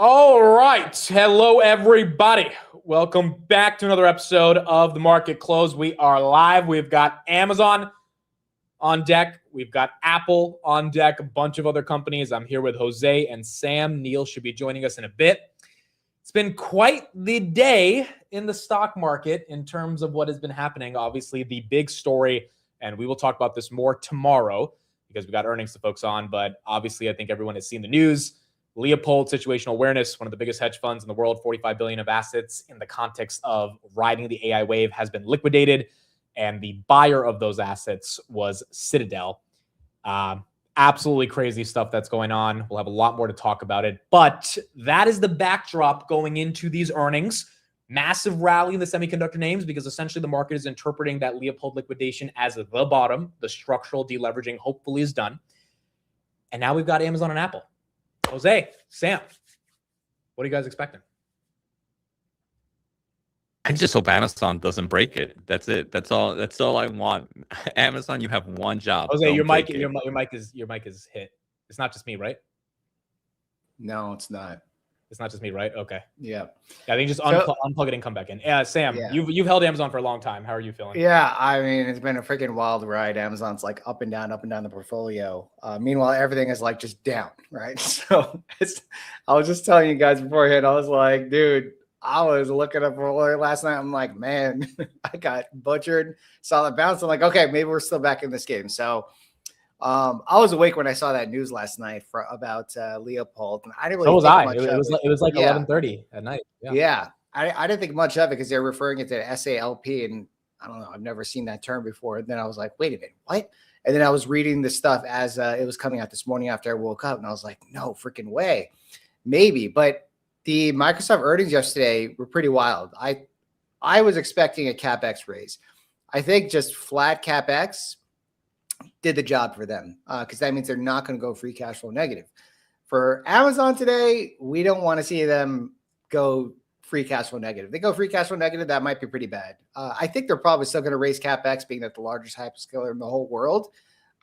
All right. Hello, everybody. Welcome back to another episode of The Market Close. We are live. We've got Amazon on deck. We've got Apple on deck, a bunch of other companies. I'm here with Jose and Sam. Neil should be joining us in a bit. It's been quite the day in the stock market in terms of what has been happening. Obviously, the big story, and we will talk about this more tomorrow because we got earnings to focus on. But obviously, I think everyone has seen the news. Leopold Situational Awareness, one of the biggest hedge funds in the world, 45 billion of assets in the context of riding the AI wave, has been liquidated. And the buyer of those assets was Citadel. Absolutely crazy stuff that's going on. We'll have a lot more to talk about it. But that is the backdrop going into these earnings. Massive rally in the semiconductor names because essentially the market is interpreting that Leopold liquidation as the bottom. The structural deleveraging hopefully is done. And now we've got Amazon and Apple. Jose, Sam, what are you guys expecting? I just hope Amazon doesn't break it. That's it. That's all I want. Amazon, you have one job. Jose, your mic is hit. It's not just me, right? No, it's not. It's not just me, right? Okay. Yeah. I think just unplug it and come back in. Sam, yeah. You've held Amazon for a long time. How are you feeling? Yeah, I mean, it's been a freaking wild ride. Amazon's like up and down the portfolio. Meanwhile, everything is like just down, right? So I was just telling you guys beforehand, I was like, dude, I was looking up last night. I'm like, man, I got butchered, solid bounce. I'm like, okay, maybe we're still back in this game. So I was awake when I saw that news last night about Leopold, and I didn't really. So was I. It was like 11:30 at night. Yeah. I didn't think much of it because they're referring it to SALP, and I don't know. I've never seen that term before. And then I was like, wait a minute, what? And then I was reading the stuff as it was coming out this morning after I woke up, and I was like, no freaking way, maybe. But the Microsoft earnings yesterday were pretty wild. I was expecting a CapEx raise. I think just flat CapEx did the job for them because that means they're not going to go free cash flow negative. For Amazon today, we don't want to see them go free cash flow negative. They go free cash flow negative, that might be pretty bad. I think they're probably still going to raise CapEx, being that the largest hyperscaler in the whole world.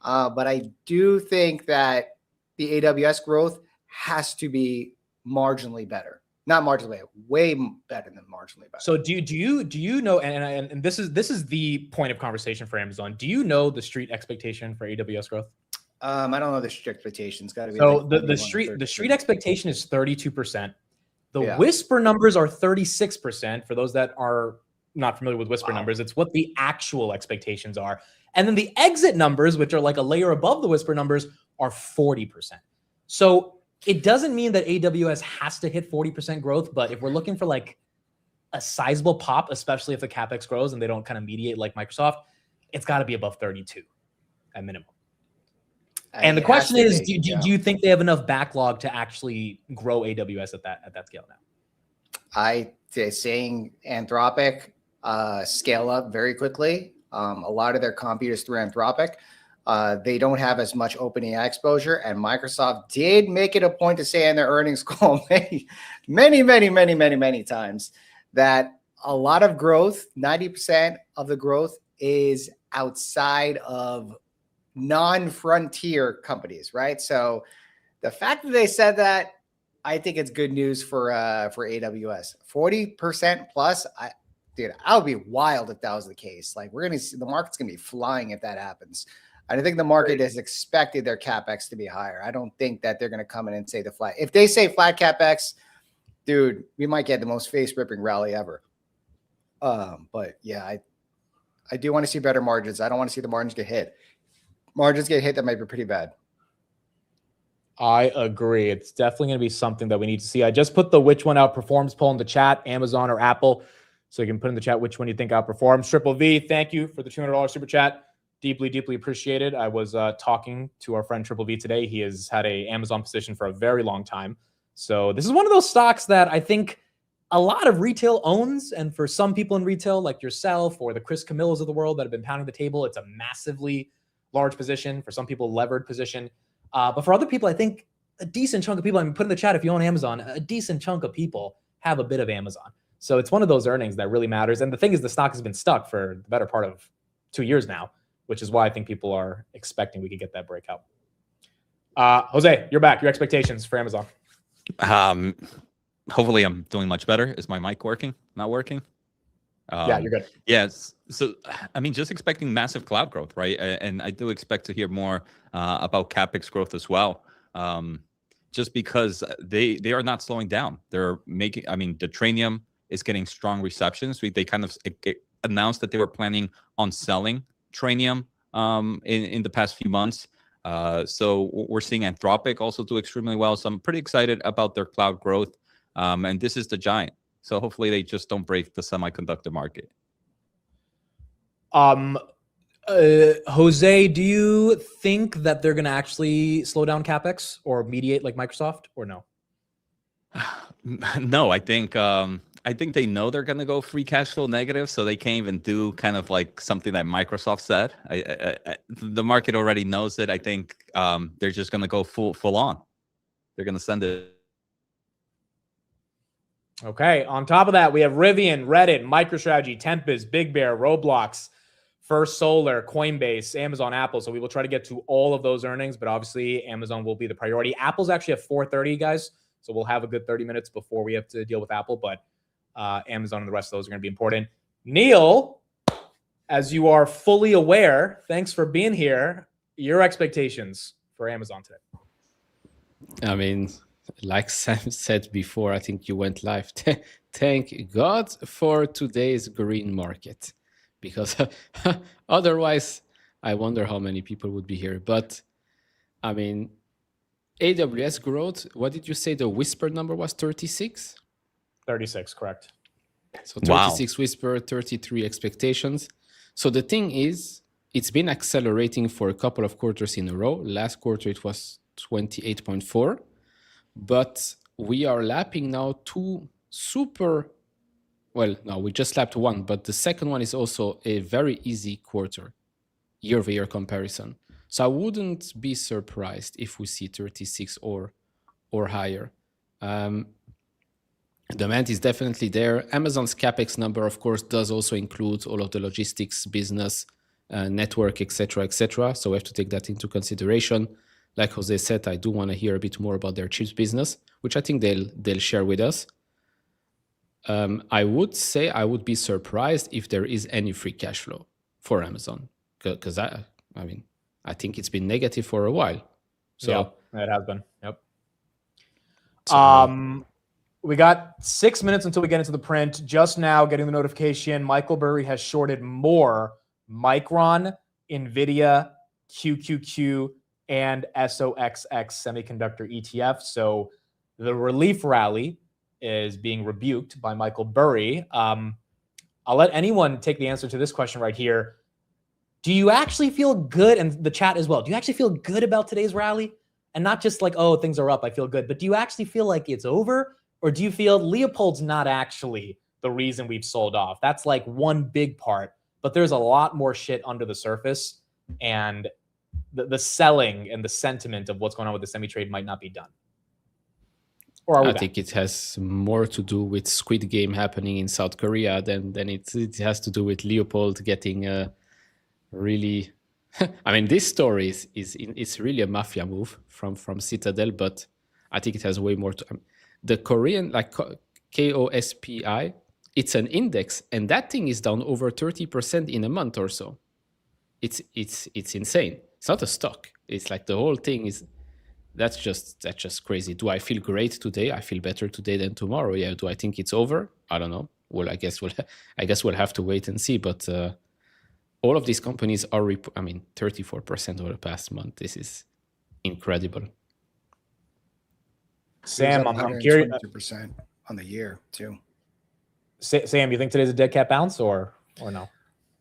But I do think that the AWS growth has to be marginally better. Not marginally, way better than marginally better. So do you know? And this is the point of conversation for Amazon. Do you know the street expectation for AWS growth? I don't know the street expectation. It's got to be. So like the street expectation is 32%. The whisper numbers are 36%. For those that are not familiar with whisper numbers, it's what the actual expectations are. And then the exit numbers, which are like a layer above the whisper numbers, are 40%. So it doesn't mean that AWS has to hit 40% growth, but if we're looking for like a sizable pop, especially if the CapEx grows and they don't kind of mediate like Microsoft, it's got to be above 32 at minimum. And the question is, do you think they have enough backlog to actually grow AWS at that scale now? Saying Anthropic scale up very quickly. A lot of their computers through Anthropic. They don't have as much OpenAI exposure, and Microsoft did make it a point to say in their earnings call many times that a lot of growth, 90% of the growth, is outside of non-frontier companies, right? So the fact that they said that, I think it's good news for AWS. 40% plus, I would be wild if that was the case. Like the market's gonna be flying if that happens. I think the market has expected their CapEx to be higher. I don't think that they're going to come in and say the flat. If they say flat CapEx, dude, we might get the most face-ripping rally ever. But yeah, I do want to see better margins. I don't want to see the margins get hit. Margins get hit, that might be pretty bad. I agree. It's definitely going to be something that we need to see. I just put the which one outperforms poll in the chat, Amazon or Apple. So you can put in the chat which one you think outperforms. Triple V, thank you for the $200 super chat. Deeply appreciated. I was talking to our friend Triple V today. He has had an Amazon position for a very long time. So this is one of those stocks that I think a lot of retail owns. And for some people in retail, like yourself or the Chris Camillos of the world that have been pounding the table, it's a massively large position. For some people, levered position. But for other people, I think a decent chunk of people, I mean, put in the chat if you own Amazon, a decent chunk of people have a bit of Amazon. So it's one of those earnings that really matters. And the thing is, the stock has been stuck for the better part of 2 years now, which is why I think people are expecting we could get that breakout. Jose, you're back. Your expectations for Amazon? hopefully I'm doing much better. Is my mic working? Not working? Yeah, you're good. Yes. So, I mean, just expecting massive cloud growth, right? And I do expect to hear more about CapEx growth as well. Just because they are not slowing down. They're making, I mean, the Tranium is getting strong receptions. They kind of announced that they were planning on selling Tranium in the past few months. So we're seeing Anthropic also do extremely well. So I'm pretty excited about their cloud growth. And this is the giant. So hopefully they just don't break the semiconductor market. Jose, do you think that they're going to actually slow down CapEx or mediate like Microsoft, or no? No, I think they know they're going to go free cash flow negative, so they can't even do kind of like something that Microsoft said. The market already knows it. I think they're just going to go full on. They're going to send it. Okay. On top of that, we have Rivian, Reddit, MicroStrategy, Tempest, Big Bear, Roblox, First Solar, Coinbase, Amazon, Apple. So we will try to get to all of those earnings, but obviously Amazon will be the priority. Apple's actually at 4:30, guys. So we'll have a good 30 minutes before we have to deal with Apple, but Amazon and the rest of those are going to be important. Neil, as you are fully aware, thanks for being here. Your expectations for Amazon today? I mean, like Sam said before, I think you went live. Thank God for today's green market, because otherwise, I wonder how many people would be here. But I mean, AWS growth, what did you say the whisper number was? 36? 36, correct. So 36 whisper, 33 expectations. So the thing is, it's been accelerating for a couple of quarters in a row. Last quarter, it was 28.4. But we are lapping now two super, well, no, we just lapped one, but the second one is also a very easy quarter, year-over-year comparison. So I wouldn't be surprised if we see 36 or higher. Demand is definitely there. Amazon's CapEx number, of course, does also include all of the logistics, business, network, etc., etc. So we have to take that into consideration. Like Jose said, I do want to hear a bit more about their chips business, which I think they'll share with us. I would say I would be surprised if there is any free cash flow for Amazon, because I mean, I think it's been negative for a while. So yeah, it has been. Yep. So, we got 6 minutes until we get into the print. Just now, getting the notification, Michael Burry has shorted more Micron, NVIDIA, QQQ, and SOXX semiconductor ETF. So the relief rally is being rebuked by Michael Burry. I'll let anyone take the answer to this question right here. Do you actually feel good, and the chat as well, do you actually feel good about today's rally? And not just like, oh, things are up, I feel good, but do you actually feel like it's over? Or do you feel Leopold's not actually the reason we've sold off? That's like one big part, but there's a lot more shit under the surface, and the selling and the sentiment of what's going on with the semi-trade might not be done. Or I think it has more to do with Squid Game happening in South Korea than it has to do with Leopold getting really. I mean, this story is really a mafia move from Citadel, but I think it has way more to. The Korean, like KOSPI, it's an index, and that thing is down over 30% in a month or so. It's insane. It's not a stock. It's like the whole thing is. That's just crazy. Do I feel great today? I feel better today than tomorrow. Yeah. Do I think it's over? I don't know. Well, I guess we'll have to wait and see. But all of these companies are, 34% over the past month. This is incredible. Sam, I'm curious. 22% on the year too. Sam, you think today's a dead cat bounce or no?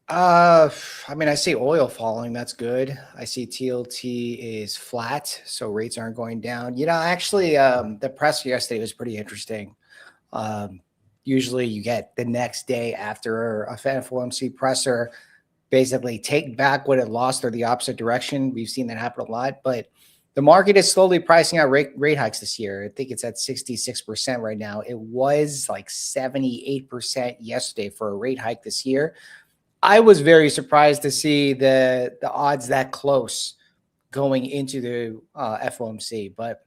I mean, I see oil falling. That's good. I see TLT is flat, so rates aren't going down. You know, actually, the press yesterday was pretty interesting. Usually, you get the next day after a FOMC presser, basically take back what it lost or the opposite direction. We've seen that happen a lot, but the market is slowly pricing out rate hikes this year. I think it's at 66% right now. It was like 78% yesterday for a rate hike this year. I was very surprised to see the odds that close going into the FOMC. But,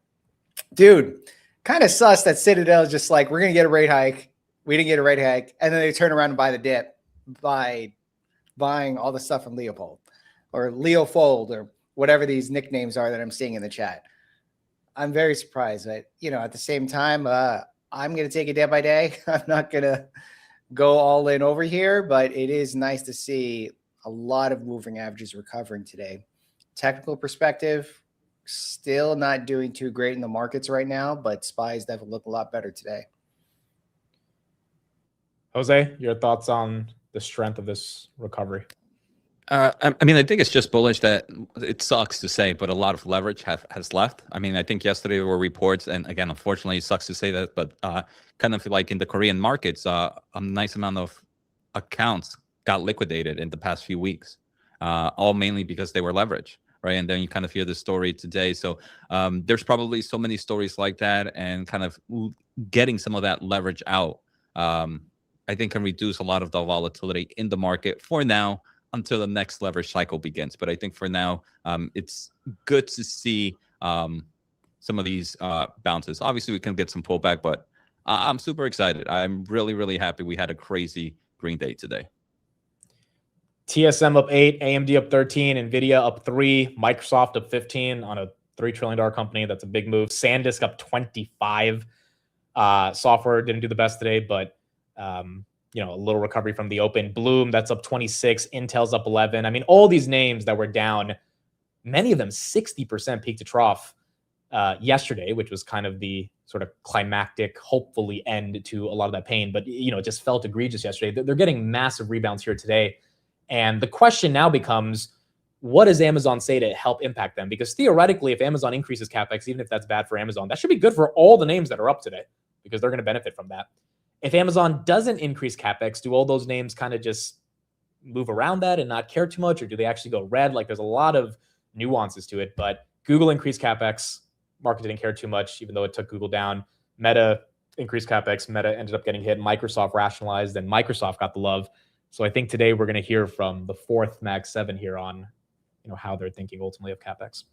dude, kind of sus that Citadel is just like, we're going to get a rate hike. We didn't get a rate hike. And then they turn around and buy the dip by buying all the stuff from Leopold or Leofold or whatever these nicknames are that I'm seeing in the chat. I'm very surprised. But, at the same time, I'm going to take it day by day. I'm not going to go all in over here, but it is nice to see a lot of moving averages recovering today. Technical perspective, still not doing too great in the markets right now, but SPYs definitely look a lot better today. Jose, your thoughts on the strength of this recovery? I think it's just bullish that it sucks to say, but a lot of leverage has left. I think yesterday there were reports, and again, unfortunately, it sucks to say that, but kind of like in the Korean markets, a nice amount of accounts got liquidated in the past few weeks, all mainly because they were leveraged, right? And then you kind of hear the story today. So there's probably so many stories like that, and kind of getting some of that leverage out, I think can reduce a lot of the volatility in the market for now, until the next leverage cycle begins. But I think for now, it's good to see some of these bounces. Obviously, we can get some pullback, but I'm super excited. I'm really, really happy we had a crazy green day today. TSM up 8, AMD up 13, NVIDIA up 3, Microsoft up 15 on a $3 trillion company. That's a big move. SanDisk up 25. Software didn't do the best today, but a little recovery from the open. Bloom, that's up 26. Intel's up 11. All these names that were down, many of them 60% peak to trough yesterday, which was kind of the sort of climactic, hopefully end to a lot of that pain. But, it just felt egregious yesterday. They're getting massive rebounds here today. And the question now becomes, what does Amazon say to help impact them? Because theoretically, if Amazon increases CapEx, even if that's bad for Amazon, that should be good for all the names that are up today, because they're going to benefit from that. If Amazon doesn't increase CapEx, do all those names kind of just move around that and not care too much? Or do they actually go red? There's a lot of nuances to it, but Google increased CapEx. Market didn't care too much, even though it took Google down. Meta increased CapEx. Meta ended up getting hit. Microsoft rationalized, and Microsoft got the love. So I think today we're going to hear from the fourth Mag 7 here on, how they're thinking ultimately of CapEx.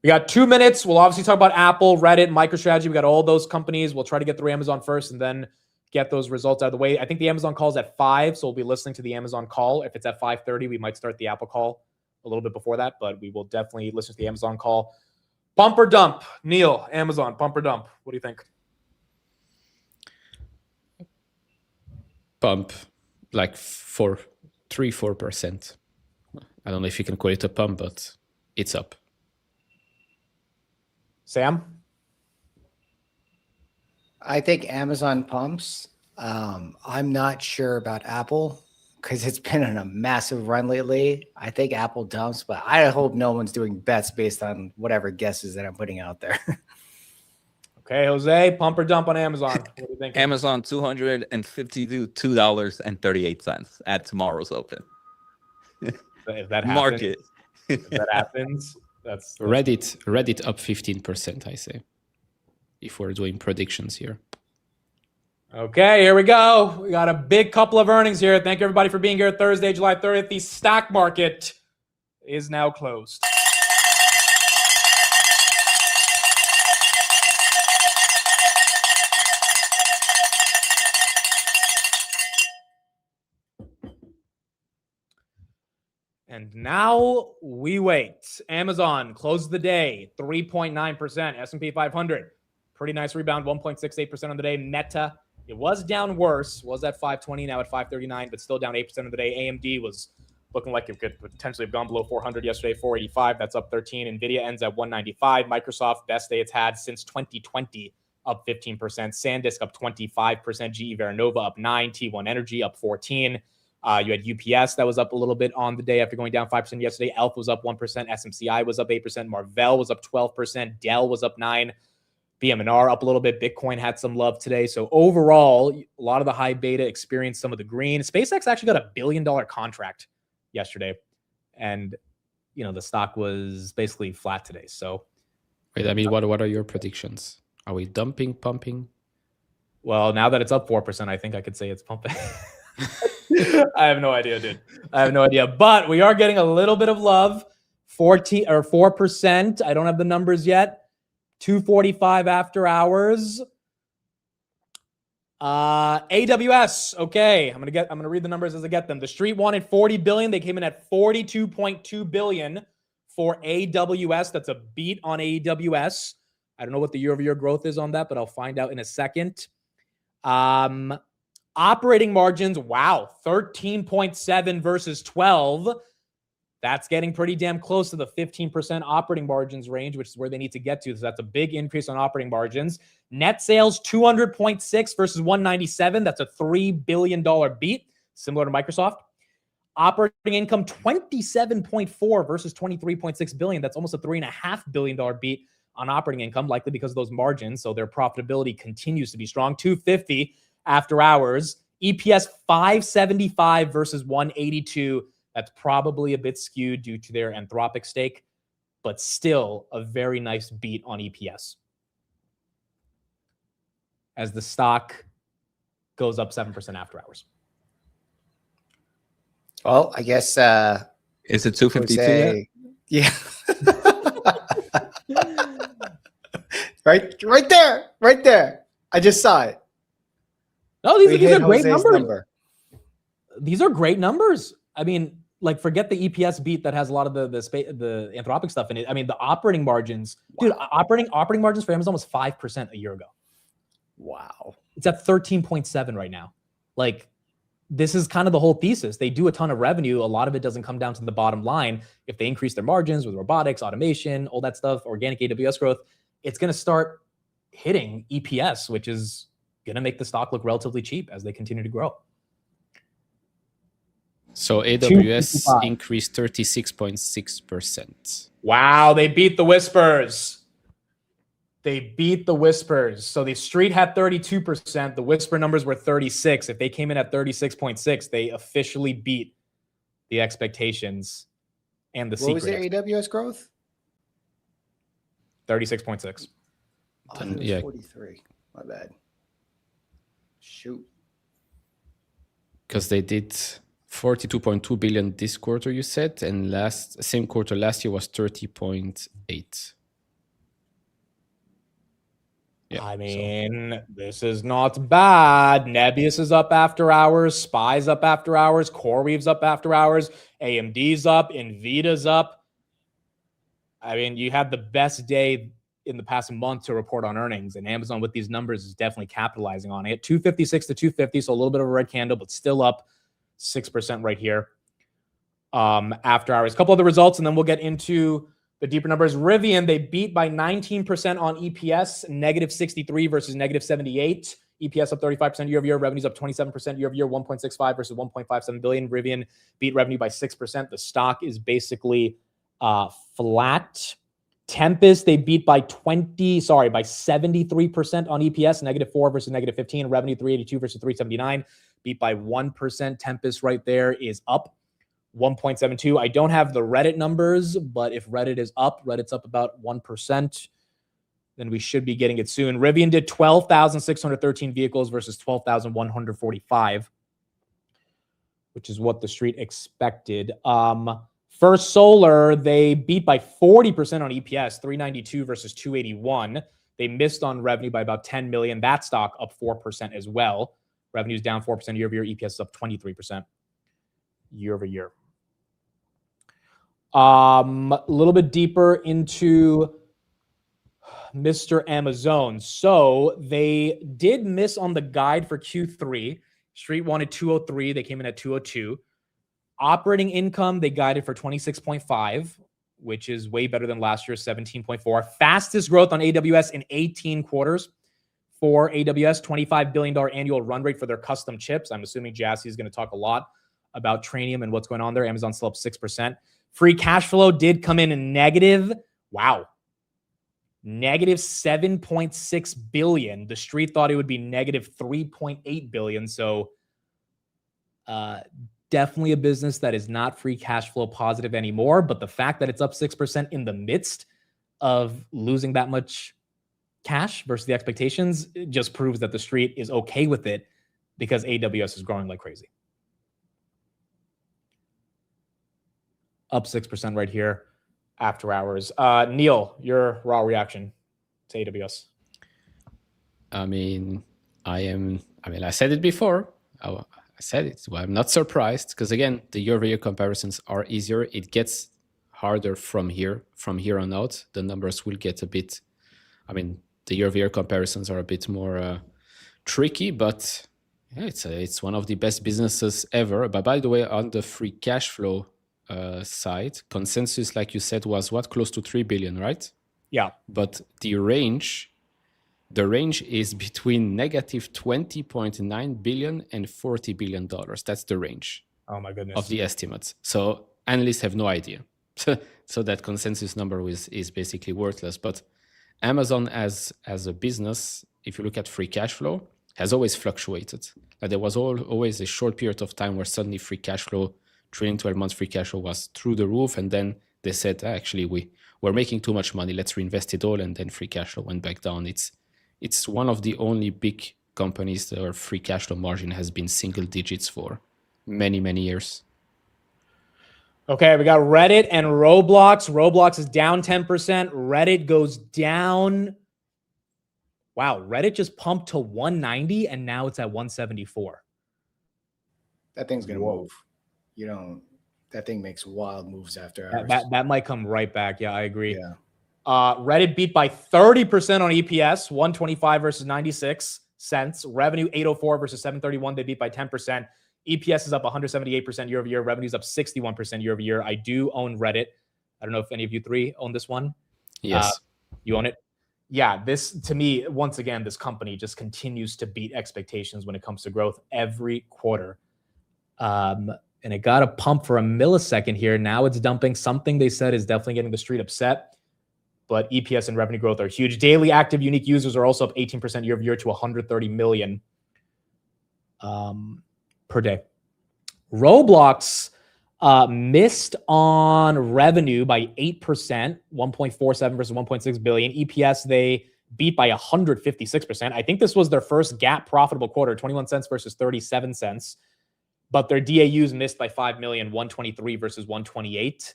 We got 2 minutes. We'll obviously talk about Apple, Reddit, MicroStrategy. We got all those companies. We'll try to get through Amazon first and then get those results out of the way. I think the Amazon call is at 5, so we'll be listening to the Amazon call. If it's at 5:30, we might start the Apple call a little bit before that, but we will definitely listen to the Amazon call. Pump or dump? Neil, Amazon, pump or dump? What do you think? Pump, like 3-4%. I don't know if you can call it a pump, but it's up. Sam? I think Amazon pumps. I'm not sure about Apple because it's been on a massive run lately. I think Apple dumps, but I hope no one's doing bets based on whatever guesses that I'm putting out there. Okay, Jose, pump or dump on Amazon? What do you think? Amazon $252.38 at tomorrow's open. If that happens, market. If that happens, that's Reddit up 15%, I say, if we're doing predictions here. Okay, here we go. We got a big couple of earnings here. Thank you, everybody, for being here Thursday, July 30th. The stock market is now closed. And now we wait. Amazon closed the day, 3.9%. S&P 500, pretty nice rebound, 1.68% on the day. Meta, it was down worse, was at 520, now at 539, but still down 8% on the day. AMD was looking like it could potentially have gone below 400 yesterday, 485. That's up 13. NVIDIA ends at 195. Microsoft, best day it's had since 2020, up 15%. SanDisk up 25%. GE Vernova up 9. T1 Energy up 14. You had UPS that was up a little bit on the day after going down 5% yesterday. Elf was up 1%. SMCI was up 8%. Marvell was up 12%. Dell was up 9%. BMNR up a little bit. Bitcoin had some love today. So overall, a lot of the high beta experienced some of the green. SpaceX actually got $1 billion contract yesterday. And, the stock was basically flat today. So, wait, what are your predictions? Are we dumping, pumping? Well, now that it's up 4%, I think I could say it's pumping. I have no idea, dude. I have no idea. But we are getting a little bit of love. 4%. I don't have the numbers yet. 245 after hours. AWS. Okay, I'm gonna read the numbers as I get them. The street wanted 40 billion. They came in at 42.2 billion for AWS. That's a beat on AWS. I don't know what the year-over-year growth is on that, but I'll find out in a second. Operating margins, wow, 13.7 versus 12. That's getting pretty damn close to the 15% operating margins range, which is where they need to get to. So that's a big increase on operating margins. Net sales, 200.6 versus 197. That's a $3 billion beat, similar to Microsoft. Operating income, 27.4 versus 23.6 billion. That's almost a $3.5 billion beat on operating income, likely because of those margins. So their profitability continues to be strong. 250 after hours. EPS 575 versus 182. That's probably a bit skewed due to their Anthropic stake, but still a very nice beat on EPS. As the stock goes up 7% after hours. Well, I guess Is it 252 yet? Yeah. right there. I just saw it. No, these are great numbers. Number. These are great numbers. I mean, like, forget the EPS beat that has a lot of the Anthropic stuff in it. I mean, the operating margins, dude, operating margins for Amazon was 5% a year ago. Wow. It's at 13.7 right now. Like, this is kind of the whole thesis. They do a ton of revenue. A lot of it doesn't come down to the bottom line. If they increase their margins with robotics, automation, all that stuff, organic AWS growth, it's going to start hitting EPS, which is going to make the stock look relatively cheap as they continue to grow. So AWS increased 36.6%. Wow, they beat the whispers. They beat the whispers. So the street had 32%. The whisper numbers were 36. If they came in at 36.6, they officially beat the expectations and the secret. What was their AWS growth? 36.6. Oh, it was 43. My bad. Shoot. Because they did 42.2 billion this quarter, you said, and same quarter last year was 30.8. Yeah, I mean, this is not bad. Nebius is up after hours. Spy's up after hours. CoreWeave's up after hours. AMD's up. NVIDIA's up. I mean, you had the best day in the past month to report on earnings, and Amazon with these numbers is definitely capitalizing on it. 256 to 250, so a little bit of a red candle, but still up 6% right here. After hours. A couple of the results, and then we'll get into the deeper numbers. Rivian, they beat by 19% on EPS, negative 63 versus negative 78. EPS up 35% year over year. Revenues up 27% year over year, 1.65 versus 1.57 billion. Rivian beat revenue by 6%. The stock is basically flat. Tempest, they beat by 73% on EPS, negative 4 versus negative 15. Revenue 382 versus 379, beat by 1%. Tempest right there is up 1.72. I don't have the Reddit numbers, but if Reddit is up, Reddit's up about 1%, then we should be getting it soon. Rivian did 12,613 vehicles versus 12,145, which is what the street expected. First Solar, they beat by 40% on EPS, 392 versus 281. They missed on revenue by about 10 million. That stock up 4% as well. Revenue's down 4% year over year. EPS is up 23% year over year. A little bit deeper into Mr. Amazon. So they did miss on the guide for Q3. Street wanted 203. They came in at 202. Operating income, they guided for 26.5, which is way better than last year's 17.4. Fastest growth on AWS in 18 quarters for AWS, $25 billion annual run rate for their custom chips. I'm assuming Jassy is going to talk a lot about Trainium and what's going on there. Amazon still up 6%. Free cash flow did come in negative. Wow. Negative 7.6 billion. The street thought it would be negative 3.8 billion. So definitely a business that is not free cash flow positive anymore. But the fact that it's up 6% in the midst of losing that much cash versus the expectations, it just proves that the street is okay with it because AWS is growing like crazy. Up 6% right here after hours. Neil, your raw reaction. to AWS? I said it before. I said it. Well, I'm not surprised because again, the year-over-year comparisons are easier. It gets harder from here on out. The numbers will get a bit. The year-over-year comparisons are a bit more tricky, but yeah, it's one of the best businesses ever. But by the way, on the free cash flow side, consensus, like you said, was what, close to 3 billion, right? Yeah. But the range is between negative 20.9 billion and $40 billion. That's the range. Oh my goodness. Of the estimates. So analysts have no idea. So that consensus number is basically worthless. But Amazon as a business, if you look at free cash flow, has always fluctuated. There was always a short period of time where suddenly free cash flow, trailing 12 months free cash flow was through the roof. And then they said, actually, we're making too much money. Let's reinvest it all. And then free cash flow went back down. It's one of the only big companies that our free cash flow margin has been single digits for many, many years. Okay, we got Reddit and Roblox. Roblox is down 10%. Reddit goes down. Wow, Reddit just pumped to 190 and now it's at 174. That thing's going to move. That thing makes wild moves after hours. That might come right back. Yeah, I agree. Yeah. Reddit beat by 30% on EPS, 125 versus 96 cents. Revenue 804 versus 731. They beat by 10%. EPS is up 178% year over year. Revenue is up 61% year over year. I do own Reddit. I don't know if any of you three own this one. Yes. You own it? Yeah, this, to me, once again, this company just continues to beat expectations when it comes to growth every quarter. And it got a pump for a millisecond here. Now it's dumping. Something they said is definitely getting the street upset. But EPS and revenue growth are huge. Daily active unique users are also up 18% year over year to 130 million per day. Roblox missed on revenue by 8%, 1.47 versus 1.6 billion. EPS, they beat by 156%. I think this was their first GAAP profitable quarter, 21 cents versus 37 cents. But their DAUs missed by 5 million, 123 versus 128.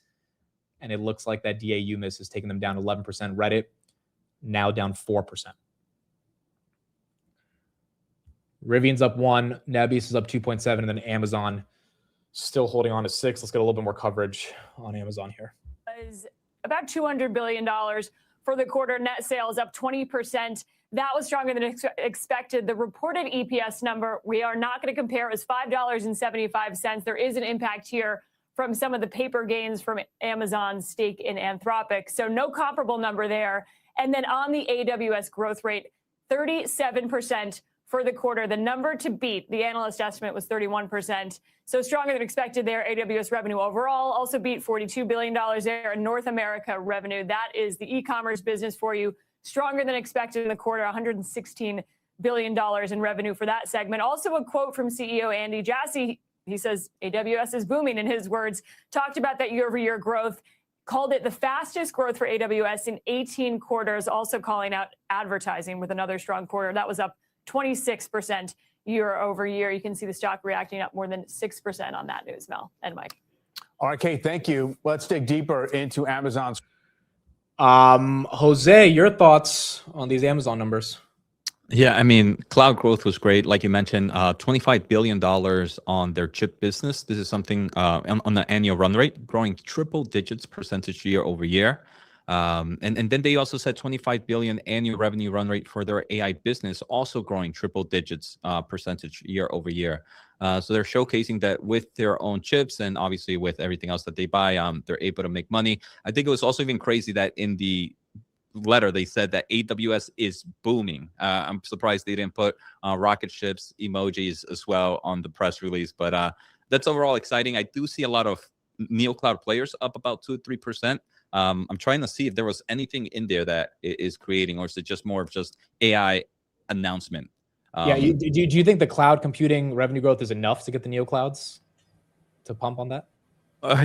And it looks like that DAU miss is taking them down 11%. Reddit now down 4%. Rivian's up 1, Nebius is up 2.7, and then Amazon still holding on to 6. Let's get a little bit more coverage on Amazon here. Was about $200 billion for the quarter. Net sales up 20%. That was stronger than expected. The reported EPS number, we are not going to compare. It was $5.75. There is an impact here from some of the paper gains from Amazon's stake in Anthropic. So no comparable number there. And then on the AWS growth rate, 37% for the quarter. The number to beat, the analyst estimate was 31%. So stronger than expected there. AWS revenue overall also beat $42 billion there in North America revenue. That is the e-commerce business for you. Stronger than expected in the quarter, $116 billion in revenue for that segment. Also a quote from CEO Andy Jassy. He says AWS is booming, in his words. Talked about that year-over-year growth. Called it the fastest growth for AWS in 18 quarters. Also calling out advertising with another strong quarter. That was up 26% year over year. You can see the stock reacting up more than 6% on that news, Mel and Mike. All right, Kate, thank you. Let's dig deeper into Amazon's. Jose, your thoughts on these Amazon numbers? Yeah, I mean, cloud growth was great. Like you mentioned, $25 billion on their chip business. This is something on the annual run rate, growing triple digits percentage year over year. And then they also said 25 billion annual revenue run rate for their AI business, also growing triple digits percentage year over year. So they're showcasing that with their own chips and obviously with everything else that they buy, they're able to make money. I think it was also even crazy that in the letter they said that AWS is booming. I'm surprised they didn't put rocket ships emojis as well on the press release, but that's overall exciting. I do see a lot of neocloud players up about 2-3%. I'm trying to see if there was anything in there that is creating, or is it just more of just AI announcement? Do you think the cloud computing revenue growth is enough to get the neoclouds to pump on that?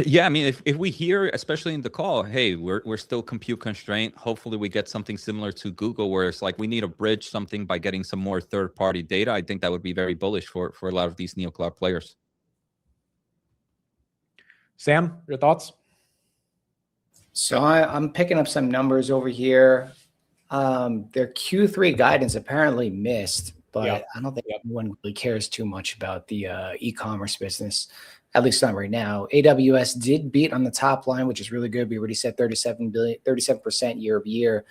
Yeah, I mean, if we hear, especially in the call, hey, we're still compute constrained. Hopefully we get something similar to Google, where it's like we need to bridge something by getting some more third-party data. I think that would be very bullish for a lot of these neocloud players. Sam, your thoughts? So I'm picking up some numbers over here. Their Q3 guidance apparently missed, but Yep. I don't think anyone really cares too much about the e-commerce business, at least not right now. AWS did beat on the top line, which is really good. We already said 37% year over year.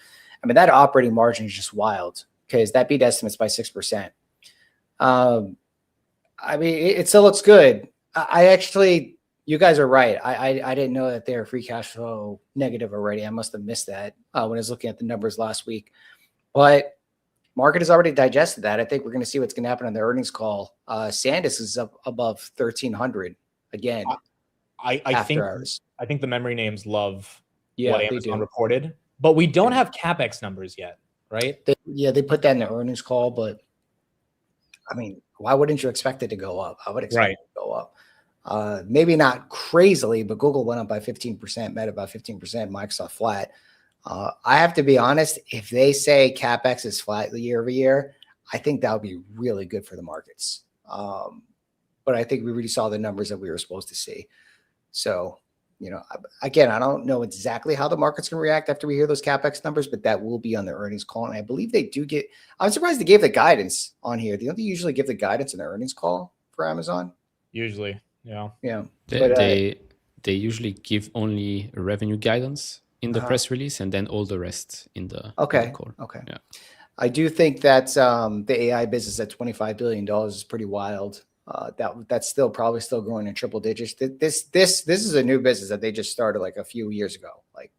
I mean, that operating margin is just wild because that beat estimates by 6%. I mean, it still looks good. I actually, you guys are right. I didn't know that they're free cash flow negative already. I must have missed that when I was looking at the numbers last week. But market has already digested that. I think we're going to see what's going to happen on the earnings call. SanDisk is up above 1,300 again. I think the memory names love what Amazon reported, but we don't have CapEx numbers yet, right? They put that in the earnings call, but I mean, why wouldn't you expect it to go up? I would expect it to go up. Maybe not crazily, but Google went up by 15%, Meta by 15%, Microsoft flat. I have to be honest, if they say CapEx is flat year over year, I think that would be really good for the markets. But I think we really saw the numbers that we were supposed to see. So, you know, again, I don't know exactly how the market's going to react after we hear those CapEx numbers, but that will be on the earnings call. And I believe they do get, I'm surprised they gave the guidance on here. Don't they usually give the guidance in the earnings call for Amazon? Usually, yeah. Yeah. They usually give only revenue guidance in the press release and then all the rest in the call. Okay. Yeah. I do think that the AI business at $25 billion is pretty wild. That's probably still growing in triple digits. This is a new business that they just started like a few years ago, like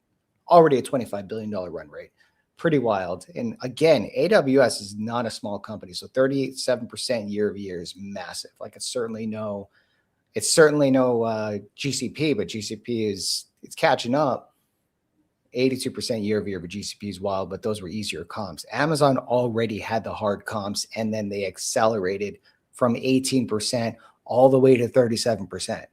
already a $25 billion run rate. Pretty wild. And again, AWS is not a small company. So 37% year over year is massive. Like it's certainly no GCP, but GCP it's catching up. 82% year over year for GCP is wild, but those were easier comps. Amazon already had the hard comps, and then they accelerated from 18% all the way to 37%,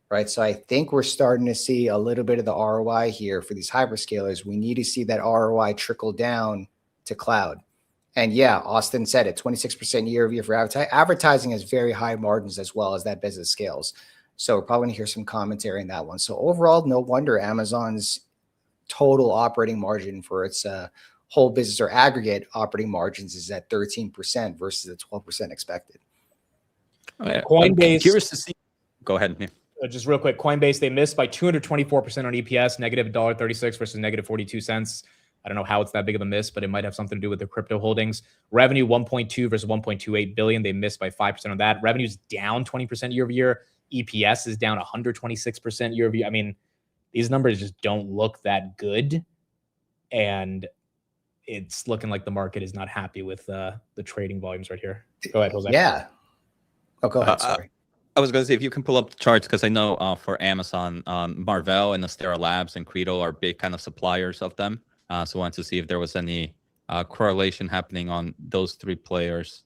right? So I think we're starting to see a little bit of the ROI here for these hyperscalers. We need to see that ROI trickle down to cloud. And yeah, Austin said it, 26% year over year for advertising. Advertising has very high margins as well as that business scales. So we're probably gonna hear some commentary on that one. So overall, no wonder Amazon's total operating margin for its whole business or aggregate operating margins is at 13% versus the 12% expected. Coinbase, I'm curious to see. Go ahead. Just real quick, Coinbase, they missed by 224% on EPS, negative $1.36 versus negative 42 cents. I don't know how it's that big of a miss, but it might have something to do with their crypto holdings. Revenue 1.2 versus 1.28 billion. They missed by 5% on that. Revenue's down 20% year over year. EPS is down 126% year over year. I mean, these numbers just don't look that good. And it's looking like the market is not happy with the trading volumes right here. Go ahead, Jose. Yeah. Oh, go ahead. Sorry. I was going to say, if you can pull up the charts, because I know for Amazon, Marvell and Astera Labs and Credo are big kind of suppliers of them. So I wanted to see if there was any correlation happening on those three players.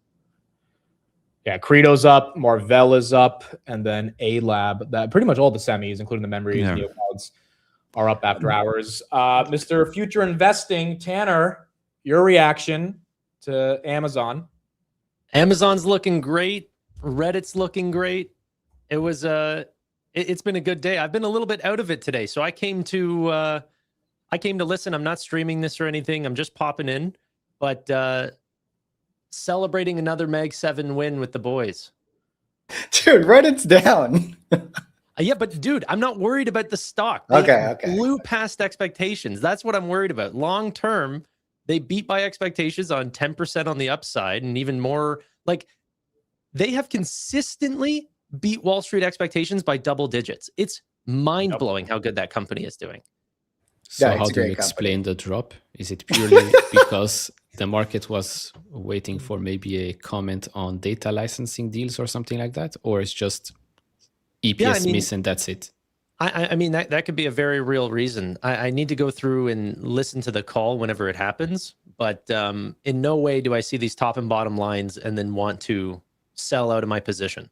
Yeah, Credo's up, Marvell is up, and then A Lab. That pretty much all the semis, including the memories, neoclouds, are up after hours. Mr. Future Investing, Tanner, your reaction to Amazon? Amazon's looking great. Reddit's looking great. It was it's been a good day. I've been a little bit out of it today, so I came to listen. I'm not streaming this or anything. I'm just popping in, but celebrating another Mag 7 win with the boys. Dude, Reddit's down. Yeah, but dude, I'm not worried about the stock. They blew past expectations. That's what I'm worried about. Long term, they beat by expectations on 10% on the upside, and even more. Like, they have consistently beat Wall Street expectations by double digits. It's mind-blowing how good that company is doing. So how do you explain the drop? Is it purely because the market was waiting for maybe a comment on data licensing deals or something like that? Or it's just EPS miss and that's it? I mean, that could be a very real reason. I need to go through and listen to the call whenever it happens. But in no way do I see these top and bottom lines and then want to sell out of my position.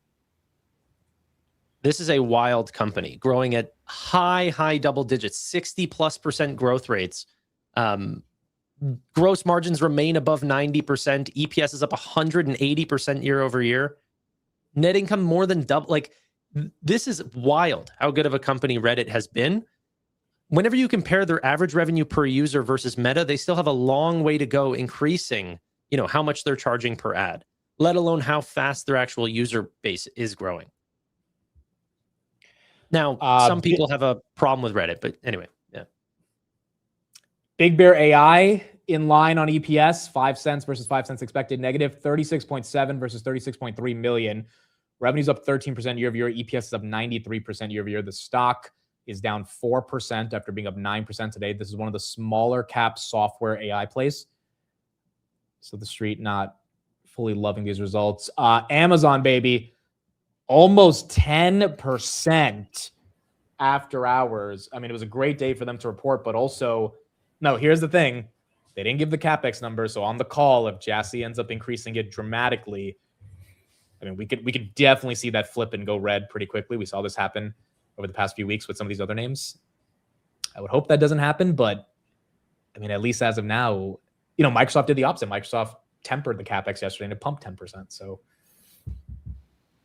This is a wild company growing at high double digits, 60+% growth rates. Gross margins remain above 90%. EPS is up 180% year over year. Net income more than double. Like, this is wild how good of a company Reddit has been. whenever you compare their average revenue per user versus Meta, they still have a long way to go increasing, how much they're charging per ad, let alone how fast their actual user base is growing. Now, some people have a problem with Reddit, but anyway, yeah. Big Bear AI in line on EPS, 5 cents versus 5 cents expected, negative 36.7 versus 36.3 million. Revenue's up 13% year over year. EPS is up 93% year over year. The stock is down 4% after being up 9% today. This is one of the smaller cap software AI plays. So the street not fully loving these results. Amazon, baby, almost 10% after hours. I mean, it was a great day for them to report, but also, no, here's the thing. They didn't give the CapEx number. So on the call, if Jassy ends up increasing it dramatically, I mean, we could definitely see that flip and go red pretty quickly. We saw this happen over the past few weeks with some of these other names. I would hope that doesn't happen, but I mean, at least as of now, Microsoft did the opposite. Microsoft tempered the CapEx yesterday and it pumped 10%. So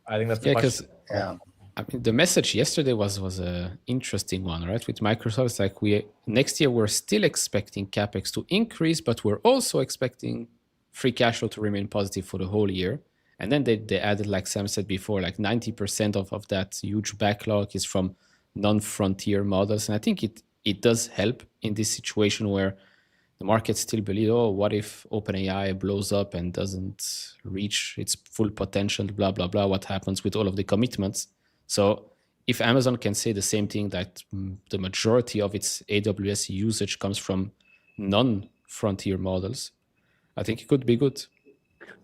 I think that's the question. Yeah. I mean, the message yesterday was a interesting one, right? With Microsoft, it's like next year we're still expecting CapEx to increase, but we're also expecting free cash flow to remain positive for the whole year. And then they added, like Sam said before, like 90% of that huge backlog is from non-frontier models. And I think it does help in this situation where the market still believes, oh, what if OpenAI blows up and doesn't reach its full potential, blah, blah, blah. What happens with all of the commitments? So if Amazon can say the same thing, that the majority of its AWS usage comes from non-frontier models, I think it could be good.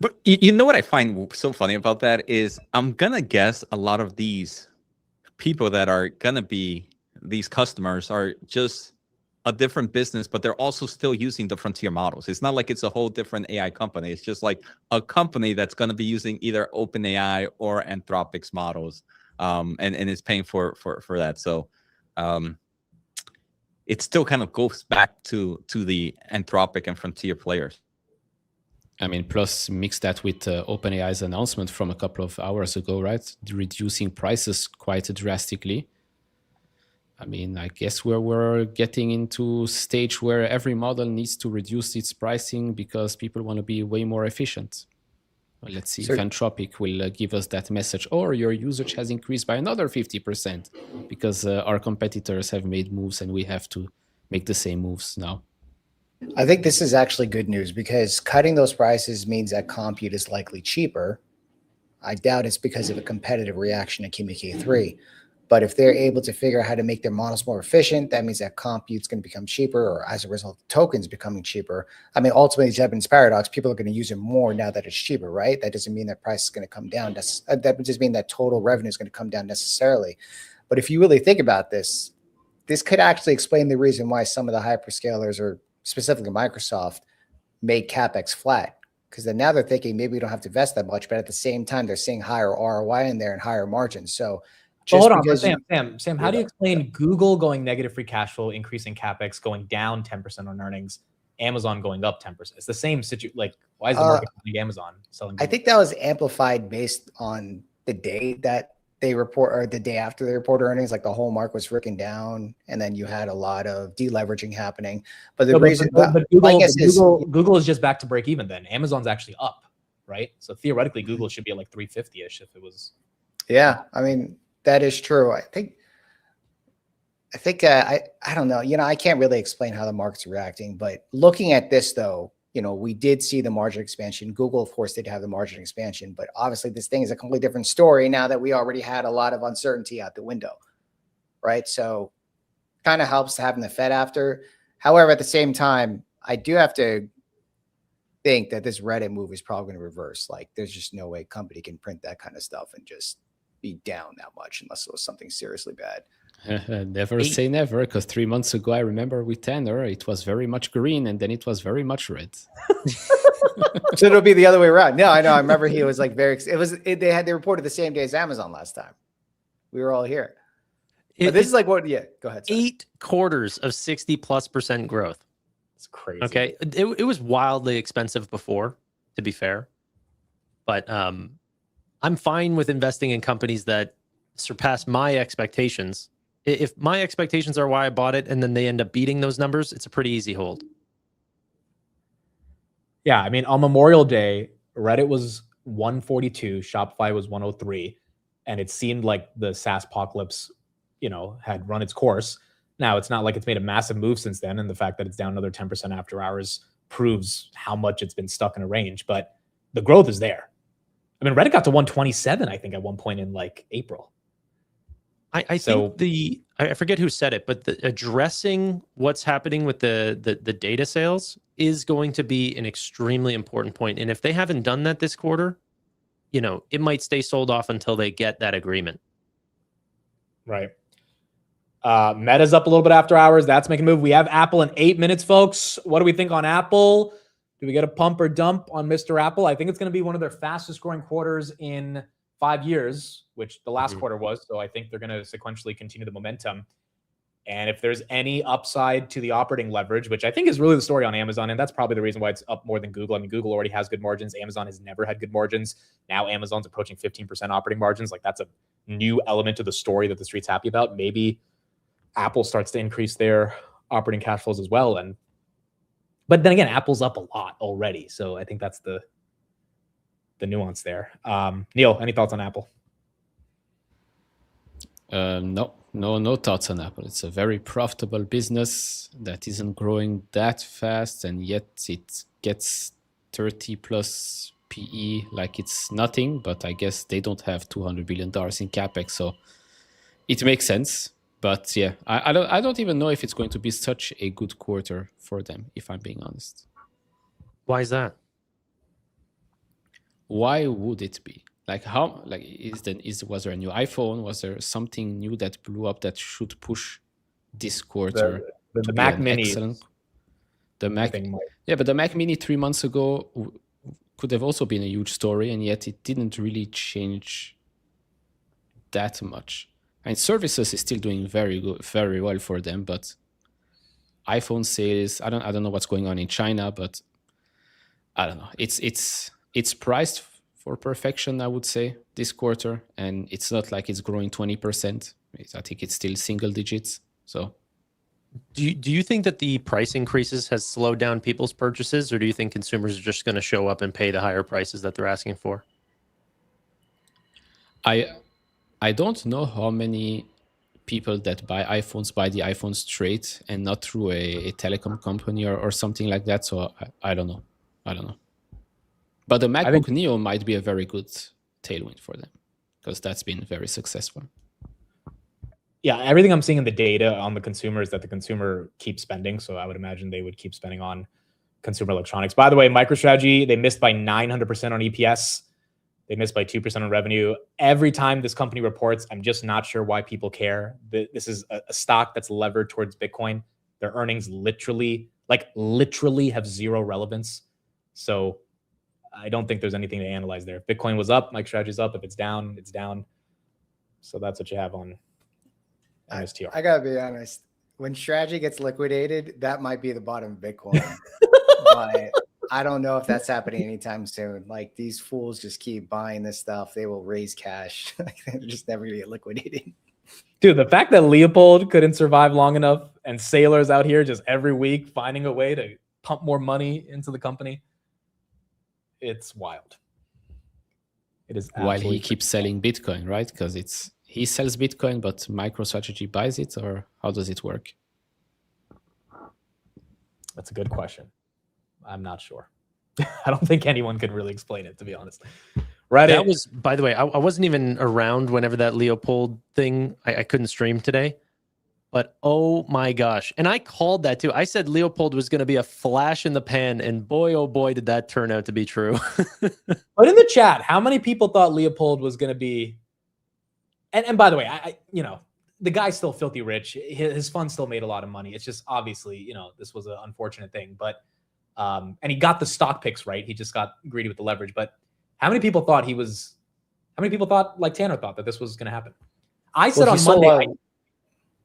But you know what I find so funny about that is I'm going to guess a lot of these people that are going to be these customers are just a different business, but they're also still using the frontier models. It's not like it's a whole different AI company. It's just like a company that's going to be using either OpenAI or Anthropic's models, and is paying for that. So it still kind of goes back to the Anthropic and frontier players. I mean, plus mix that with OpenAI's announcement from a couple of hours ago, right? Reducing prices quite drastically. I mean, I guess we're getting into a stage where every model needs to reduce its pricing because people want to be way more efficient. Well, let's see if Anthropic will give us that message, or your usage has increased by another 50% because our competitors have made moves and we have to make the same moves now. I think this is actually good news because cutting those prices means that compute is likely cheaper. I doubt it's because of a competitive reaction to Kimi K3. But if they're able to figure out how to make their models more efficient, that means that compute's going to become cheaper, or as a result, tokens becoming cheaper. I mean, ultimately, Jebin's paradox, people are going to use it more now that it's cheaper, right? That doesn't mean that price is going to come down. That would just mean that total revenue is going to come down necessarily. But if you really think about this, this could actually explain the reason why some of the hyperscalers, or specifically Microsoft, made CapEx flat. Because then now they're thinking maybe we don't have to invest that much, but at the same time, they're seeing higher ROI in there and higher margins. So hold on, Sam, how do you explain Google going negative free cash flow, increasing CapEx, going down 10% on earnings, Amazon going up 10%? It's the same situation. Like, why is the market selling Amazon selling Google? I think that was amplified based on the day that they report, or the day after they report earnings. Like the whole market was freaking down, and then you had a lot of deleveraging happening. But the Google is just back to break even. Then Amazon's actually up, right? So theoretically, Google should be at like 350-ish if it was. Yeah, I mean, that is true. I think I don't know. I can't really explain how the market's reacting, but looking at this though, we did see the margin expansion. Google, of course, did have the margin expansion, but obviously this thing is a completely different story now that we already had a lot of uncertainty out the window, right? So kind of helps having the Fed after. However, at the same time, I do have to think that this Reddit move is probably going to reverse. Like, there's just no way a company can print that kind of stuff and just be down that much unless it was something seriously bad. Never say never, because 3 months ago, I remember with Tanner, it was very much green and then it was very much red. So it'll be the other way around. No, I know. I remember he was like they reported the same day as Amazon last time. We were all here. But this is like what? Yeah, go ahead. Sorry. 8 quarters of 60+% growth. It's crazy. Okay, it was wildly expensive before, to be fair, but I'm fine with investing in companies that surpass my expectations If my expectations are why I bought it and then they end up beating those numbers, it's a pretty easy hold. Yeah, I mean, on Memorial Day, Reddit was 142, Shopify was 103, and it seemed like the SaaS apocalypse, had run its course. Now, it's not like it's made a massive move since then, and the fact that it's down another 10% after hours proves how much it's been stuck in a range, but the growth is there. I mean, Reddit got to 127, I think, at one point in like April. I think I forget who said it, but addressing what's happening with the data sales is going to be an extremely important point. And if they haven't done that this quarter, it might stay sold off until they get that agreement. Right. Meta's up a little bit after hours. That's making a move. We have Apple in 8 minutes, folks. What do we think on Apple? Do we get a pump or dump on Mr. Apple? I think it's going to be one of their fastest growing quarters in 5 years, which the last quarter was. So I think they're going to sequentially continue the momentum. And if there's any upside to the operating leverage, which I think is really the story on Amazon, and that's probably the reason why it's up more than Google. I mean, Google already has good margins. Amazon has never had good margins. Now Amazon's approaching 15% operating margins. Like, that's a new element to the story that the street's happy about. Maybe Apple starts to increase their operating cash flows as well. But then again, Apple's up a lot already. So I think that's the nuance there. Neil, any thoughts on Apple? No thoughts on Apple. It's a very profitable business that isn't growing that fast, and yet it gets 30 plus PE like it's nothing. But I guess they don't have $200 billion in capex, so it makes sense. But yeah, I don't even know if it's going to be such a good quarter for them, if I'm being honest. Why is that? Why would it be? Like, how? Like, was there a new iPhone? Was there something new that blew up that should push this quarter? The Mac Mini. The Mac, yeah, but the Mac Mini 3 months ago could have also been a huge story, and yet it didn't really change that much. And services is still doing very good, very well for them. But iPhone sales, I don't know what's going on in China, but I don't know. It's priced for perfection, I would say, this quarter, and it's not like it's growing 20%. I think it's still single digits. So, do you think that the price increases has slowed down people's purchases, or do you think consumers are just going to show up and pay the higher prices that they're asking for? I don't know how many people that buy iPhones buy the iPhone straight and not through a telecom company or something like that. So I don't know. But the MacBook Neo might be a very good tailwind for them because that's been very successful. Yeah, everything I'm seeing in the data on the consumer is that the consumer keeps spending. So I would imagine they would keep spending on consumer electronics. By the way, MicroStrategy, they missed by 900% on EPS. They missed by 2% on revenue. Every time this company reports, I'm just not sure why people care. This is a stock that's levered towards Bitcoin. Their earnings literally have zero relevance. So I don't think there's anything to analyze there. If Bitcoin was up, MicroStrategy's up. If it's down, it's down. So that's what you have on MSTR. I gotta be honest. When Strategy gets liquidated, that might be the bottom of Bitcoin. But I don't know if that's happening anytime soon. Like, these fools just keep buying this stuff. They will raise cash. They're just never gonna get liquidated. Dude, the fact that Leopold couldn't survive long enough and Sailor's out here just every week finding a way to pump more money into the company, it's wild. It is while he keeps selling Bitcoin, right? Because he sells Bitcoin, but MicroStrategy buys it, or how does it work? That's a good question. I'm not sure. I don't think anyone could really explain it, to be honest. Reddit. That was, by the way, I wasn't even around whenever that Leopold thing, I couldn't stream today, but oh my gosh. And I called that too. I said Leopold was going to be a flash in the pan, and boy, oh boy, did that turn out to be true. But in the chat, how many people thought Leopold was going to be, and by the way, I the guy's still filthy rich. His fund still made a lot of money. It's just obviously, this was an unfortunate thing, but and he got the stock picks right. He just got greedy with the leverage. But how many people thought like Tanner thought that this was going to happen? I said on Monday,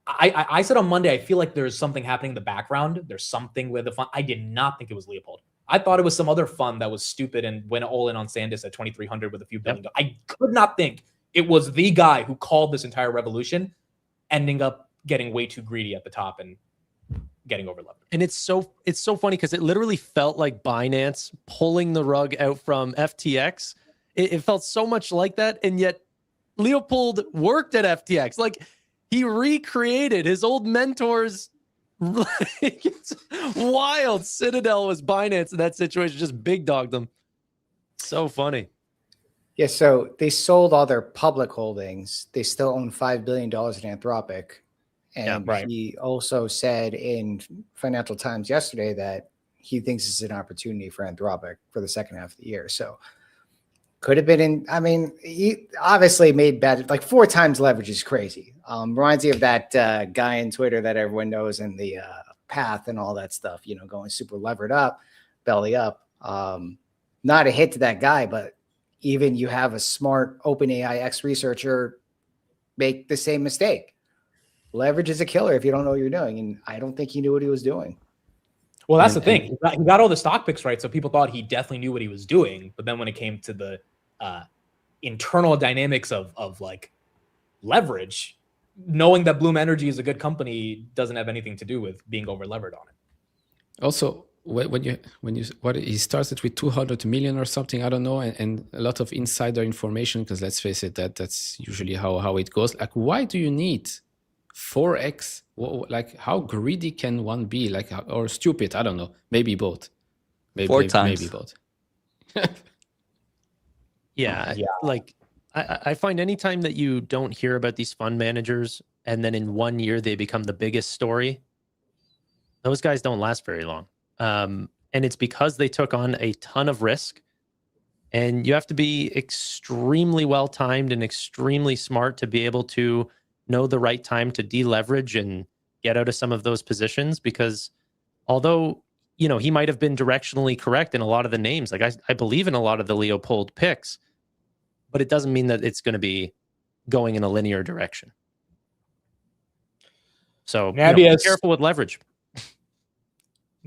I said on Monday, I feel like there's something happening in the background. There's something with the fund. I did not think it was Leopold. I thought it was some other fund that was stupid and went all in on SanDisk at 2,300 with a few billion. I could not think it was the guy who called this entire revolution ending up getting way too greedy at the top and getting over leveraged. And it's so funny because it literally felt like Binance pulling the rug out from FTX. It felt so much like that, and yet Leopold worked at FTX. Like, he recreated his old mentors. It's wild. Citadel was Binance in that situation, just big dogged them. So funny. Yeah, so they sold all their public holdings. They still own $5 billion in Anthropic. And he also said in Financial Times yesterday that he thinks it's an opportunity for Anthropic for the second half of the year. So could have been in, I mean, he obviously made bad, like 4 times leverage is crazy. Reminds me of that guy on Twitter that everyone knows in the path and all that stuff, you know, going super levered up, belly up. Not a hit to that guy, but even you have a smart OpenAI ex-researcher make the same mistake. Leverage is a killer if you don't know what you're doing. And I don't think he knew what he was doing. Well, that's the thing. He got all the stock picks right. So people thought he definitely knew what he was doing. But then when it came to the internal dynamics of like leverage, knowing that Bloom Energy is a good company doesn't have anything to do with being over levered on it. Also, he started with 200 million or something, I don't know, and a lot of insider information, because let's face it, that's usually how it goes. Like, why do you need 4x? Like, how greedy can one be? Like, or stupid? I don't know. Maybe both. Maybe 4 times. Maybe both. Yeah. Like, I find anytime that you don't hear about these fund managers and then in 1 year they become the biggest story, those guys don't last very long. And it's because they took on a ton of risk, and you have to be extremely well timed and extremely smart to be able to know the right time to deleverage and get out of some of those positions. Because although, you know, he might have been directionally correct in a lot of the names, like I believe in a lot of the Leopold picks, but it doesn't mean that it's going to be going in a linear direction. So be careful with leverage.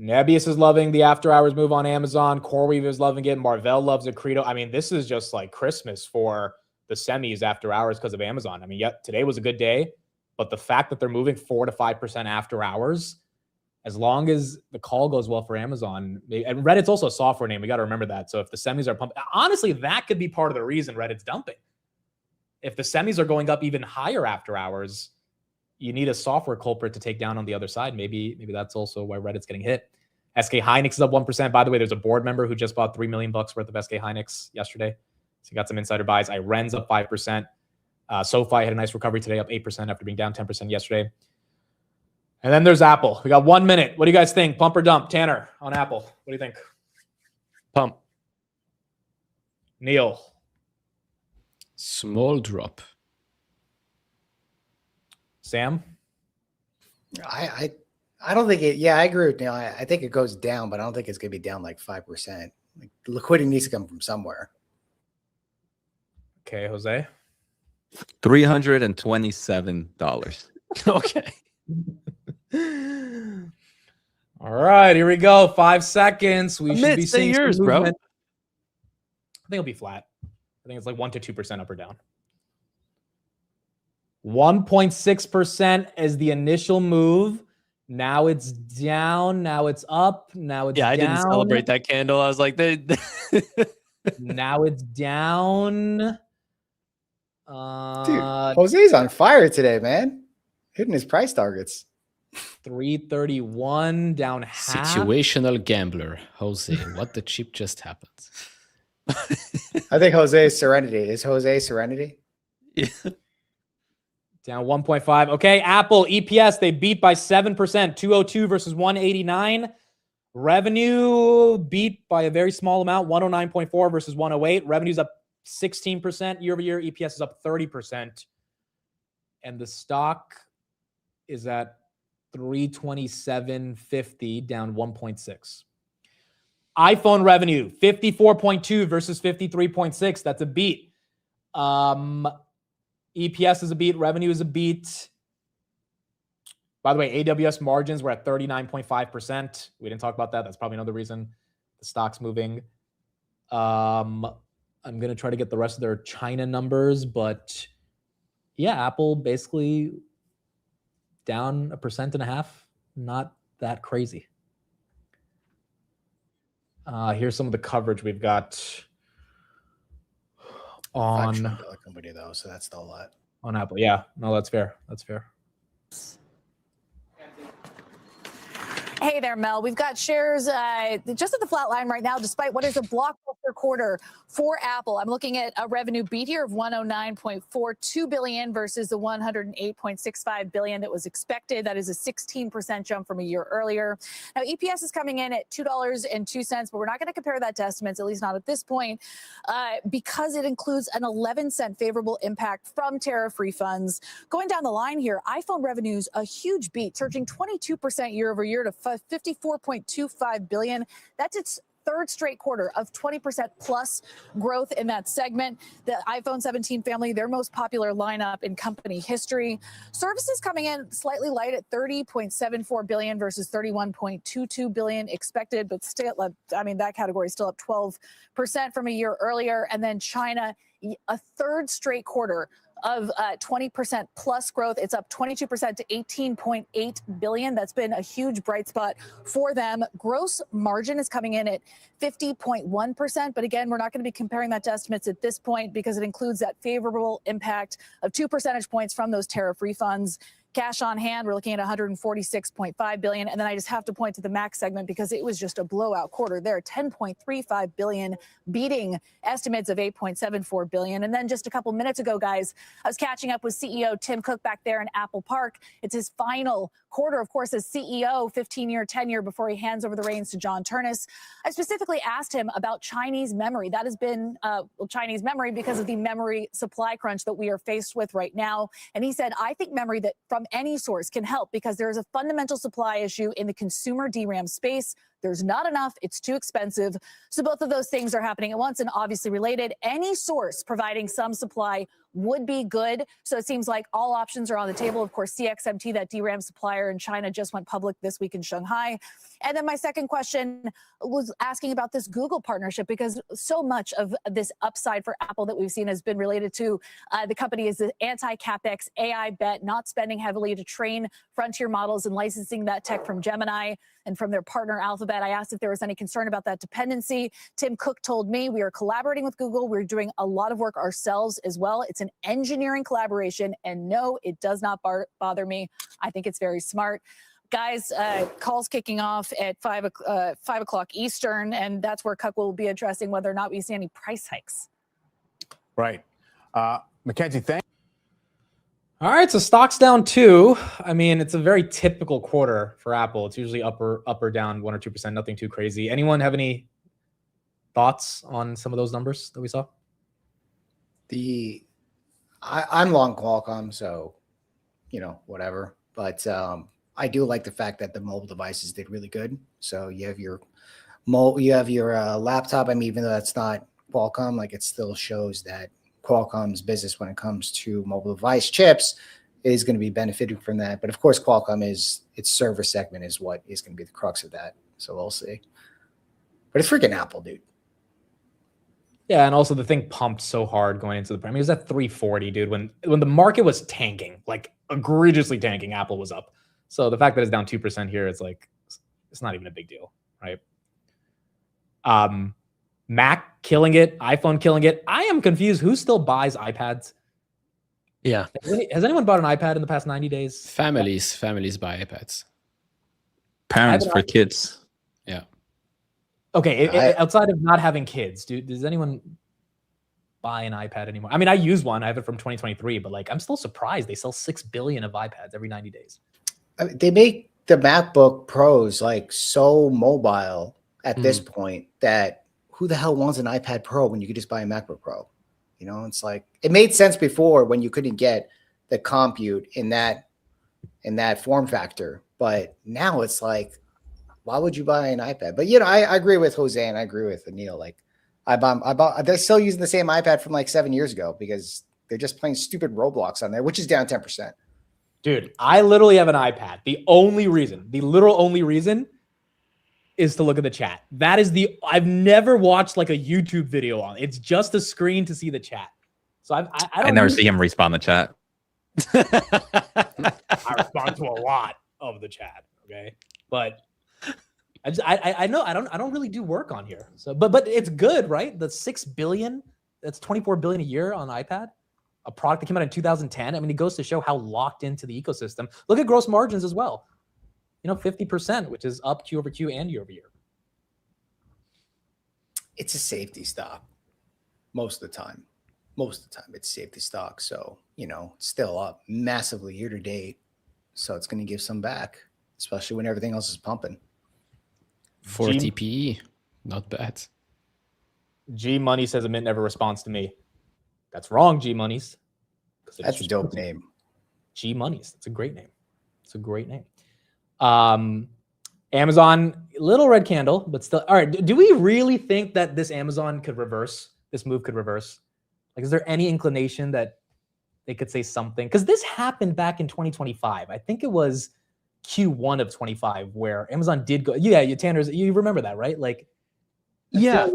Nebius is loving the after hours move on Amazon. CoreWeave is loving it. Marvell loves it. Credo. I mean, this is just like Christmas for the semis after hours because of Amazon. I mean, today was a good day, but the fact that they're moving 4 to 5% after hours, as long as the call goes well for Amazon, and Reddit's also a software name. We got to remember that. So if the semis are pumping, honestly, that could be part of the reason Reddit's dumping. If the semis are going up even higher after hours, you need a software culprit to take down on the other side. Maybe that's also why Reddit's getting hit. SK Hynix is up 1%. By the way, there's a board member who just bought $3 million worth of SK Hynix yesterday. So you got some insider buys. Iren's up 5%. SoFi had a nice recovery today, up 8% after being down 10% yesterday. And then there's Apple. We got 1 minute. What do you guys think? Pump or dump? Tanner, on Apple. What do you think? Pump. Neil. Small drop. Sam? I don't think it. Yeah, I agree with Neil. I think it goes down, but I don't think it's going to be down like 5%. Like, liquidity needs to come from somewhere. Okay, Jose. $327. Okay. All right, here we go. 5 seconds. We should be seeing yours, bro. I think it'll be flat. I think it's like 1 to 2% up or down. 1.6% is the initial move. Now it's down. Now it's up. Now it's down. I didn't celebrate that candle. I was like, now it's down. Dude, Jose's on fire today, man. Hitting his price targets. 331 down half. Situational gambler, Jose. What the chip just happened? I think Jose's Serenity. Is Jose Serenity? Yeah. Down 1.5. Okay, Apple EPS, they beat by 7%, 202 versus 189. Revenue beat by a very small amount, 109.4 versus 108. Revenue's up 16% year over year. EPS is up 30%. And the stock is at 327.50, down 1.6. iPhone revenue, 54.2 versus 53.6. That's a beat. EPS is a beat. Revenue is a beat. By the way, AWS margins were at 39.5%. We didn't talk about that. That's probably another reason the stock's moving. I'm going to try to get the rest of their China numbers, but yeah, Apple basically down 1.5%. Not that crazy. Here's some of the coverage we've got $5 on trillion company though, so that's still a lot. on Apple. Yeah, no, that's fair. That's fair. Hey there, Mel. We've got shares just at the flat line right now, despite what is a blockbuster quarter for Apple. I'm looking at a revenue beat here of $109.42 billion versus the $108.65 billion that was expected. That is a 16% jump from a year earlier. Now, EPS is coming in at $2.02, but we're not going to compare that to estimates, at least not at this point, because it includes an 11-cent favorable impact from tariff refunds. Going down the line here, iPhone revenues, a huge beat, surging 22% year over year to $54.25 billion. That's its third straight quarter of 20% plus growth in that segment. The iPhone 17 family, their most popular lineup in company history. Services coming in slightly light at $30.74 billion versus $31.22 billion expected, but still, I mean, that category is still up 12% from a year earlier. And then China, a third straight quarter of 20% plus growth. It's up 22% to $18.8 billion. That's been a huge bright spot for them. Gross margin is coming in at 50.1%. But again, we're not going to be comparing that to estimates at this point because it includes that favorable impact of 2 percentage points from those tariff refunds. Cash on hand, we're looking at $146.5 billion. And then I just have to point to the Mac segment because it was just a blowout quarter there, $10.35 billion, beating estimates of $8.74 billion. And then just a couple minutes ago, guys, I was catching up with CEO Tim Cook back there in Apple Park. It's his final quarter, of course, as CEO, 15-year tenure before he hands over the reins to John Turnus. I specifically asked him about Chinese memory. That has been Chinese memory because of the memory supply crunch that we are faced with right now. And he said, I think memory that from any source can help because there is a fundamental supply issue in the consumer DRAM space. There's not enough. It's too expensive. So both of those things are happening at once and obviously related. Any source providing some supply would be good. So it seems like all options are on the table. Of course, CXMT, that DRAM supplier in China, just went public this week in Shanghai. And then my second question was asking about this Google partnership because so much of this upside for Apple that we've seen has been related to the company is the anti-CapEx AI bet, not spending heavily to train frontier models and licensing that tech from Gemini and from their partner Alphabet. I asked if there was any concern about that dependency. Tim Cook told me we are collaborating with Google. We're doing a lot of work ourselves as well. It's an engineering collaboration. And no, it does not bother me. I think it's very smart. Guys, calls kicking off at 5 o'clock Eastern, and that's where Cook will be addressing whether or not we see any price hikes. Right. Mackenzie, thank you. All right, so stock's down 2. I mean, it's a very typical quarter for Apple. It's usually up or down 1 or 2%, nothing too crazy. Anyone have any thoughts on some of those numbers that we saw? I'm long Qualcomm, so whatever. But I do like the fact that the mobile devices did really good. So you have your laptop. I mean, even though that's not Qualcomm, like it still shows that Qualcomm's business when it comes to mobile device chips is going to be benefiting from that. But of course, Qualcomm its server segment is what is going to be the crux of that. So we'll see. But it's freaking Apple, dude. Yeah, and also the thing pumped so hard going into the prime. It was at 340, dude. When the market was tanking, like egregiously tanking, Apple was up. So the fact that it's down 2% here, it's like it's not even a big deal, right? Mac killing it, iPhone killing it. I am confused. Who still buys iPads? Yeah. Has anyone bought an iPad in the past 90 days? Families buy iPads. Parents for kids. Yeah. Okay, outside of not having kids, does anyone buy an iPad anymore? I mean, I use one. I have it from 2023, but like I'm still surprised they sell 6 billion of iPads every 90 days. They make the MacBook Pros like so mobile at this point that who the hell wants an iPad Pro when you could just buy a MacBook Pro? It's like it made sense before when you couldn't get the compute in that form factor, but now it's like, why would you buy an iPad? But I agree with Jose and I agree with Anil. Like I bought. They're still using the same iPad from like 7 years ago because they're just playing stupid Roblox on there, which is down 10%. Dude, I literally have an iPad. The literal only reason is to look at the chat. That is I've never watched like a YouTube video on it. It's just a screen to see the chat. So I don't never see him respond the chat. I respond to a lot of the chat. Okay, but I know I don't really do work on here. So, but it's good, right? The 6 billion, that's 24 billion a year on iPad. A product that came out in 2010. I mean, it goes to show how locked into the ecosystem. Look at gross margins as well. 50%, which is up Q over Q and year over year. It's a safety stock most of the time. Most of the time, it's safety stock. So, it's still up massively year to date. So it's going to give some back, especially when everything else is pumping. 40 PE, not bad. G Money says a mint never responds to me. That's wrong, G Monies. That's a dope name. G Monies. That's a great name. It's a great name. Amazon, little red candle, but still. All right. Do we really think that this Amazon could reverse? This move could reverse? Like, is there any inclination that they could say something? Because this happened back in 2025. I think it was Q1 of 25 where Amazon did go. Yeah, Tanner's. You remember that, right? Like, yeah.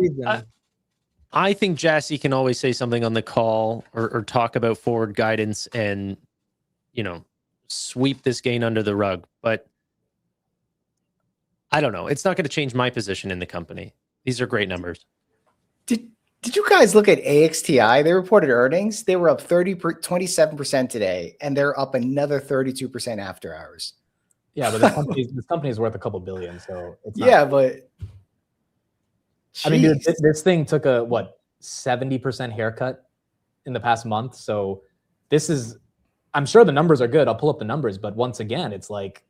I think Jassy can always say something on the call or talk about forward guidance and, sweep this gain under the rug. But I don't know. It's not going to change my position in the company. These are great numbers. Did you guys look at AXTI? They reported earnings. They were up 27% today, and they're up another 32% after hours. Yeah, but this company is worth a couple billion. So it's not, yeah, but I mean, dude, this thing took a 70% haircut in the past month. So I'm sure the numbers are good. I'll pull up the numbers, but once again, it's like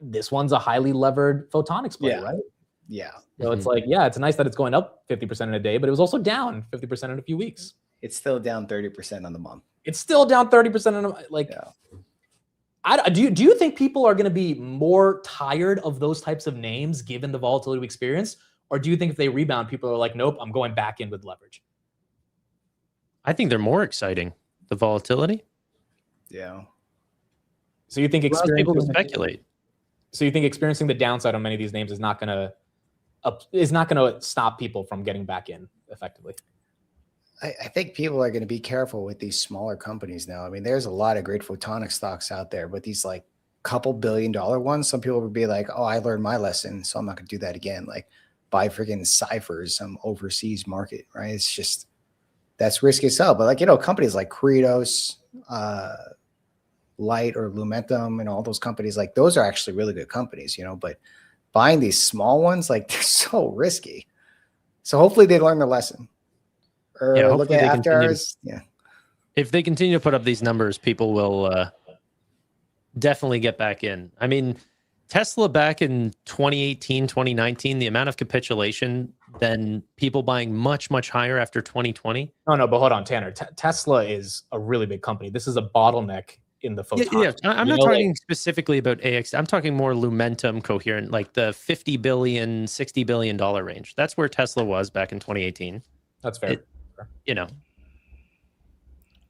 this one's a highly levered photonics play, right? Yeah. So it's like, yeah, it's nice that it's going up 50% in a day, but it was also down 50% in a few weeks. It's still down 30% on the month. It's still down 30% in do you think people are going to be more tired of those types of names given the volatility we experience? Or do you think if they rebound, people are like, nope, I'm going back in with leverage? I think they're more exciting. The volatility. Yeah. So you think people to speculate? So you think experiencing the downside on many of these names is not going to stop people from getting back in effectively? I think people are going to be careful with these smaller companies now. I mean, there's a lot of great photonic stocks out there, but these like couple $1 billion ones, some people would be like, oh, I learned my lesson, so I'm not going to do that again. Like buy freaking Cyphers, some overseas market, right? It's just, that's risky as hell. But like, companies like Credos, Light or Lumentum and all those companies, like those are actually really good companies, but buying these small ones, like they're so risky. So hopefully they learn their lesson. Or look at after hours. Yeah. If they continue to put up these numbers, people will definitely get back in. I mean, Tesla back in 2018, 2019, the amount of capitulation, then people buying much, much higher after 2020. No, but hold on, Tanner. Tesla is a really big company. This is a bottleneck in the photonics. Yeah. I'm not talking specifically about AX. I'm talking more Lumentum coherent, like the $50 billion, $60 billion range. That's where Tesla was back in 2018. That's fair.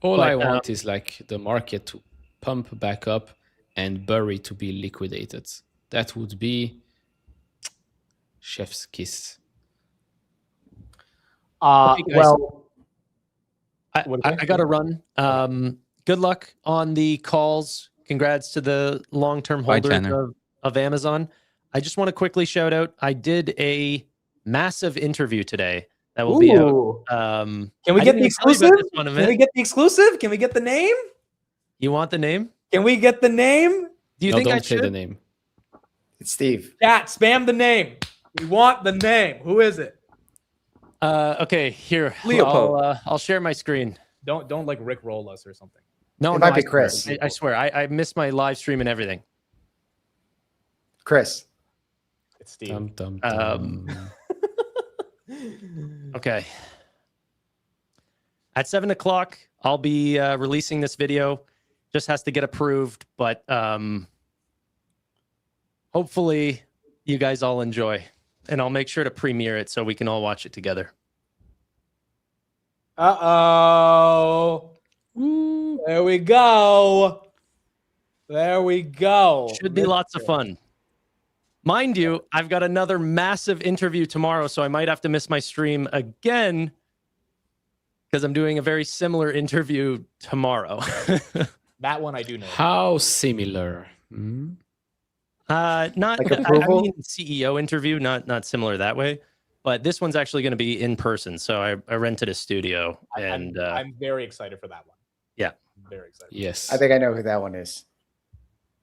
All I want is like the market to pump back up and Bury to be liquidated. That would be chef's kiss. Okay, well, I got to run. Good luck on the calls. Congrats to the long-term holders of Amazon. I just want to quickly shout out, I did a massive interview today that will be out. Can we get the exclusive? Can we get the exclusive? Can we get the name? You want the name? Can we get the name? Do you think I don't say should? the name. It's Steve. Chat, spam the name. We want the name. Who is it? Okay, here. Leopold. I'll share my screen. Don't like Rick roll us or something. No, It might be Chris. I swear. I missed my live stream and everything. Chris. It's Steve. Dum, dum, dum. Okay. At 7 o'clock, I'll be releasing this video. Just has to get approved, but hopefully you guys all enjoy. And I'll make sure to premiere it so we can all watch it together. Uh-oh. There we go. There we go. Should be lots of fun. Mind you, I've got another massive interview tomorrow, so I might have to miss my stream again because I'm doing a very similar interview tomorrow. That one I do know. How similar? Not Like I approval? mean CEO interview, not similar that way. But this one's actually going to be in person. So I rented a studio, and I'm very excited for that one. yeah, I'm very excited. Yes. I think I know who that one is.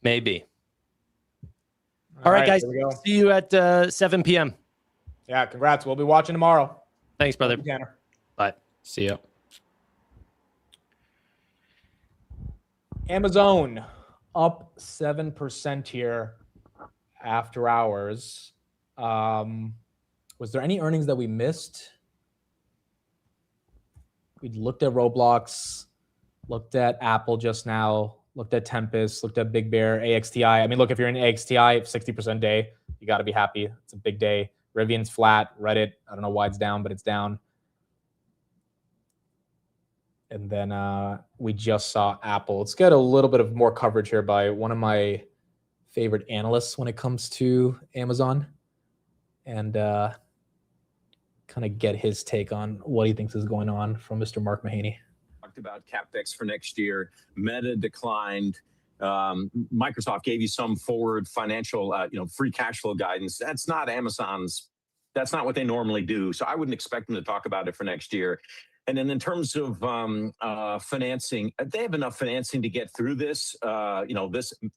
maybe. All right, guys. here we go. See you at 7 p.m. Yeah, congrats. We'll be watching tomorrow. Thanks, brother. Thank you, Tanner. Bye. See ya. Amazon up 7% here after hours. Was there any earnings that we missed? We looked at Roblox, looked at Apple just now, looked at Tempest, looked at Big Bear, AXTI. I mean, look, if you're in AXTI, 60% day, you got to be happy. It's a big day. Rivian's flat. Reddit, I don't know why it's down, but it's down. And then we just saw Apple. Let's get a little bit of more coverage here by one of my favorite analysts when it comes to Amazon, and kind of get his take on what he thinks is going on from Mr. Mark Mahaney. Talked about CapEx for next year. Meta declined. Microsoft gave you some forward financial, free cash flow guidance. That's not Amazon's. That's not what they normally do. So I wouldn't expect them to talk about it for next year. And then in terms of financing, they have enough financing to get through this.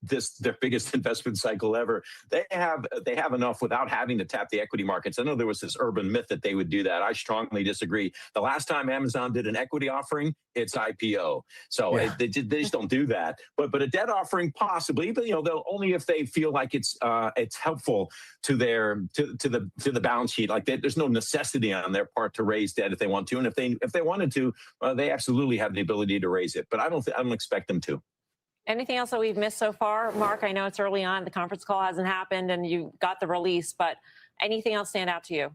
This their biggest investment cycle ever. They have enough without having to tap the equity markets. I know there was this urban myth that they would do that. I strongly disagree. The last time Amazon did an equity offering, it's IPO. So they just don't do that. But a debt offering possibly, but they'll only if they feel like it's helpful to the balance sheet. Like there's no necessity on their part to raise debt if they want to, and if they wanted to, they absolutely have the ability to raise it. But I don't expect them to. Anything else that we've missed so far, Mark? I know it's early on; the conference call hasn't happened, and you got the release. But anything else stand out to you?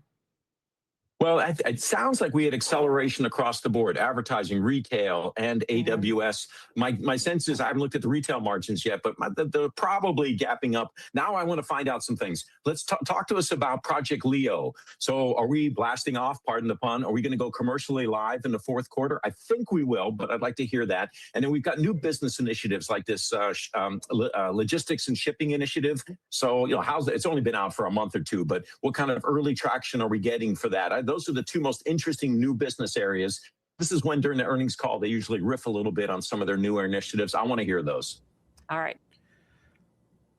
Well, it sounds like we had acceleration across the board, advertising, retail, and AWS. My sense is I haven't looked at the retail margins yet, but they're probably gapping up. Now I want to find out some things. Let's talk to us about Project Leo. So are we blasting off, pardon the pun? Are we going to go commercially live in the fourth quarter? I think we will, but I'd like to hear that. And then we've got new business initiatives like this logistics and shipping initiative. So, it's only been out for a month or two, but what kind of early traction are we getting for that? Those are the two most interesting new business areas. This is when during the earnings call, they usually riff a little bit on some of their newer initiatives. I want to hear those. All right.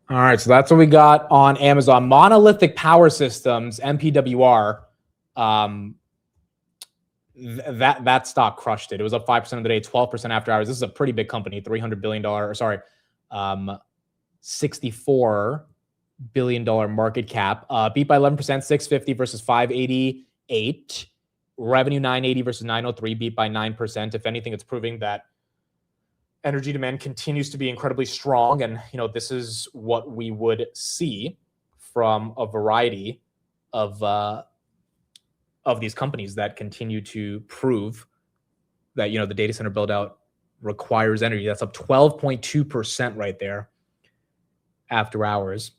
All right, so that's what we got on Amazon. Monolithic Power Systems, MPWR. That stock crushed it. It was up 5% of the day, 12% after hours. This is a pretty big company, $300 billion, $64 billion market cap. Beat by 11%, 650 versus 588. Revenue 980 versus 903, beat by 9%. If anything, it's proving that energy demand continues to be incredibly strong. And, this is what we would see from a variety of these companies that continue to prove that, the data center build out requires energy. That's up 12.2% right there after hours.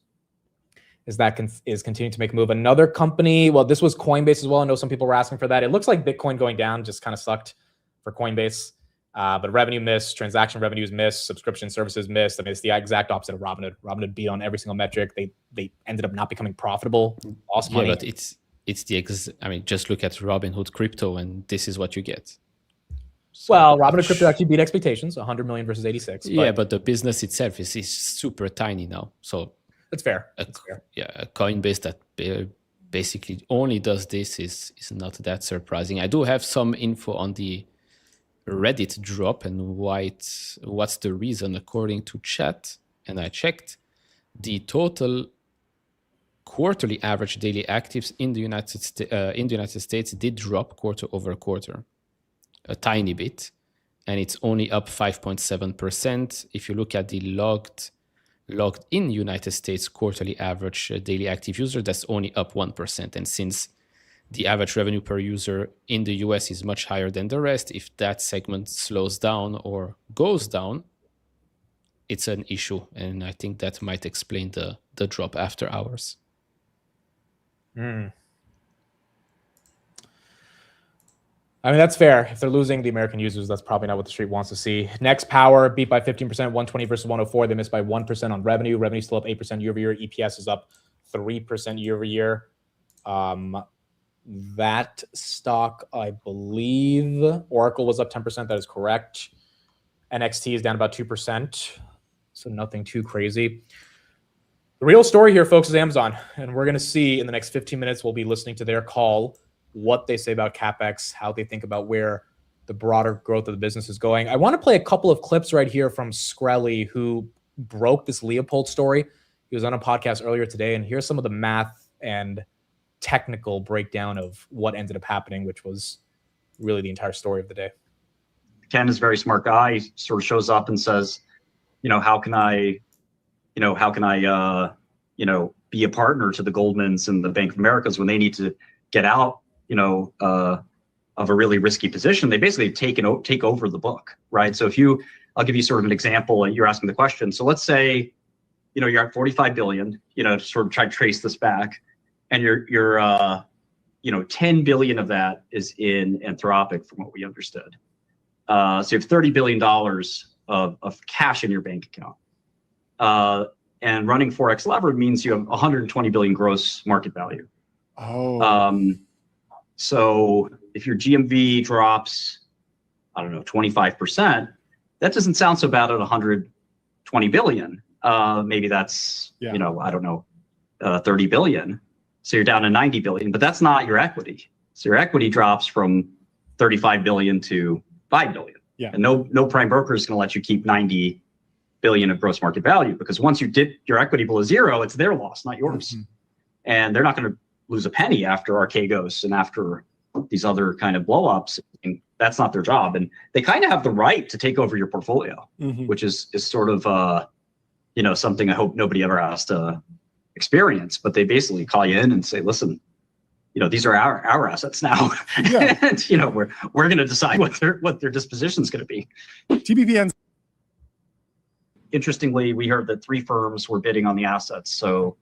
Is continuing to make a move. Another company, well, this was Coinbase as well. I know some people were asking for that. It looks like Bitcoin going down just kind of sucked for Coinbase. But revenue missed, transaction revenues missed, subscription services missed. I mean, it's the exact opposite of Robinhood. Robinhood beat on every single metric. They ended up not becoming profitable, lost money. Yeah, but just look at Robinhood crypto, and this is what you get. So, well, Robinhood crypto actually beat expectations, 100 million versus 86. Yeah, but the business itself is super tiny now. So that's fair. Yeah, a Coinbase that basically only does this is not that surprising. I do have some info on the Reddit drop and what's the reason. According to chat, and I checked, the total quarterly average daily actives in the United States did drop quarter over quarter a tiny bit, and it's only up 5.7%. If you look at the logged in United States quarterly average daily active user, that's only up 1%. And since the average revenue per user in the US is much higher than the rest, if that segment slows down or goes down, it's an issue. And I think that might explain the drop after hours. I mean, that's fair. If they're losing the American users, that's probably not what the street wants to see. Next, Power beat by 15%, 120 versus 104. They missed by 1% on revenue. Revenue still up 8% year over year. EPS is up 3% year over year. That stock, I believe, Oracle was up 10%. That is correct. NXT is down about 2%. So nothing too crazy. The real story here, folks, is Amazon. And we're going to see in the next 15 minutes, we'll be listening to their call, what they say about CapEx, how they think about where the broader growth of the business is going. I want to play a couple of clips right here from Skrelly, who broke this Leopold story. He was on a podcast earlier today, and here's some of the math and technical breakdown of what ended up happening, which was really the entire story of the day. Ken is a very smart guy. He sort of shows up and says, how can I be a partner to the Goldmans and the Bank of Americas when they need to get out, of a really risky position? They basically take over the book, right? So I'll give you sort of an example. You're asking the question. So let's say, you're at 45 billion, to sort of try to trace this back, and you're 10 billion of that is in Anthropic, from what we understood. So you have $30 billion of cash in your bank account. And running 4x levered means you have 120 billion gross market value. Oh. So if your GMV drops, 25%, that doesn't sound so bad at 120 billion. Maybe that's, 30 billion. So you're down to 90 billion, but that's not your equity. So your equity drops from 35 billion to 5 billion. Yeah. And no prime broker is going to let you keep 90 billion of gross market value, because once you dip your equity below zero, it's their loss, not yours. Mm-hmm. And they're not going to lose a penny after Archegos and after these other kind of blowups. And that's not their job. And they kind of have the right to take over your portfolio, mm-hmm. which is sort of, something I hope nobody ever has to experience. But they basically call you in and say, listen, these are our assets now. Yeah. And, we're going to decide what their disposition is going to be. TBVN's. Interestingly, we heard that 3 firms were bidding on the assets. So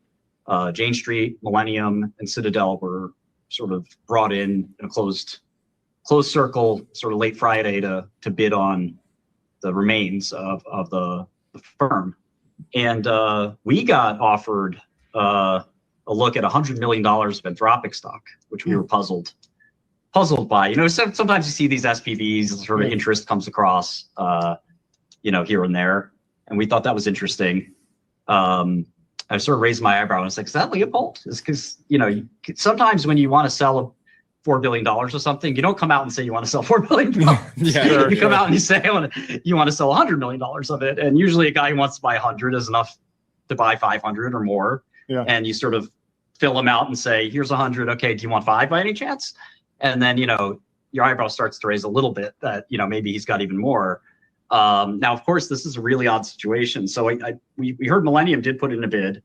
Jane Street, Millennium, and Citadel were sort of brought in a closed circle, sort of late Friday to bid on the remains of the firm. And we got offered a look at $100 million of Anthropic stock, which we were puzzled by. Sometimes you see these SPVs, sort of interest comes across, here and there. And we thought that was interesting. I sort of raised my eyebrow and I was like, is that Leopold? It's because, sometimes when you want to sell $4 billion or something, you don't come out and say you want to sell $4 billion. Yeah, you come out and you say, you want to sell $100 million of it. And usually a guy who wants to buy 100 is enough to buy 500 or more. Yeah. And you sort of fill them out and say, here's 100. Okay, do you want 5 by any chance? And then, your eyebrow starts to raise a little bit that, maybe he's got even more. Now, of course, this is a really odd situation. So we heard Millennium did put in a bid.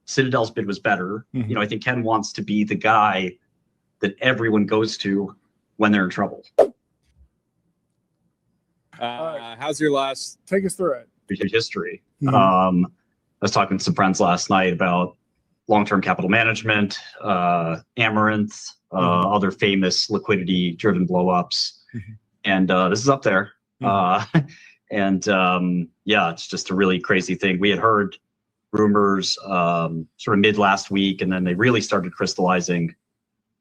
Citadel's bid was better. Mm-hmm. I think Ken wants to be the guy that everyone goes to when they're in trouble. How's your last? Take us through it. History. Mm-hmm. I was talking to some friends last night about long-term capital management, Amaranth, other famous liquidity-driven blowups. Mm-hmm. And this is up there. Mm-hmm. It's just a really crazy thing. We had heard rumors sort of mid last week, and then they really started crystallizing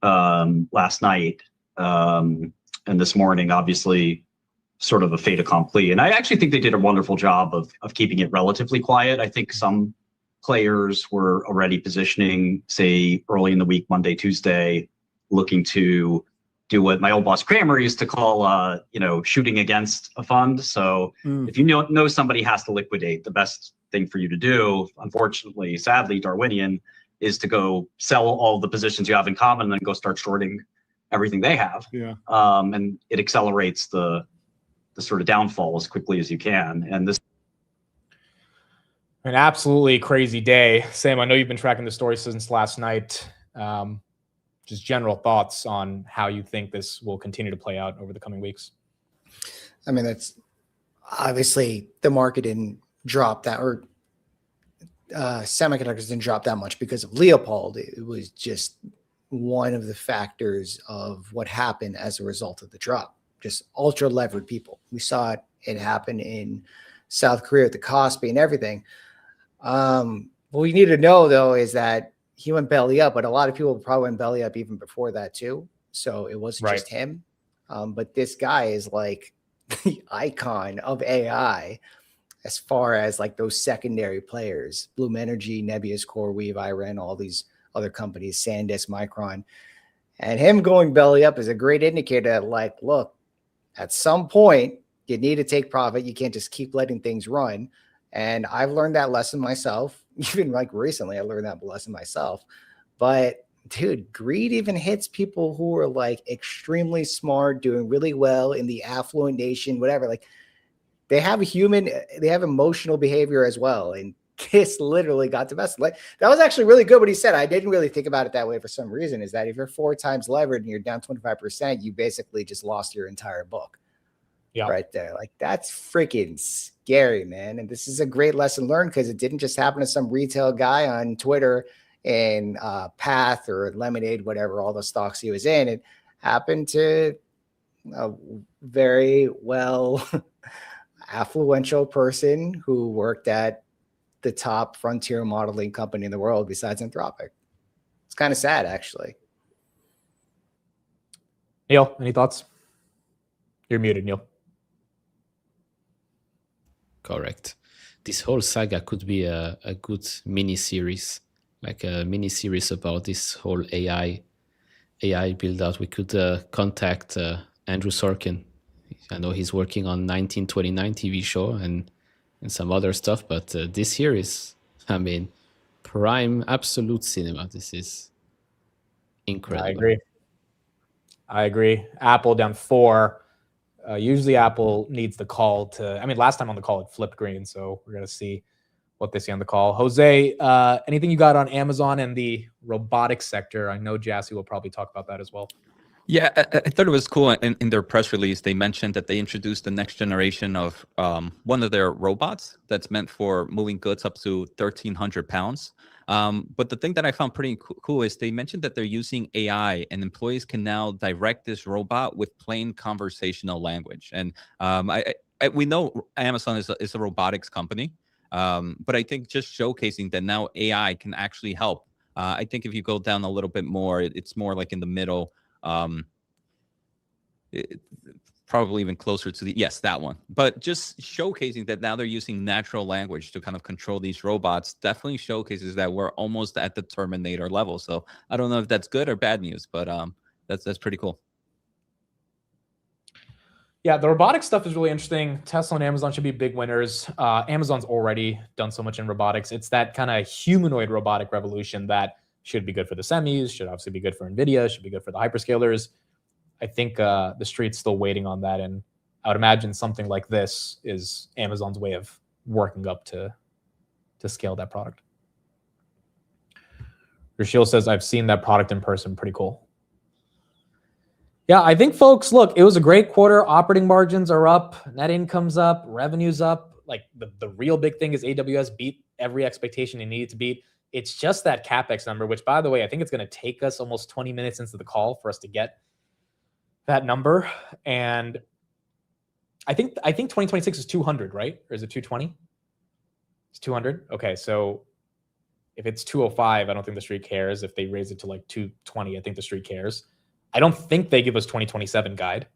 last night. And this morning, obviously, sort of a fait accompli. And I actually think they did a wonderful job of keeping it relatively quiet. I think some players were already positioning, say, early in the week, Monday, Tuesday, looking to do what my old boss Kramer used to call, shooting against a fund. So if you know somebody has to liquidate, the best thing for you to do, unfortunately, sadly, Darwinian, is to go sell all the positions you have in common and then go start shorting everything they have. Yeah. And it accelerates the sort of downfall as quickly as you can. And this. An absolutely crazy day. Sam, I know you've been tracking the story since last night. Just general thoughts on how you think this will continue to play out over the coming weeks. I mean, that's obviously the market didn't drop that, or semiconductors didn't drop that much because of Leopold. It was just one of the factors of what happened as a result of the drop. Just ultra levered people. We saw it happen in South Korea with the Kospi and everything. What we need to know, though, is that he went belly up, but a lot of people probably went belly up even before that, too. So it wasn't just him. But this guy is like the icon of AI as far as like those secondary players, Bloom Energy, Nebius, CoreWeave, IREN, all these other companies, SanDisk, Micron. And him going belly up is a great indicator that, like, look, at some point, you need to take profit. You can't just keep letting things run. And I've learned that lesson myself. Even like recently, I learned that lesson myself. But dude, greed even hits people who are like extremely smart, doing really well in the affluent nation, whatever. Like they have emotional behavior as well. And Kiss literally got the best. Like that was actually really good what he said. I didn't really think about it that way for some reason, is that if you're 4 times levered and you're down 25%, you basically just lost your entire book. Yeah. Right there. Like that's freaking scary, man. And this is a great lesson learned because it didn't just happen to some retail guy on Twitter and Path or Lemonade, whatever, all the stocks he was in. It happened to a very well affluential person who worked at the top frontier modeling company in the world besides Anthropic. It's kind of sad, actually. Neil, any thoughts? You're muted, Neil. Correct. This whole saga could be a good mini series, like a mini series about this whole AI build out. We could contact Andrew Sorkin. I know he's working on 1929 TV show and some other stuff, but this here is, I mean, prime absolute cinema. This is incredible. I agree. Apple down 4. Usually Apple needs the call to, I mean, last time on the call it flipped green, so we're going to see what they see on the call. Jose, anything you got on Amazon and the robotics sector? I know Jassy will probably talk about that as well. Yeah, I thought it was cool. In their press release, they mentioned that they introduced the next generation of one of their robots that's meant for moving goods up to 1,300 pounds. But the thing that I found pretty cool is they mentioned that they're using AI, and employees can now direct this robot with plain conversational language. And we know Amazon is a robotics company, but I think just showcasing that now AI can actually help. I think if you go down a little bit more, it's more like in the middle. Probably even closer to that one. But just showcasing that now they're using natural language to kind of control these robots definitely showcases that we're almost at the Terminator level. So I don't know if that's good or bad news, but that's pretty cool. Yeah, the robotics stuff is really interesting. Tesla and Amazon should be big winners. Amazon's already done so much in robotics. It's that kind of humanoid robotic revolution that should be good for the semis, should obviously be good for NVIDIA, should be good for the hyperscalers. I think the street's still waiting on that. And I would imagine something like this is Amazon's way of working up to scale that product. Rashil says, I've seen that product in person. Pretty cool. Yeah, I think, folks, look, it was a great quarter. Operating margins are up. Net income's up. Revenue's up. Like the real big thing is AWS beat every expectation it needed to beat. It's just that CapEx number, which, by the way, I think it's going to take us almost 20 minutes into the call for us to get that number. And I think 2026 is 200, right? Or is it 220? It's 200. Okay, so if it's 205, I don't think the street cares. If they raise it to like 220, I think the street cares. I don't think they give us 2027 guide,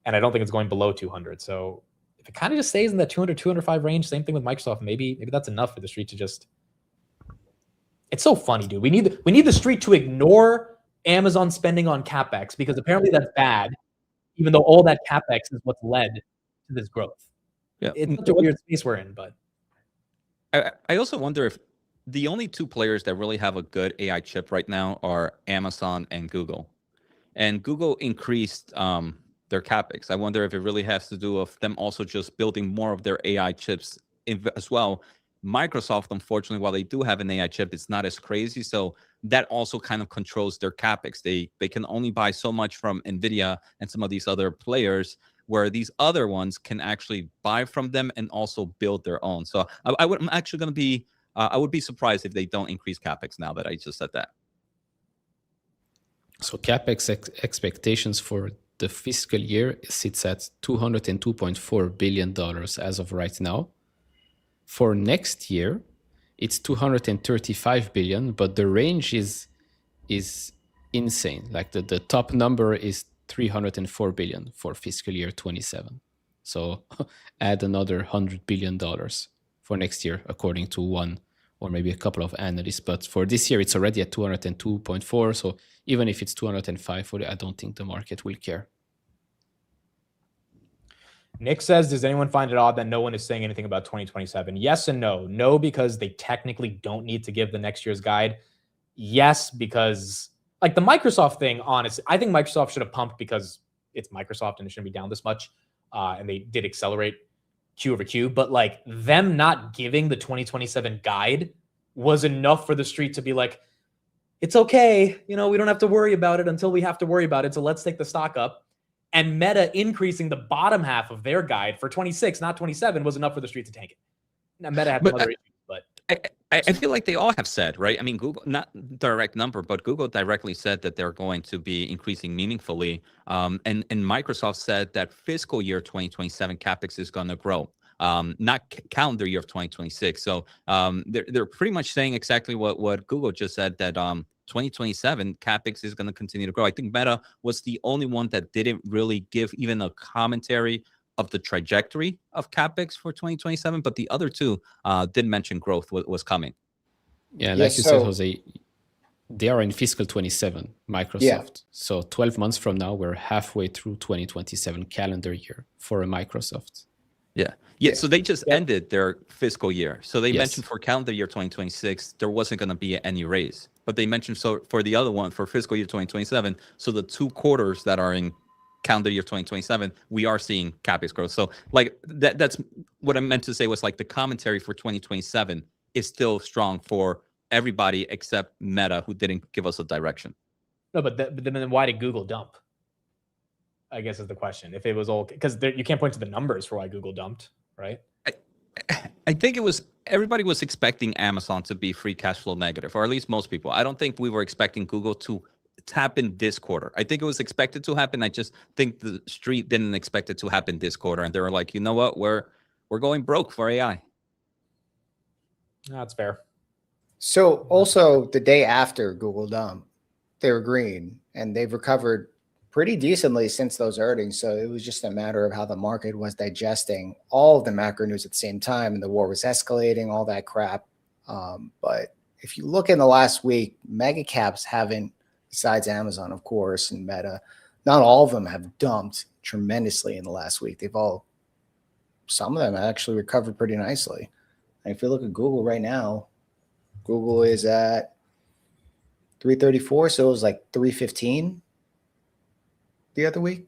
and I don't think it's going below 200. So if it kind of just stays in that 200, 205 range, same thing with Microsoft. Maybe that's enough for the street to just. It's so funny, dude. We need the street to ignore Amazon spending on CapEx because apparently that's bad, even though all that CapEx is what's led to this growth. Yeah, it's such a weird space we're in, but I also wonder if the only 2 players that really have a good AI chip right now are Amazon and Google. And Google increased their CapEx. I wonder if it really has to do with them also just building more of their AI chips as well. Microsoft, unfortunately, while they do have an AI chip, it's not as crazy. So that also kind of controls their CapEx. They can only buy so much from NVIDIA and some of these other players, where these other ones can actually buy from them and also build their own. So I would be surprised if they don't increase CapEx now that I just said that. So CapEx expectations for the fiscal year sits at $202.4 billion as of right now. For next year, it's 235 billion, but the range is insane. Like the top number is 304 billion for fiscal year 27. So add another $100 billion for next year, according to one or maybe a couple of analysts. But for this year, it's already at 202.4. So even if it's 205, I don't think the market will care. Nick says, does anyone find it odd that no one is saying anything about 2027? Yes and no. No, because they technically don't need to give the next year's guide. Yes, because like the Microsoft thing, honestly, I think Microsoft should have pumped because it's Microsoft and it shouldn't be down this much. And they did accelerate Q over Q. But like them not giving the 2027 guide was enough for the street to be like, it's okay. You know, we don't have to worry about it until we have to worry about it. So let's take the stock up. And Meta increasing the bottom half of their guide for 26, not 27, was enough for the street to tank it. Now, Meta had some other issues, but I feel like they all have said, right? I mean, Google, not direct number, but Google directly said that they're going to be increasing meaningfully. And Microsoft said that fiscal year 2027 CapEx is going to grow, not calendar year of 2026. So they're pretty much saying exactly what Google just said, that 2027 CapEx is going to continue to grow. I think Meta was the only one that didn't really give even a commentary of the trajectory of CapEx for 2027, but the other two did mention growth was coming. Yeah, like you said, Jose, they are in fiscal 27, Microsoft. Yeah. So 12 months from now, we're halfway through 2027 calendar year for a Microsoft. Yeah. So they just ended their fiscal year. So they mentioned for calendar year 2026, there wasn't going to be any raise. But they mentioned so for the other one, for fiscal year 2027, so the 2 quarters that are in calendar year 2027, we are seeing CapEx growth. So like that's what I meant to say, was like the commentary for 2027 is still strong for everybody except Meta, who didn't give us a direction. No, but then why did Google dump? I guess is the question. If it was all, because you can't point to the numbers for why Google dumped, right? I think it was, everybody was expecting Amazon to be free cash flow negative, or at least most people. I don't think we were expecting Google to happen this quarter. I think it was expected to happen. I just think the street didn't expect it to happen this quarter. And they were like, you know what? We're going broke for AI. That's fair. So also the day after Google dump, they were green and they've recovered pretty decently since those earnings. So it was just a matter of how the market was digesting all of the macro news at the same time, and the war was escalating, all that crap. But if you look in the last week, mega caps haven't, besides Amazon, of course, and Meta, not all of them have dumped tremendously in the last week. Some of them actually recovered pretty nicely. And if you look at Google right now, Google is at 334, so it was like 315 the other week.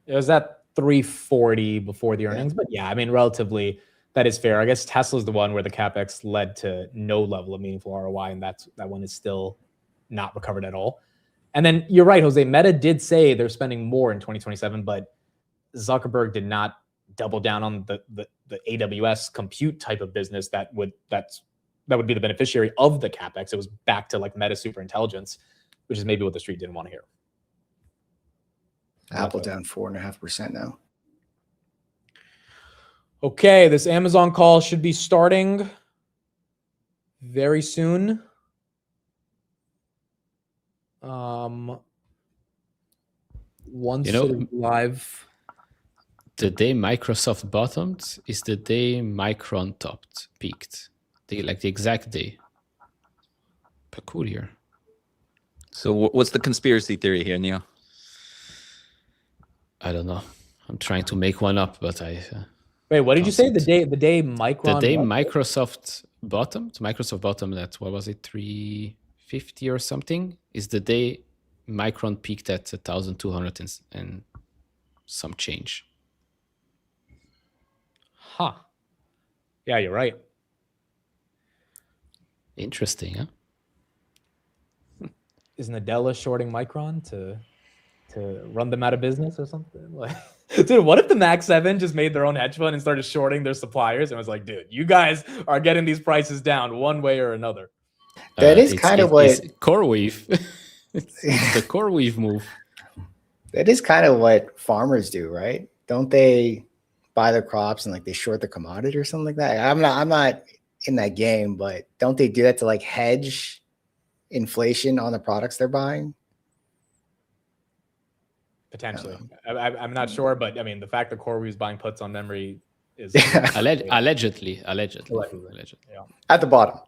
It was at 340 before the earnings, but yeah, I mean, relatively, that is fair. I guess Tesla's the one where the CapEx led to no level of meaningful ROI, and that one is still not recovered at all. And then you're right, Jose, Meta did say they're spending more in 2027, but Zuckerberg did not double down on the AWS compute type of business that would be the beneficiary of the CapEx. It was back to like Meta superintelligence, which is maybe what the street didn't want to hear. Apple down 4.5% now. Okay, this Amazon call should be starting very soon. Once it's live. The day Microsoft bottomed is the day Micron peaked. The exact day. Peculiar. So what's the conspiracy theory here, Neil? I don't know. I'm trying to make one up, but I. Wait, what did you say? The day Micron. The day Microsoft bottomed at, what was it, 350 or something, is the day Micron peaked at 1,200 and some change. Huh. Yeah, you're right. Interesting, huh? Is Nadella shorting Micron to run them out of business or something? Like, dude, what if the Mac 7 just made their own hedge fund and started shorting their suppliers and was like, dude, you guys are getting these prices down one way or another? That is kind of what CoreWeave. It's the core weave move. That is kind of what farmers do, right? Don't they buy their crops and like they short the commodity or something like that? I'm not in that game, but don't they do that to like hedge inflation on the products they're buying? Potentially. I'm not sure, but I mean, the fact that CoreWeave is buying puts on memory is Allegedly. Yeah. At the bottom.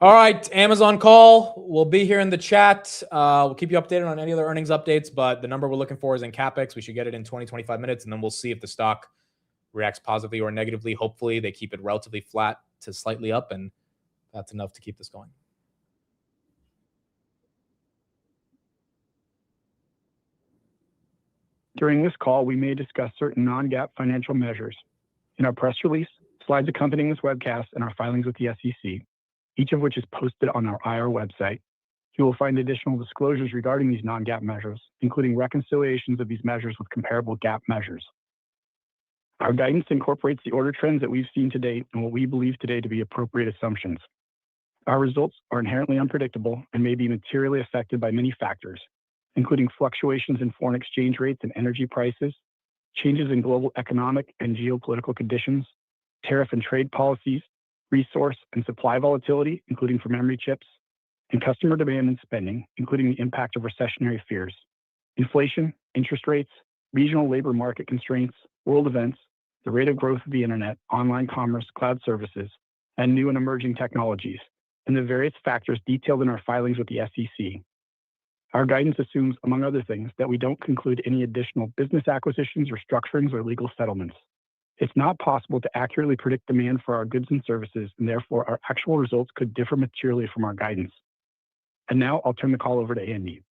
All right, Amazon call. We'll be here in the chat. We'll keep you updated on any other earnings updates, but the number we're looking for is in CapEx. We should get it in 20, 25 minutes, and then we'll see if the stock reacts positively or negatively. Hopefully, they keep it relatively flat to slightly up, and that's enough to keep this going. During this call, we may discuss certain non-GAAP financial measures. In our press release, slides accompanying this webcast, and our filings with the SEC, each of which is posted on our IR website, you will find additional disclosures regarding these non-GAAP measures, including reconciliations of these measures with comparable GAAP measures. Our guidance incorporates the order trends that we've seen to date and what we believe today to be appropriate assumptions. Our results are inherently unpredictable and may be materially affected by many factors, including fluctuations in foreign exchange rates and energy prices, changes in global economic and geopolitical conditions, tariff and trade policies, resource and supply volatility, including for memory chips, and customer demand and spending, including the impact of recessionary fears, inflation, interest rates, regional labor market constraints, world events, the rate of growth of the internet, online commerce, cloud services, and new and emerging technologies, and the various factors detailed in our filings with the SEC. Our guidance assumes, among other things, that we don't conclude any additional business acquisitions, restructurings, or legal settlements. It's not possible to accurately predict demand for our goods and services, and therefore our actual results could differ materially from our guidance. And now I'll turn the call over to Andy.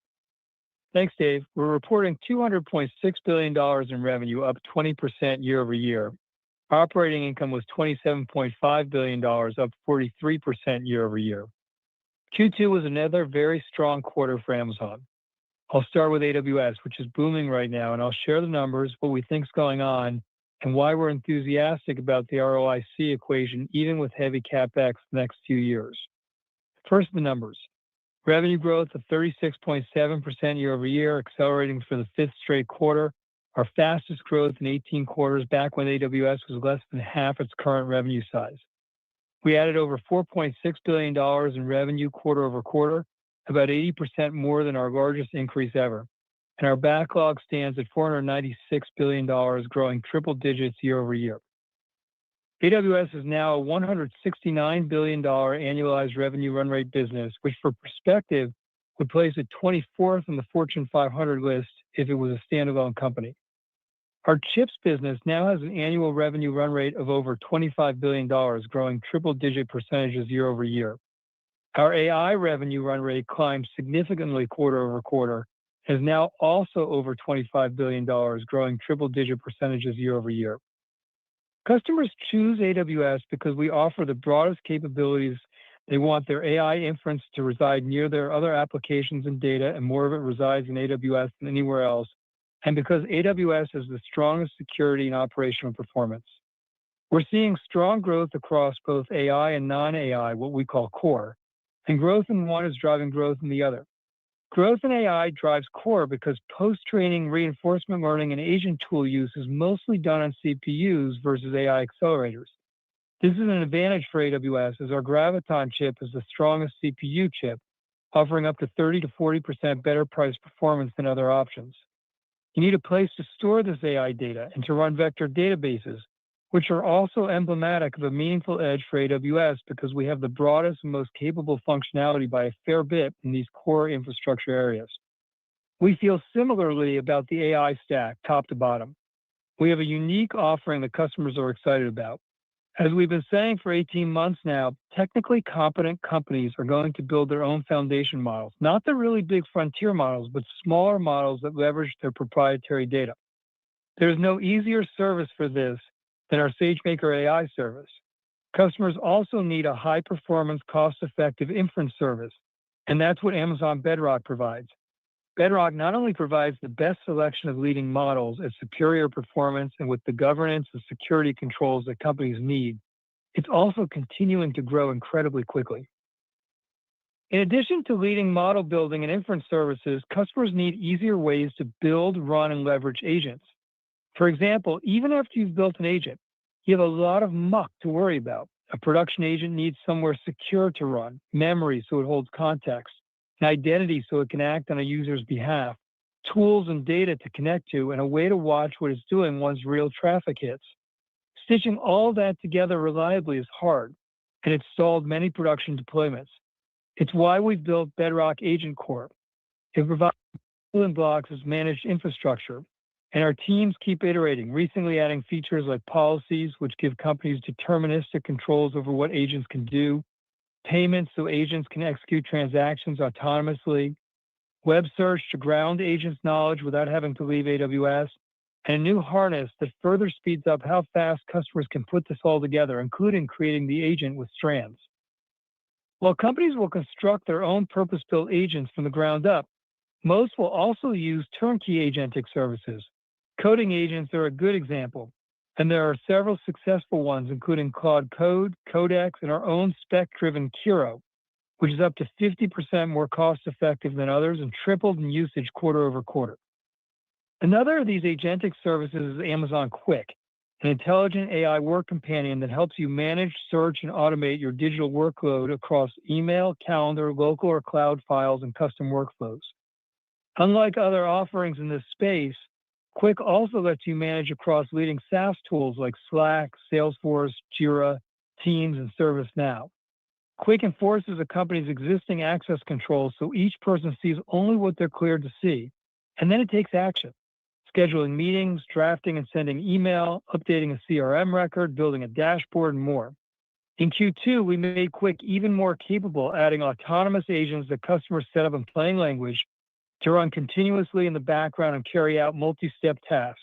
Thanks, Dave. We're reporting $200.6 billion in revenue, up 20% year over year. Operating income was $27.5 billion, up 43% year over year. Q2 was another very strong quarter for Amazon. I'll start with AWS, which is booming right now, and I'll share the numbers, what we think's going on, and why we're enthusiastic about the ROIC equation, even with heavy CapEx the next 2 years. First, the numbers. Revenue growth of 36.7% year over year, accelerating for the 5th straight quarter, our fastest growth in 18 quarters back when AWS was less than half its current revenue size. We added over $4.6 billion in revenue quarter over quarter, about 80% more than our largest increase ever. And our backlog stands at $496 billion, growing triple digits year over year. AWS is now a $169 billion annualized revenue run rate business, which for perspective would place it 24th on the Fortune 500 list if it was a standalone company. Our chips business now has an annual revenue run rate of over $25 billion, growing triple-digit percentages year over year. Our AI revenue run rate climbed significantly quarter over quarter, is now also over $25 billion, growing triple-digit percentages year over year. Customers choose AWS because we offer the broadest capabilities. They want their AI inference to reside near their other applications and data, and more of it resides in AWS than anywhere else, and because AWS has the strongest security and operational performance. We're seeing strong growth across both AI and non-AI, what we call core, and growth in one is driving growth in the other. Growth in AI drives core because post-training reinforcement learning and agent tool use is mostly done on CPUs versus AI accelerators. This is an advantage for AWS as our Graviton chip is the strongest CPU chip, offering up to 30 to 40% better price performance than other options. You need a place to store this AI data and to run vector databases, which are also emblematic of a meaningful edge for AWS because we have the broadest and most capable functionality by a fair bit in these core infrastructure areas. We feel similarly about the AI stack, top to bottom. We have a unique offering that customers are excited about. As we've been saying for 18 months now, technically competent companies are going to build their own foundation models, not the really big frontier models, but smaller models that leverage their proprietary data. There's no easier service for this than our SageMaker AI service. Customers also need a high-performance, cost-effective inference service, and that's what Amazon Bedrock provides. Bedrock not only provides the best selection of leading models at superior performance and with the governance and security controls that companies need, it's also continuing to grow incredibly quickly. In addition to leading model building and inference services, customers need easier ways to build, run, and leverage agents. For example, even after you've built an agent, you have a lot of muck to worry about. A production agent needs somewhere secure to run, memory so it holds context, an identity so it can act on a user's behalf, tools and data to connect to, and a way to watch what it's doing once real traffic hits. Stitching all that together reliably is hard, and it's stalled many production deployments. It's why we've built Bedrock Agent Core. It provides building blocks as managed infrastructure, and our teams keep iterating, recently adding features like policies, which give companies deterministic controls over what agents can do, payments so agents can execute transactions autonomously, web search to ground agents' knowledge without having to leave AWS, and a new harness that further speeds up how fast customers can put this all together, including creating the agent with strands. While companies will construct their own purpose-built agents from the ground up, most will also use turnkey agentic services. Coding agents are a good example, and there are several successful ones, including Claude Code, Codex, and our own spec-driven Kiro, which is up to 50% more cost-effective than others and tripled in usage quarter over quarter. Another of these agentic services is Amazon Quick, an intelligent AI work companion that helps you manage, search, and automate your digital workload across email, calendar, local or cloud files, and custom workflows. Unlike other offerings in this space, Quick also lets you manage across leading SaaS tools like Slack, Salesforce, Jira, Teams, and ServiceNow. Quick enforces a company's existing access controls so each person sees only what they're cleared to see, and then it takes action. Scheduling meetings, drafting and sending email, updating a CRM record, building a dashboard, and more. In Q2, we made Quick even more capable, adding autonomous agents that customers set up in plain language to run continuously in the background and carry out multi-step tasks.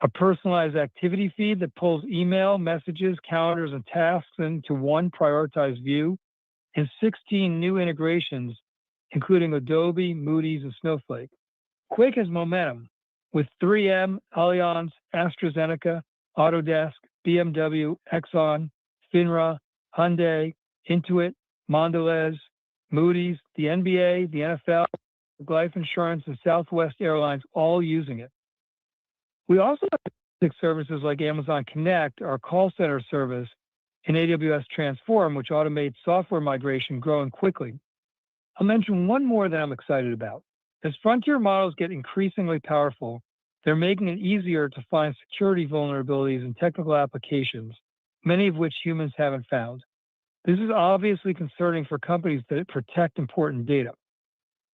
A personalized activity feed that pulls email, messages, calendars, and tasks into one prioritized view, and 16 new integrations, including Adobe, Moody's, and Snowflake. Quick has momentum, with 3M, Allianz, AstraZeneca, Autodesk, BMW, Exxon, FINRA, Hyundai, Intuit, Mondelez, Moody's, the NBA, the NFL, Life Insurance, and Southwest Airlines all using it. We also have services like Amazon Connect, our call center service, and AWS Transform, which automates software migration, growing quickly. I'll mention one more that I'm excited about. As frontier models get increasingly powerful, they're making it easier to find security vulnerabilities in technical applications, many of which humans haven't found. This is obviously concerning for companies that protect important data.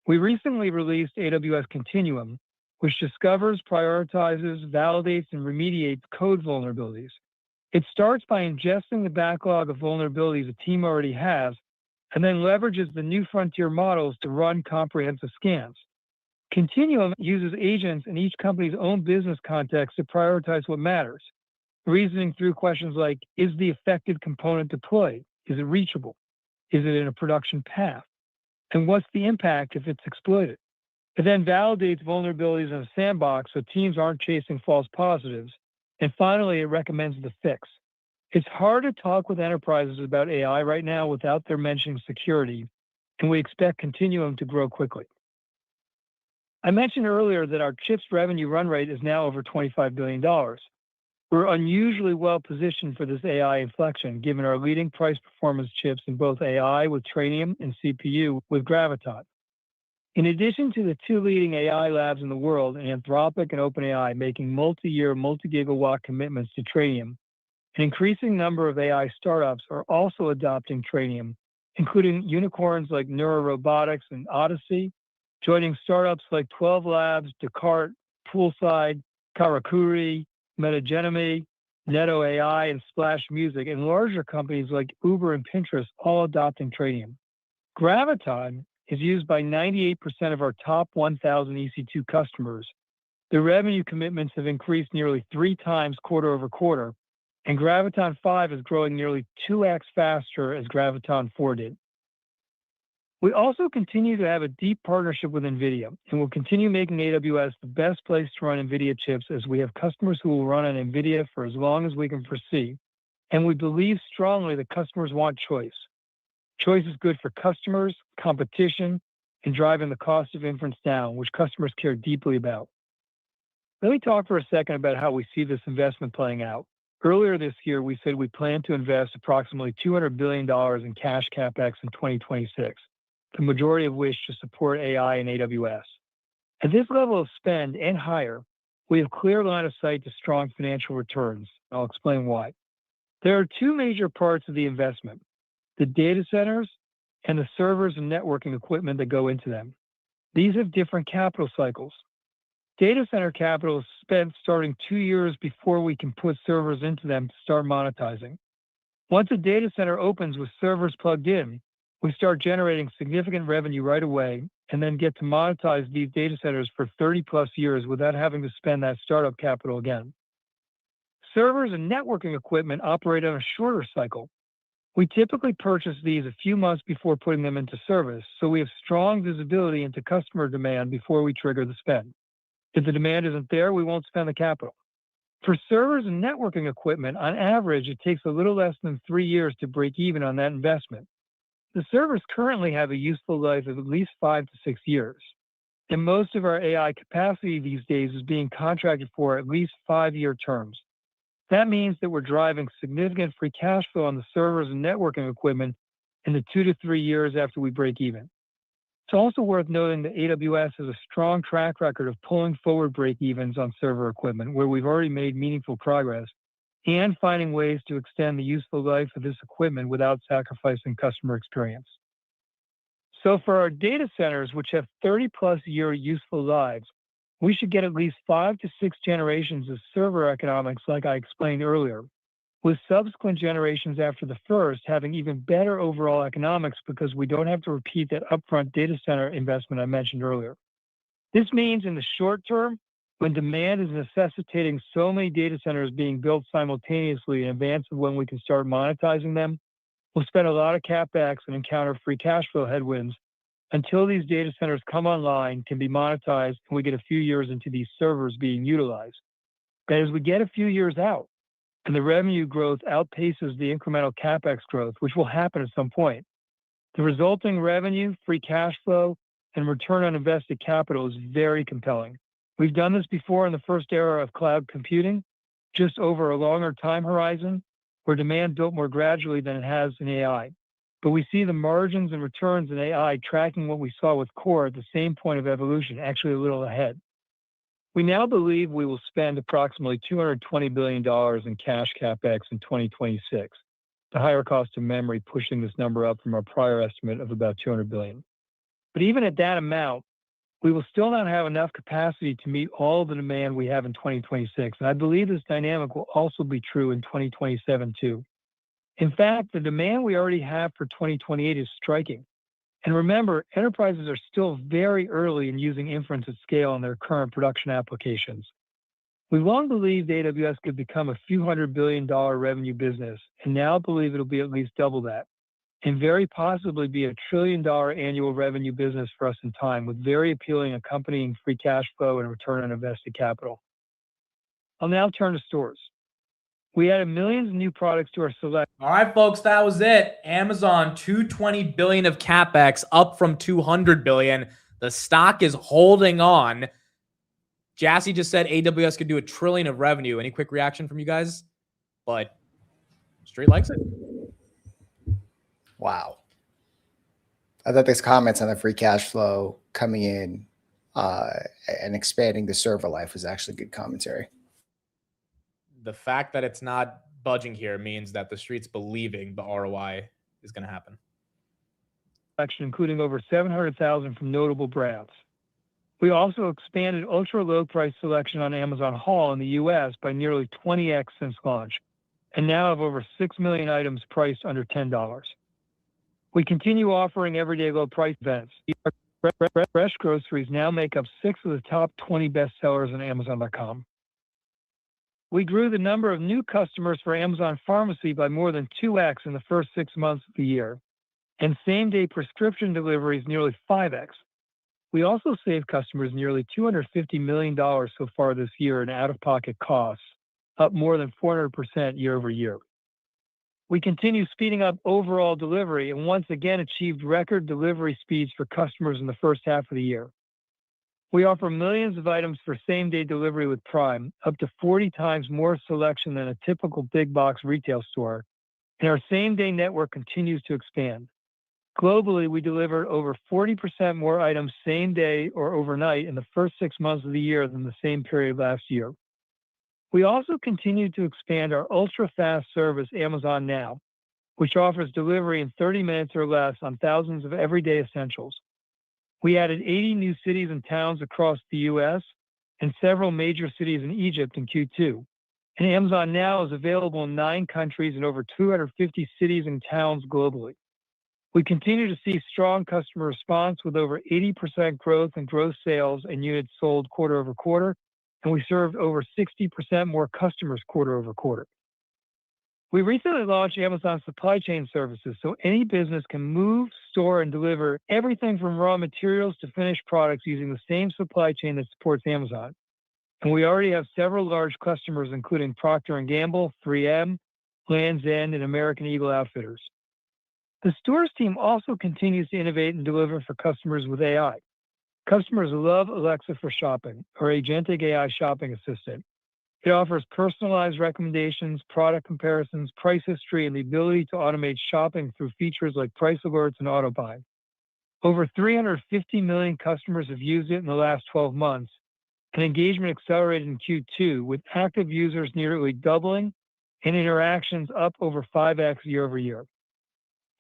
We recently released AWS Continuum, which discovers, prioritizes, validates, and remediates code vulnerabilities. It starts by ingesting the backlog of vulnerabilities a team already has, and then leverages the new frontier models to run comprehensive scans. Continuum uses agents in each company's own business context to prioritize what matters, reasoning through questions like, is the affected component deployed? Is it reachable? Is it in a production path? And what's the impact if it's exploited? It then validates vulnerabilities in a sandbox so teams aren't chasing false positives. And finally, it recommends the fix. It's hard to talk with enterprises about AI right now without their mentioning security, and we expect Continuum to grow quickly. I mentioned earlier that our chips revenue run rate is now over $25 billion. We're unusually well positioned for this AI inflection, given our leading price performance chips in both AI with Trainium and CPU with Graviton. In addition to the two leading AI labs in the world, Anthropic and OpenAI, making multi-year, multi-gigawatt commitments to Trainium, an increasing number of AI startups are also adopting Trainium, including unicorns like Neurorobotics and Odyssey, joining startups like 12 Labs, Descartes, Poolside, Karakuri, Metagenemy, Neto AI, and Splash Music, and larger companies like Uber and Pinterest all adopting Trainium. Graviton is used by 98% of our top 1,000 EC2 customers. The revenue commitments have increased nearly 3 times quarter over quarter, and Graviton 5 is growing nearly 2x faster as Graviton 4 did. We also continue to have a deep partnership with NVIDIA, and will continue making AWS the best place to run NVIDIA chips, as we have customers who will run on NVIDIA for as long as we can foresee, and we believe strongly that customers want choice. Choice is good for customers, competition, and driving the cost of inference down, which customers care deeply about. Let me talk for a second about how we see this investment playing out. Earlier this year, we said we plan to invest approximately $200 billion in cash CapEx in 2026, the majority of which to support AI and AWS. At this level of spend and higher, we have clear line of sight to strong financial returns. I'll explain why. There are two major parts of the investment: the data centers and the servers and networking equipment that go into them. These have different capital cycles. Data center capital is spent starting 2 years before we can put servers into them to start monetizing. Once a data center opens with servers plugged in, we start generating significant revenue right away and then get to monetize these data centers for 30 plus years without having to spend that startup capital again. Servers and networking equipment operate on a shorter cycle. We typically purchase these a few months before putting them into service, so we have strong visibility into customer demand before we trigger the spend. If the demand isn't there, we won't spend the capital. For servers and networking equipment, on average, it takes a little less than 3 years to break even on that investment. The servers currently have a useful life of at least 5 to 6 years. And most of our AI capacity these days is being contracted for at least 5-year terms. That means that we're driving significant free cash flow on the servers and networking equipment in the 2 to 3 years after we break even. It's also worth noting that AWS has a strong track record of pulling forward break-evens on server equipment, where we've already made meaningful progress, and finding ways to extend the useful life of this equipment without sacrificing customer experience. So for our data centers, which have 30-plus year useful lives, we should get at least 5 to 6 generations of server economics like I explained earlier, with subsequent generations after the first having even better overall economics because we don't have to repeat that upfront data center investment I mentioned earlier. This means in the short term, when demand is necessitating so many data centers being built simultaneously in advance of when we can start monetizing them, we'll spend a lot of CapEx and encounter free cash flow headwinds until these data centers come online, can be monetized, and we get a few years into these servers being utilized. But as we get a few years out, and the revenue growth outpaces the incremental CapEx growth, which will happen at some point, the resulting revenue, free cash flow, and return on invested capital is very compelling. We've done this before in the first era of cloud computing, just over a longer time horizon, where demand built more gradually than it has in AI. But we see the margins and returns in AI tracking what we saw with core at the same point of evolution, actually a little ahead. We now believe we will spend approximately $220 billion in cash CapEx in 2026, the higher cost of memory pushing this number up from our prior estimate of about $200 billion. But even at that amount, we will still not have enough capacity to meet all of the demand we have in 2026, and I believe this dynamic will also be true in 2027 too. In fact, the demand we already have for 2028 is striking. And remember, enterprises are still very early in using inference at scale in their current production applications. We long believed AWS could become a few $100 billion revenue business, and now believe it'll be at least double that, and very possibly be a $1 trillion annual revenue business for us in time, with very appealing accompanying free cash flow and return on invested capital. I'll now turn to stores. We added millions of new products to our select. All right, folks, that was it. Amazon, $220 billion of CapEx, up from $200 billion. The stock is holding on. Jassy just said AWS could do $1 trillion of revenue. Any quick reaction from you guys? But Street likes it. Wow. I thought this comments on the free cash flow coming in and expanding the server life was actually good commentary. The fact that it's not budging here means that the Street's believing the ROI is going to happen. Including over 700,000 from notable brands. We also expanded ultra-low price selection on Amazon Haul in the US by nearly 20x since launch, and now have over 6 million items priced under $10. We continue offering everyday low price events. Fresh groceries now make up 6 of the top 20 bestsellers on Amazon.com. We grew the number of new customers for Amazon Pharmacy by more than 2x in the first 6 months of the year, and same-day prescription deliveries nearly 5x. We also saved customers nearly $250 million so far this year in out-of-pocket costs, up more than 400% year over year. We continue speeding up overall delivery and once again achieved record delivery speeds for customers in the first half of the year. We offer millions of items for same-day delivery with Prime, up to 40 times more selection than a typical big box retail store, and our same-day network continues to expand. Globally, we delivered over 40% more items same day or overnight in the first 6 months of the year than the same period last year. We also continue to expand our ultra-fast service, Amazon Now, which offers delivery in 30 minutes or less on thousands of everyday essentials. We added 80 new cities and towns across the U.S. and several major cities in Egypt in Q2. And Amazon Now is available in 9 countries and over 250 cities and towns globally. We continue to see strong customer response with over 80% growth in gross sales and units sold quarter over quarter, and we served over 60% more customers quarter over quarter. We recently launched Amazon Supply Chain Services, so any business can move, store, and deliver everything from raw materials to finished products using the same supply chain that supports Amazon. And we already have several large customers, including Procter & Gamble, 3M, Lands' End, and American Eagle Outfitters. The stores team also continues to innovate and deliver for customers with AI. Customers love Alexa for Shopping, our agentic AI shopping assistant. It offers personalized recommendations, product comparisons, price history, and the ability to automate shopping through features like price alerts and auto buy. Over 350 million customers have used it in the last 12 months, and engagement accelerated in Q2, with active users nearly doubling and interactions up over 5x year over year.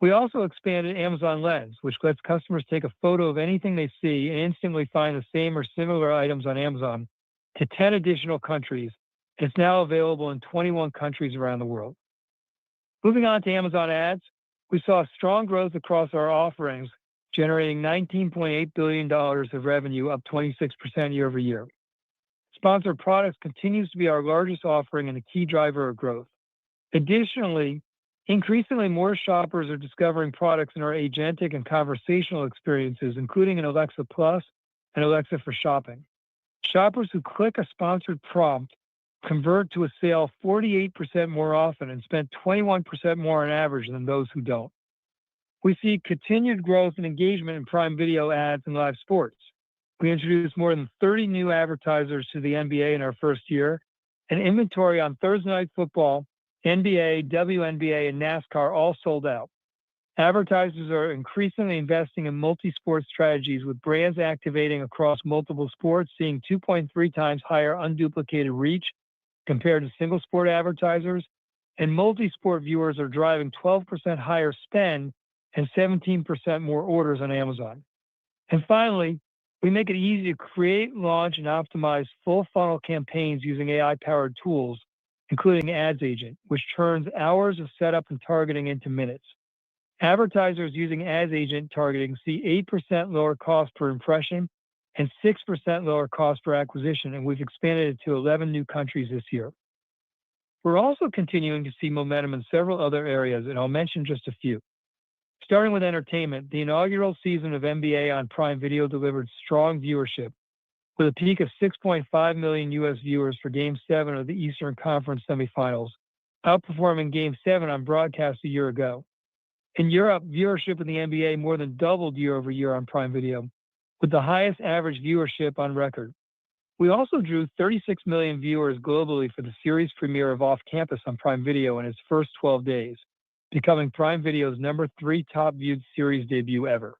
We also expanded Amazon Lens, which lets customers take a photo of anything they see and instantly find the same or similar items on Amazon, to 10 additional countries. It's now available in 21 countries around the world. Moving on to Amazon Ads, we saw strong growth across our offerings, generating $19.8 billion of revenue, up 26% year over year. Sponsored products continues to be our largest offering and a key driver of growth. Additionally, increasingly more shoppers are discovering products in our agentic and conversational experiences, including in Alexa Plus and Alexa for Shopping. Shoppers who click a sponsored prompt convert to a sale 48% more often and spend 21% more on average than those who don't. We see continued growth and engagement in Prime Video ads and live sports. We introduced more than 30 new advertisers to the NBA in our first year, and inventory on Thursday Night Football, NBA, WNBA, and NASCAR all sold out. Advertisers are increasingly investing in multi-sport strategies, with brands activating across multiple sports, seeing 2.3 times higher unduplicated reach compared to single sport advertisers, and multi-sport viewers are driving 12% higher spend and 17% more orders on Amazon. And finally, we make it easy to create, launch, and optimize full funnel campaigns using AI-powered tools, including AMZN, which turns hours of setup and targeting into minutes. Advertisers using AMZN targeting see 8% lower cost per impression and 6% lower cost per acquisition, and we've expanded it to 11 new countries this year. We're also continuing to see momentum in several other areas, and I'll mention just a few. Starting with entertainment, the inaugural season of NBA on Prime Video delivered strong viewership, with a peak of 6.5 million U.S. viewers for Game 7 of the Eastern Conference semifinals, outperforming Game 7 on broadcast a year ago. In Europe, viewership of the NBA more than doubled year over year on Prime Video, with the highest average viewership on record. We also drew 36 million viewers globally for the series premiere of Off Campus on Prime Video in its first 12 days, becoming Prime Video's #3 top viewed series debut ever.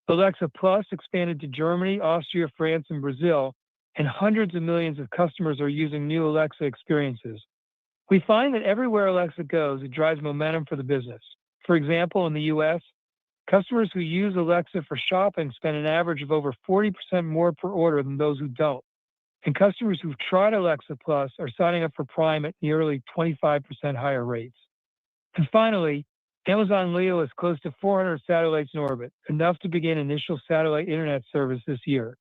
Alexa Plus expanded to Germany, Austria, France, and Brazil, and hundreds of millions of customers are using new Alexa experiences. We find that everywhere Alexa goes, it drives momentum for the business. For example, in the US, customers who use Alexa for Shopping spend an average of over 40% more per order than those who don't. And customers who've tried Alexa Plus are signing up for Prime at nearly 25% higher rates. And finally, Amazon Leo is close to 400 satellites in orbit, enough to begin initial satellite internet service this year.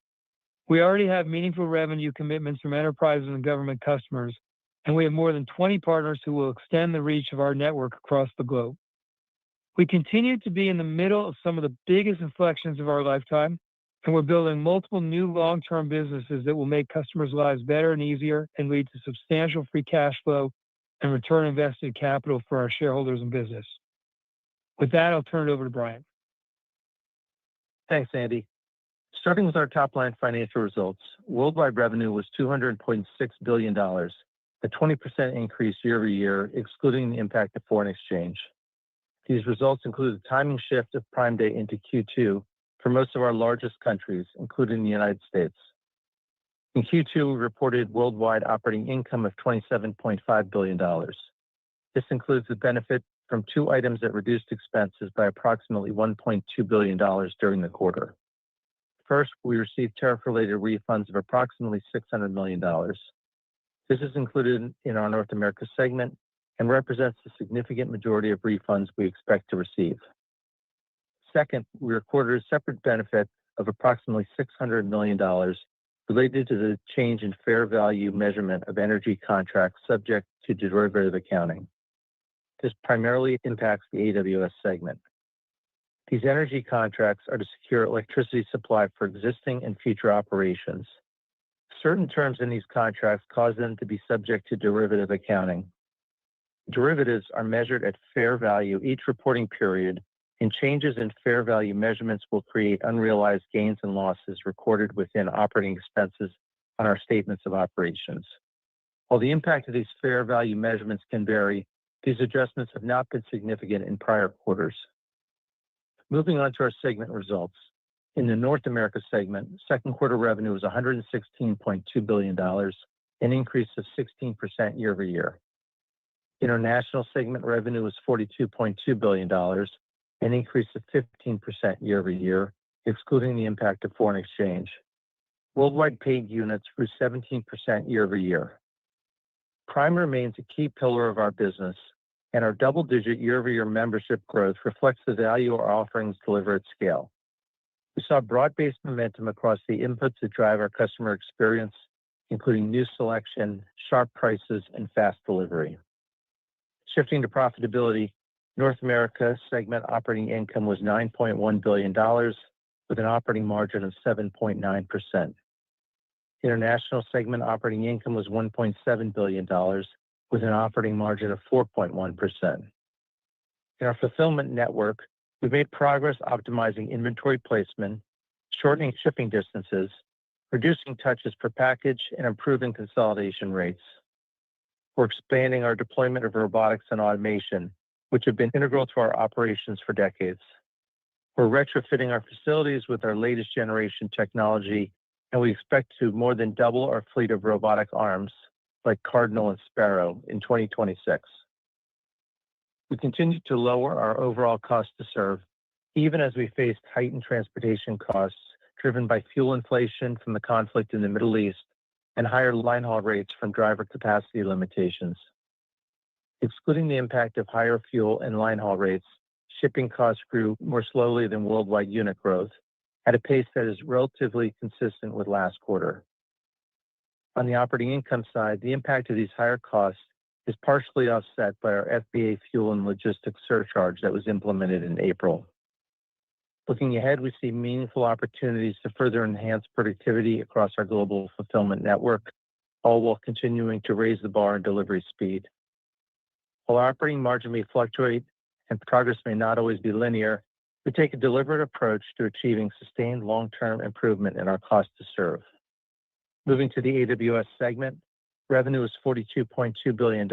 We already have meaningful revenue commitments from enterprises and government customers, and we have more than 20 partners who will extend the reach of our network across the globe. We continue to be in the middle of some of the biggest inflections of our lifetime, and we're building multiple new long-term businesses that will make customers' lives better and easier and lead to substantial free cash flow and return invested capital for our shareholders and business. With that, I'll turn it over to Brian. Thanks, Andy. Starting with our top-line financial results, worldwide revenue was $200.6 billion, a 20% increase year-over-year, excluding the impact of foreign exchange. These results include a timing shift of Prime Day into Q2 for most of our largest countries, including the United States. In Q2, we reported worldwide operating income of $27.5 billion. This includes the benefit from two items that reduced expenses by approximately $1.2 billion during the quarter. First, we received tariff-related refunds of approximately $600 million. This is included in our North America segment and represents the significant majority of refunds we expect to receive. Second, we recorded a separate benefit of approximately $600 million related to the change in fair value measurement of energy contracts subject to derivative accounting. This primarily impacts the AWS segment. These energy contracts are to secure electricity supply for existing and future operations. Certain terms in these contracts cause them to be subject to derivative accounting. Derivatives are measured at fair value each reporting period, and changes in fair value measurements will create unrealized gains and losses recorded within operating expenses on our statements of operations. While the impact of these fair value measurements can vary, these adjustments have not been significant in prior quarters. Moving on to our segment results. In the North America segment, second quarter revenue was $116.2 billion, an increase of 16% year-over-year. International segment revenue was $42.2 billion, an increase of 15% year-over-year, excluding the impact of foreign exchange. Worldwide paid units grew 17% year-over-year. Prime remains a key pillar of our business, and our double-digit year-over-year membership growth reflects the value our offerings deliver at scale. We saw broad-based momentum across the inputs that drive our customer experience, including new selection, sharp prices, and fast delivery. Shifting to profitability, North America segment operating income was $9.1 billion, with an operating margin of 7.9%. International segment operating income was $1.7 billion, with an operating margin of 4.1%. In our fulfillment network, we've made progress optimizing inventory placement, shortening shipping distances, reducing touches per package, and improving consolidation rates. We're expanding our deployment of robotics and automation, which have been integral to our operations for decades. We're retrofitting our facilities with our latest generation technology, and we expect to more than double our fleet of robotic arms, like Cardinal and Sparrow, in 2026. We continue to lower our overall cost to serve, even as we faced heightened transportation costs driven by fuel inflation from the conflict in the Middle East and higher line haul rates from driver capacity limitations. Excluding the impact of higher fuel and line haul rates, shipping costs grew more slowly than worldwide unit growth, at a pace that is relatively consistent with last quarter. On the operating income side, the impact of these higher costs is partially offset by our FBA fuel and logistics surcharge that was implemented in April. Looking ahead, we see meaningful opportunities to further enhance productivity across our global fulfillment network, all while continuing to raise the bar in delivery speed. While our operating margin may fluctuate and progress may not always be linear, we take a deliberate approach to achieving sustained long-term improvement in our cost to serve. Moving to the AWS segment, revenue was $42.2 billion,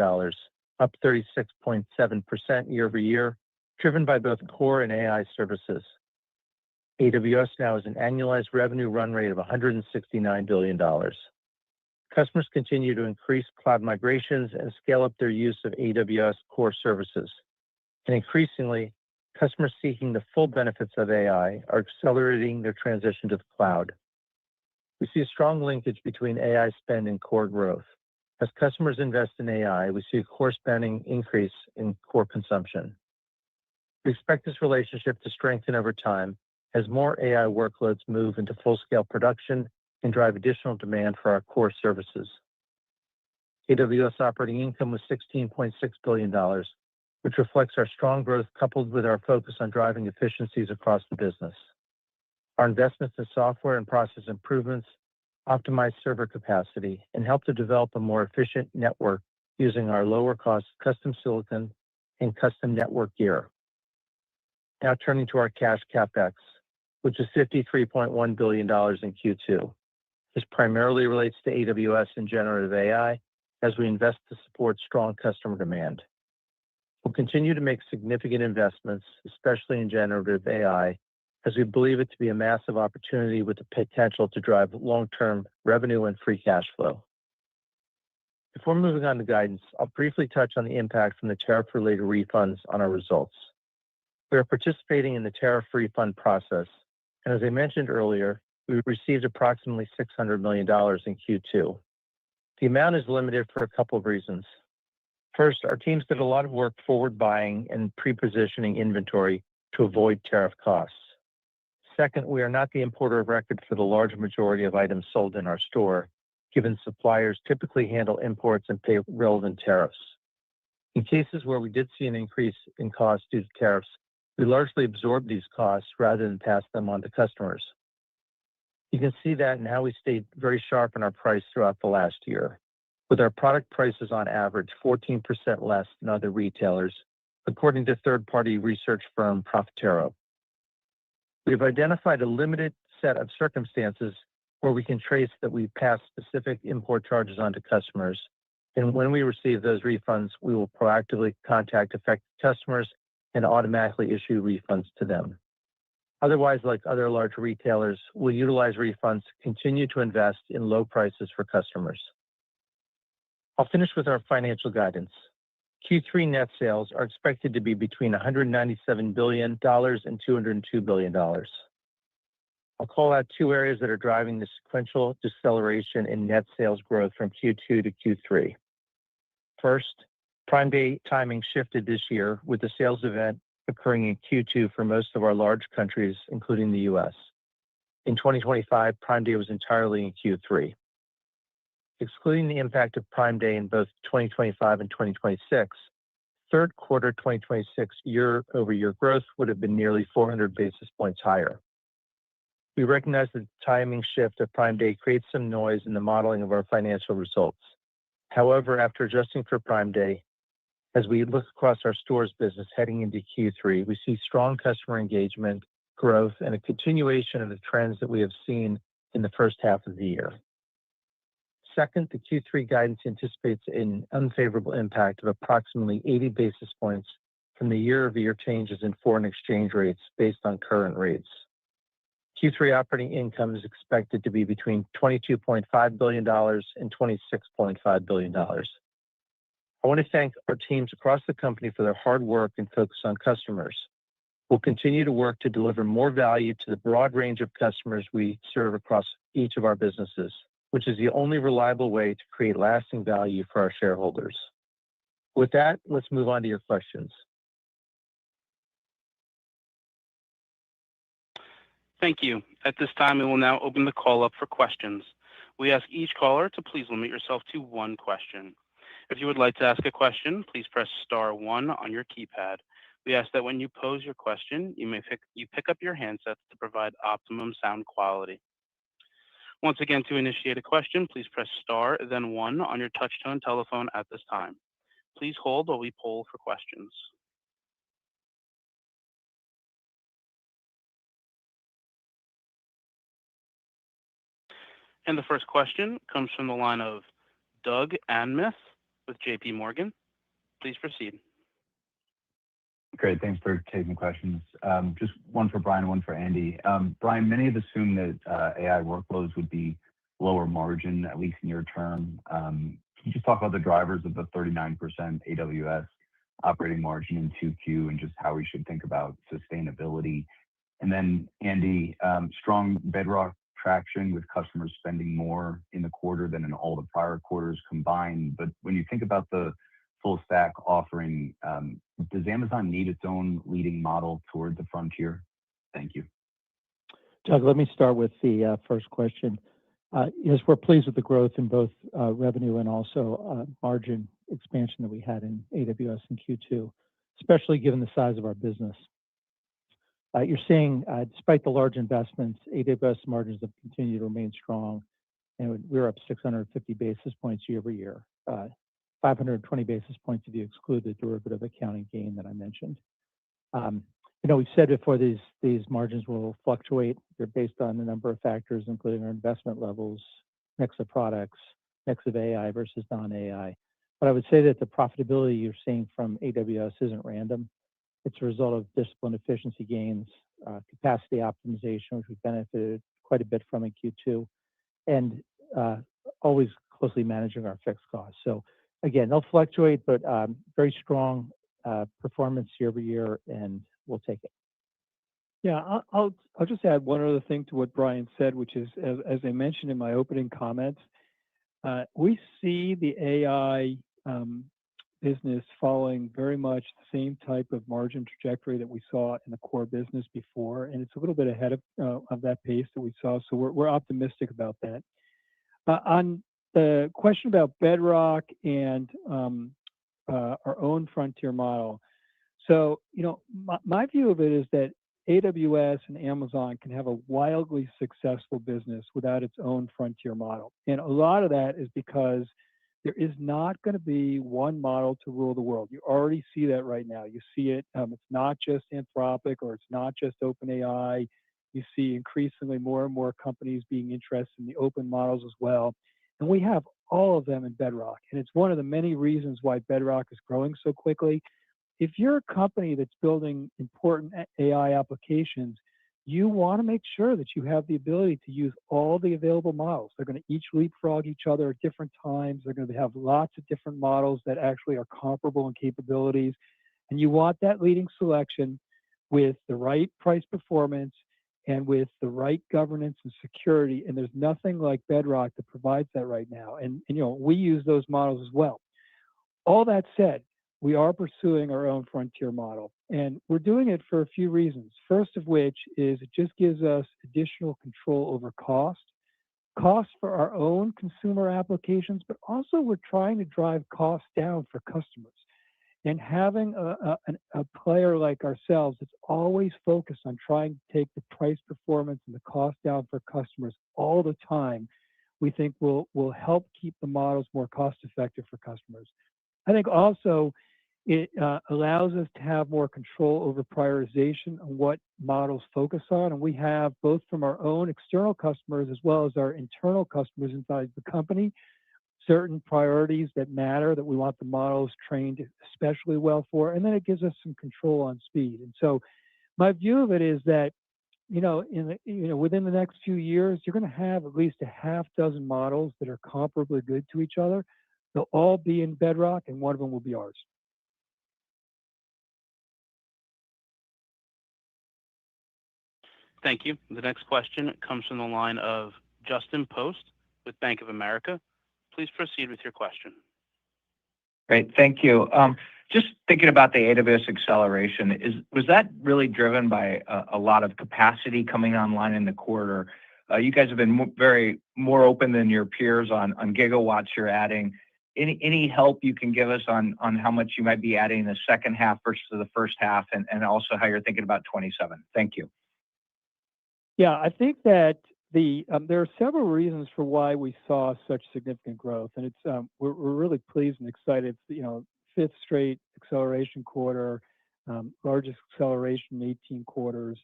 up 36.7% year-over-year, driven by both core and AI services. AWS now has an annualized revenue run rate of $169 billion. Customers continue to increase cloud migrations and scale up their use of AWS core services. And increasingly, customers seeking the full benefits of AI are accelerating their transition to the cloud. We see a strong linkage between AI spend and core growth. As customers invest in AI, we see a core spending increase in core consumption. We expect this relationship to strengthen over time as more AI workloads move into full-scale production and drive additional demand for our core services. AWS operating income was $16.6 billion, which reflects our strong growth coupled with our focus on driving efficiencies across the business. Our investments in software and process improvements optimize server capacity and help to develop a more efficient network using our lower cost custom silicon and custom network gear. Now turning to our cash CapEx, which is $53.1 billion in Q2. This primarily relates to AWS and generative AI as we invest to support strong customer demand. We'll continue to make significant investments, especially in generative AI, as we believe it to be a massive opportunity with the potential to drive long-term revenue and free cash flow. Before moving on to guidance, I'll briefly touch on the impact from the tariff-related refunds on our results. We are participating in the tariff refund process, and as I mentioned earlier, we received approximately $600 million in Q2. The amount is limited for a couple of reasons. First, our teams did a lot of work forward buying and pre-positioning inventory to avoid tariff costs. Second, we are not the importer of record for the large majority of items sold in our store, given suppliers typically handle imports and pay relevant tariffs. In cases where we did see an increase in costs due to tariffs, we largely absorbed these costs rather than pass them on to customers. You can see that in how we stayed very sharp in our price throughout the last year, with our product prices on average 14% less than other retailers, according to third-party research firm Profitero. We have identified a limited set of circumstances where we can trace that we pass specific import charges on to customers, and when we receive those refunds, we will proactively contact affected customers and automatically issue refunds to them. Otherwise, like other large retailers, we'll utilize refunds to continue to invest in low prices for customers. I'll finish with our financial guidance. Q3 net sales are expected to be between $197 billion and $202 billion. I'll call out two areas that are driving the sequential deceleration in net sales growth from Q2 to Q3. First, Prime Day timing shifted this year with the sales event occurring in Q2 for most of our large countries, including the US. In 2025, Prime Day was entirely in Q3. Excluding the impact of Prime Day in both 2025 and 2026, third quarter 2026 year-over-year growth would have been nearly 400 basis points higher. We recognize that the timing shift of Prime Day creates some noise in the modeling of our financial results. However, after adjusting for Prime Day, as we look across our stores business heading into Q3, we see strong customer engagement, growth, and a continuation of the trends that we have seen in the first half of the year. Second, the Q3 guidance anticipates an unfavorable impact of approximately 80 basis points from the year-over-year changes in foreign exchange rates based on current rates. Q3 operating income is expected to be between $22.5 billion and $26.5 billion. I want to thank our teams across the company for their hard work and focus on customers. We'll continue to work to deliver more value to the broad range of customers we serve across each of our businesses, which is the only reliable way to create lasting value for our shareholders. With that, let's move on to your questions. Thank you. At this time, we will now open the call up for questions. We ask each caller to please limit yourself to one question. If you would like to ask a question, please press star one on your keypad. We ask that when you pose your question, you pick up your handsets to provide optimum sound quality. Once again, to initiate a question, please press star, then one on your touch-tone telephone at this time. Please hold while we poll for questions. And the first question comes from the line of Doug Anmuth with JP Morgan. Please proceed. Great. Thanks for taking the questions. Just one for Brian and one for Andy. Brian, many have assumed that AI workloads would be lower margin, at least near term. Can you just talk about the drivers of the 39% AWS operating margin in 2Q and just how we should think about sustainability? And then, Andy, strong Bedrock traction with customers spending more in the quarter than in all the prior quarters combined. But when you think about the full stack offering, does Amazon need its own leading model toward the frontier? Thank you. Doug, let me start with the first question. Yes, we're pleased with the growth in both revenue and also margin expansion that we had in AWS in Q2, especially given the size of our business. You're seeing, despite the large investments, AWS margins have continued to remain strong, and we're up 650 basis points year over year. 520 basis points if you exclude the derivative accounting gain that I mentioned. We've said before these margins will fluctuate. They're based on a number of factors, including our investment levels, mix of products, mix of AI versus non-AI. But I would say that the profitability you're seeing from AWS isn't random. It's a result of disciplined efficiency gains, capacity optimization, which we benefited quite a bit from in Q2, and always closely managing our fixed costs. So again, they'll fluctuate, but very strong performance year over year, and we'll take it. Yeah, I'll just add one other thing to what Brian said, which is, as I mentioned in my opening comments, we see the AI business following very much the same type of margin trajectory that we saw in the core business before, and it's a little bit ahead of that pace that we saw. So we're optimistic about that. On the question about Bedrock and our own frontier model, so my view of it is that AWS and Amazon can have a wildly successful business without its own frontier model, and a lot of that is because there is not going to be one model to rule the world. You already see that right now. You see it. It's not just Anthropic or it's not just OpenAI. You see increasingly more and more companies being interested in the open models as well. And we have all of them in Bedrock. And it's one of the many reasons why Bedrock is growing so quickly. If you're a company that's building important AI applications, you want to make sure that you have the ability to use all the available models. They're going to each leapfrog each other at different times. They're going to have lots of different models that actually are comparable in capabilities. And you want that leading selection with the right price performance and with the right governance and security. And there's nothing like Bedrock that provides that right now. And we use those models as well. All that said, we are pursuing our own frontier model, and we're doing it for a few reasons. First of which is it just gives us additional control over cost for our own consumer applications, but also we're trying to drive costs down for customers. And having a player like ourselves that's always focused on trying to take the price performance and the cost down for customers all the time, we think will help keep the models more cost effective for customers. I think also it allows us to have more control over prioritization on what models focus on. And we have, both from our own external customers as well as our internal customers inside the company, certain priorities that matter that we want the models trained especially well for. And then it gives us some control on speed. And so my view of it is that, within the next few years, you're going to have at least a half dozen models that are comparably good to each other. They'll all be in Bedrock, and one of them will be ours. Thank you. The next question comes from the line of Justin Post with Bank of America. Please proceed with your question. Great. Thank you. Just thinking about the AWS acceleration, was that really driven by a lot of capacity coming online in the quarter? You guys have been more open than your peers on gigawatts you're adding. Any help you can give us on how much you might be adding in the second half versus the first half, and also how you're thinking about 27? Thank you. Yeah, I think that there are several reasons for why we saw such significant growth, and it's we're really pleased and excited. Fifth straight acceleration quarter, largest acceleration in 18 quarters.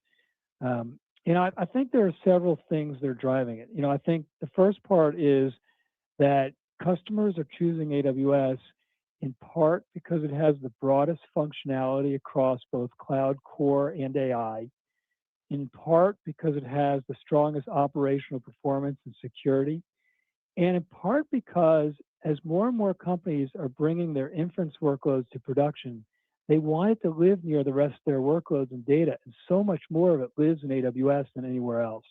I think there are several things that are driving it. I think the first part is that customers are choosing AWS in part because it has the broadest functionality across both cloud core and AI, in part because it has the strongest operational performance and security, and in part because as more and more companies are bringing their inference workloads to production, they want it to live near the rest of their workloads and data, and so much more of it lives in AWS than anywhere else.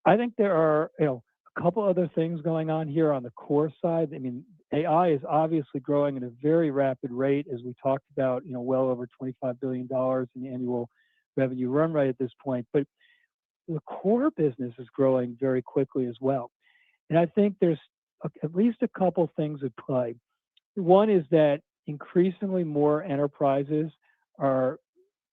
I think there are a couple other things going on here on the core side. I mean, AI is obviously growing at a very rapid rate, as we talked about, well over $25 billion in annual revenue run rate at this point. But the core business is growing very quickly as well. And I think there's at least a couple things at play. One is that increasingly more enterprises are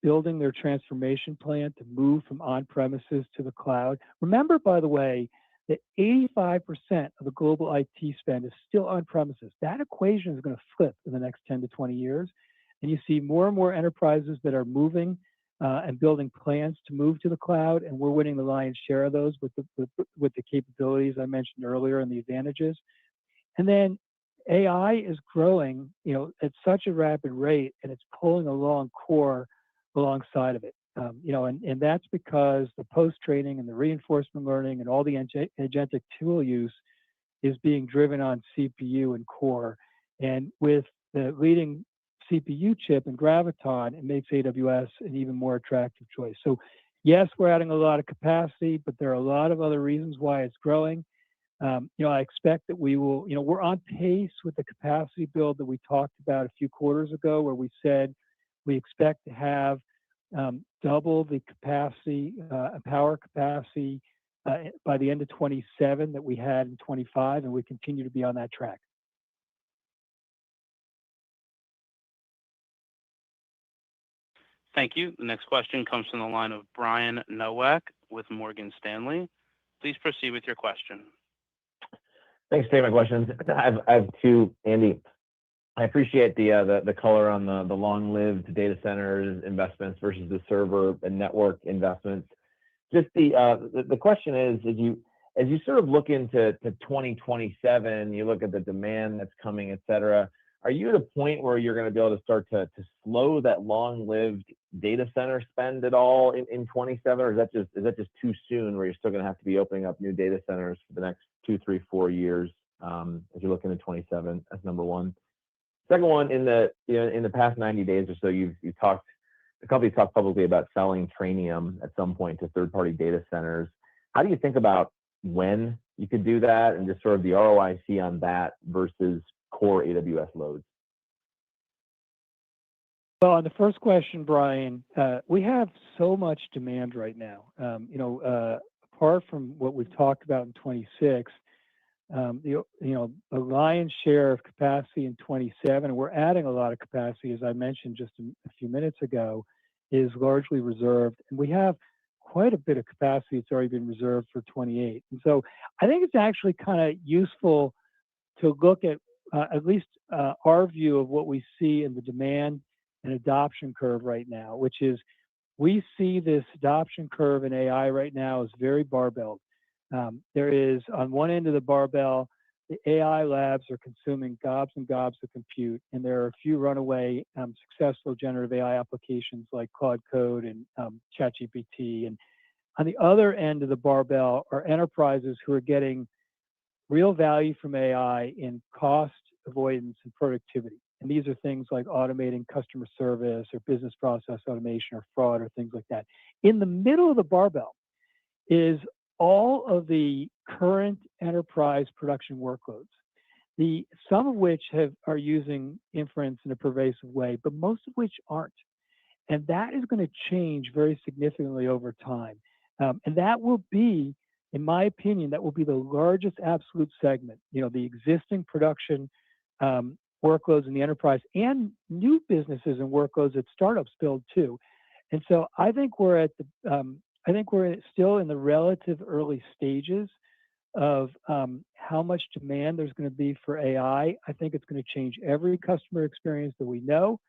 building their transformation plan to move from on-premises to the cloud. Remember, by the way, that 85% of the global IT spend is still on premises. That equation is going to flip in the next 10 to 20 years. And you see more and more enterprises that are moving and building plans to move to the cloud. And we're winning the lion's share of those with the capabilities I mentioned earlier and the advantages. And then AI is growing, at such a rapid rate, and it's pulling along core alongside of it. And that's because the post-training and the reinforcement learning and all the agentic tool use is being driven on CPU and core. And with the leading CPU chip and Graviton, it makes AWS an even more attractive choice. So yes, we're adding a lot of capacity, but there are a lot of other reasons why it's growing. I expect that we will, we're on pace with the capacity build that we talked about a few quarters ago, where we said we expect to have double the capacity, power capacity by the end of 27 that we had in 25, and we continue to be on that track. Thank you. The next question comes from the line of Brian Nowak with Morgan Stanley. Please proceed with your question. Thanks for taking my questions. I have two, Andy. I appreciate the color on the long-lived data centers investments versus the server and network investments. Just the question is, as you sort of look into 2027, you look at the demand that's coming, et cetera, are you at a point where you're going to be able to start to slow that long-lived data center spend at all in 27, or is that just too soon, where you're still going to have to be opening up new data centers for the next 2, 3, 4 years as you look into 27? That's number one. Second one, in the past 90 days or so, the company's talked publicly about selling Trainium at some point to third-party data centers. How do you think about when you could do that, and just sort of the ROIC on that versus core AWS loads? Well, on the first question, Brian, we have so much demand right now. Apart from what we've talked about in 26, the lion's share of capacity in 27, and we're adding a lot of capacity, as I mentioned just a few minutes ago, is largely reserved. And we have quite a bit of capacity that's already been reserved for 28. And so I think it's actually kind of useful to look at least our view of what we see in the demand and adoption curve right now, which is we see this adoption curve in AI right now is very barbelled. There is, on one end of the barbell, the AI labs are consuming gobs and gobs of compute, and there are a few runaway successful generative AI applications like Claude Code and ChatGPT. And on the other end of the barbell are enterprises who are getting real value from AI in cost avoidance and productivity. And these are things like automating customer service or business process automation or fraud or things like that. In the middle of the barbell is all of the current enterprise production workloads, some of which are using inference in a pervasive way, but most of which aren't. And that is going to change very significantly over time. And that will be, in my opinion, that will be the largest absolute segment, the existing production workloads in the enterprise and new businesses and workloads that startups build too. And so I think we're still in the relative early stages of how much demand there's going to be for AI. I think it's going to change every customer experience that we know.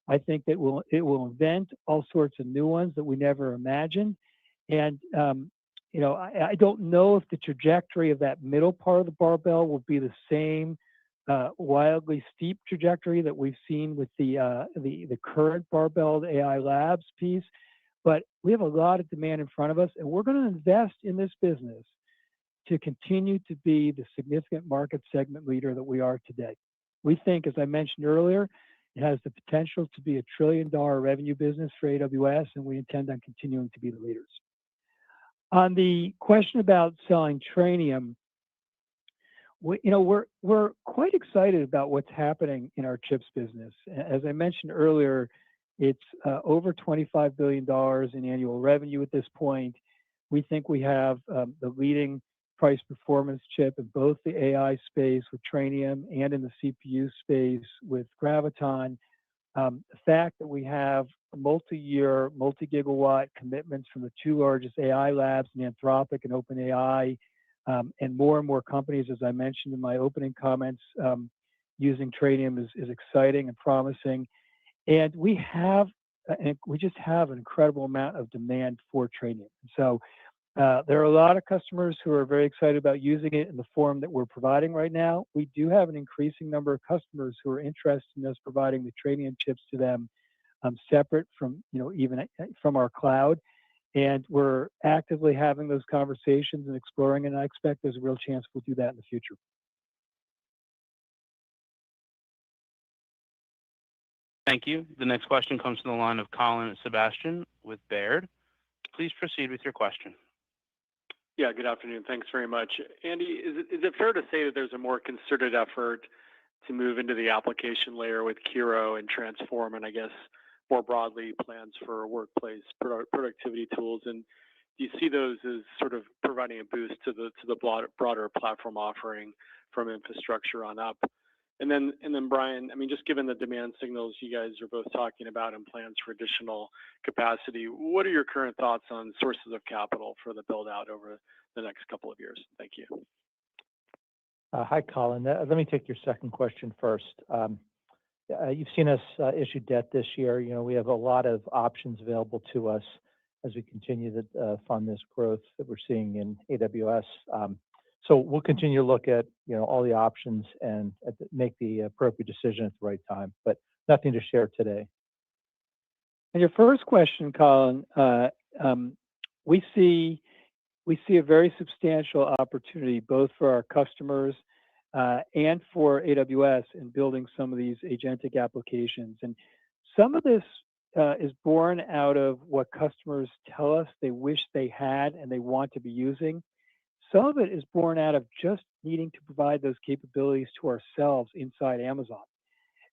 I think that it will invent all sorts of new ones that we never imagined. And I don't know if the trajectory of that middle part of the barbell will be the same wildly steep trajectory that we've seen with the current barbell AI labs piece. But we have a lot of demand in front of us, and we're going to invest in this business to continue to be the significant market segment leader that we are today. We think, as I mentioned earlier, it has the potential to be $1 trillion revenue business for AWS, and we intend on continuing to be the leaders. On the question about selling Trainium, we're quite excited about what's happening in our chips business. As I mentioned earlier, it's over $25 billion in annual revenue at this point. We think we have the leading price performance chip in both the AI space with Trainium and in the CPU space with Graviton. The fact that we have multi-year, multi-gigawatt commitments from the two largest AI labs, Anthropic and OpenAI, and more companies, as I mentioned in my opening comments, using Tradium is exciting and promising. And we just have an incredible amount of demand for Tradium. So there are a lot of customers who are very excited about using it in the form that we're providing right now. We do have an increasing number of customers who are interested in us providing the Tradium chips to them separate from, even from our cloud. And we're actively having those conversations and exploring, and I expect there's a real chance we'll do that in the future. Thank you. The next question comes from the line of Colin Sebastian with Baird. Please proceed with your question. Yeah, good afternoon. Thanks very much. Andy, is it fair to say that there's a more concerted effort to move into the application layer with Kiro and Transform, and I guess more broadly plans for workplace productivity tools? And do you see those as sort of providing a boost to the broader platform offering from infrastructure on up? And then Brian, I mean, just given the demand signals you guys are both talking about and plans for additional capacity, what are your current thoughts on sources of capital for the build out over the next couple of years? Thank you. Hi, Colin. Let me take your second question first. You've seen us issue debt this year. We have a lot of options available to us as we continue to fund this growth that we're seeing in AWS. So we'll continue to look at all the options and make the appropriate decision at the right time, but nothing to share today. And your first question, Colin, we see a very substantial opportunity both for our customers and for AWS in building some of these agentic applications. And some of this is born out of what customers tell us they wish they had and they want to be using. Some of it is born out of just needing to provide those capabilities to ourselves inside Amazon.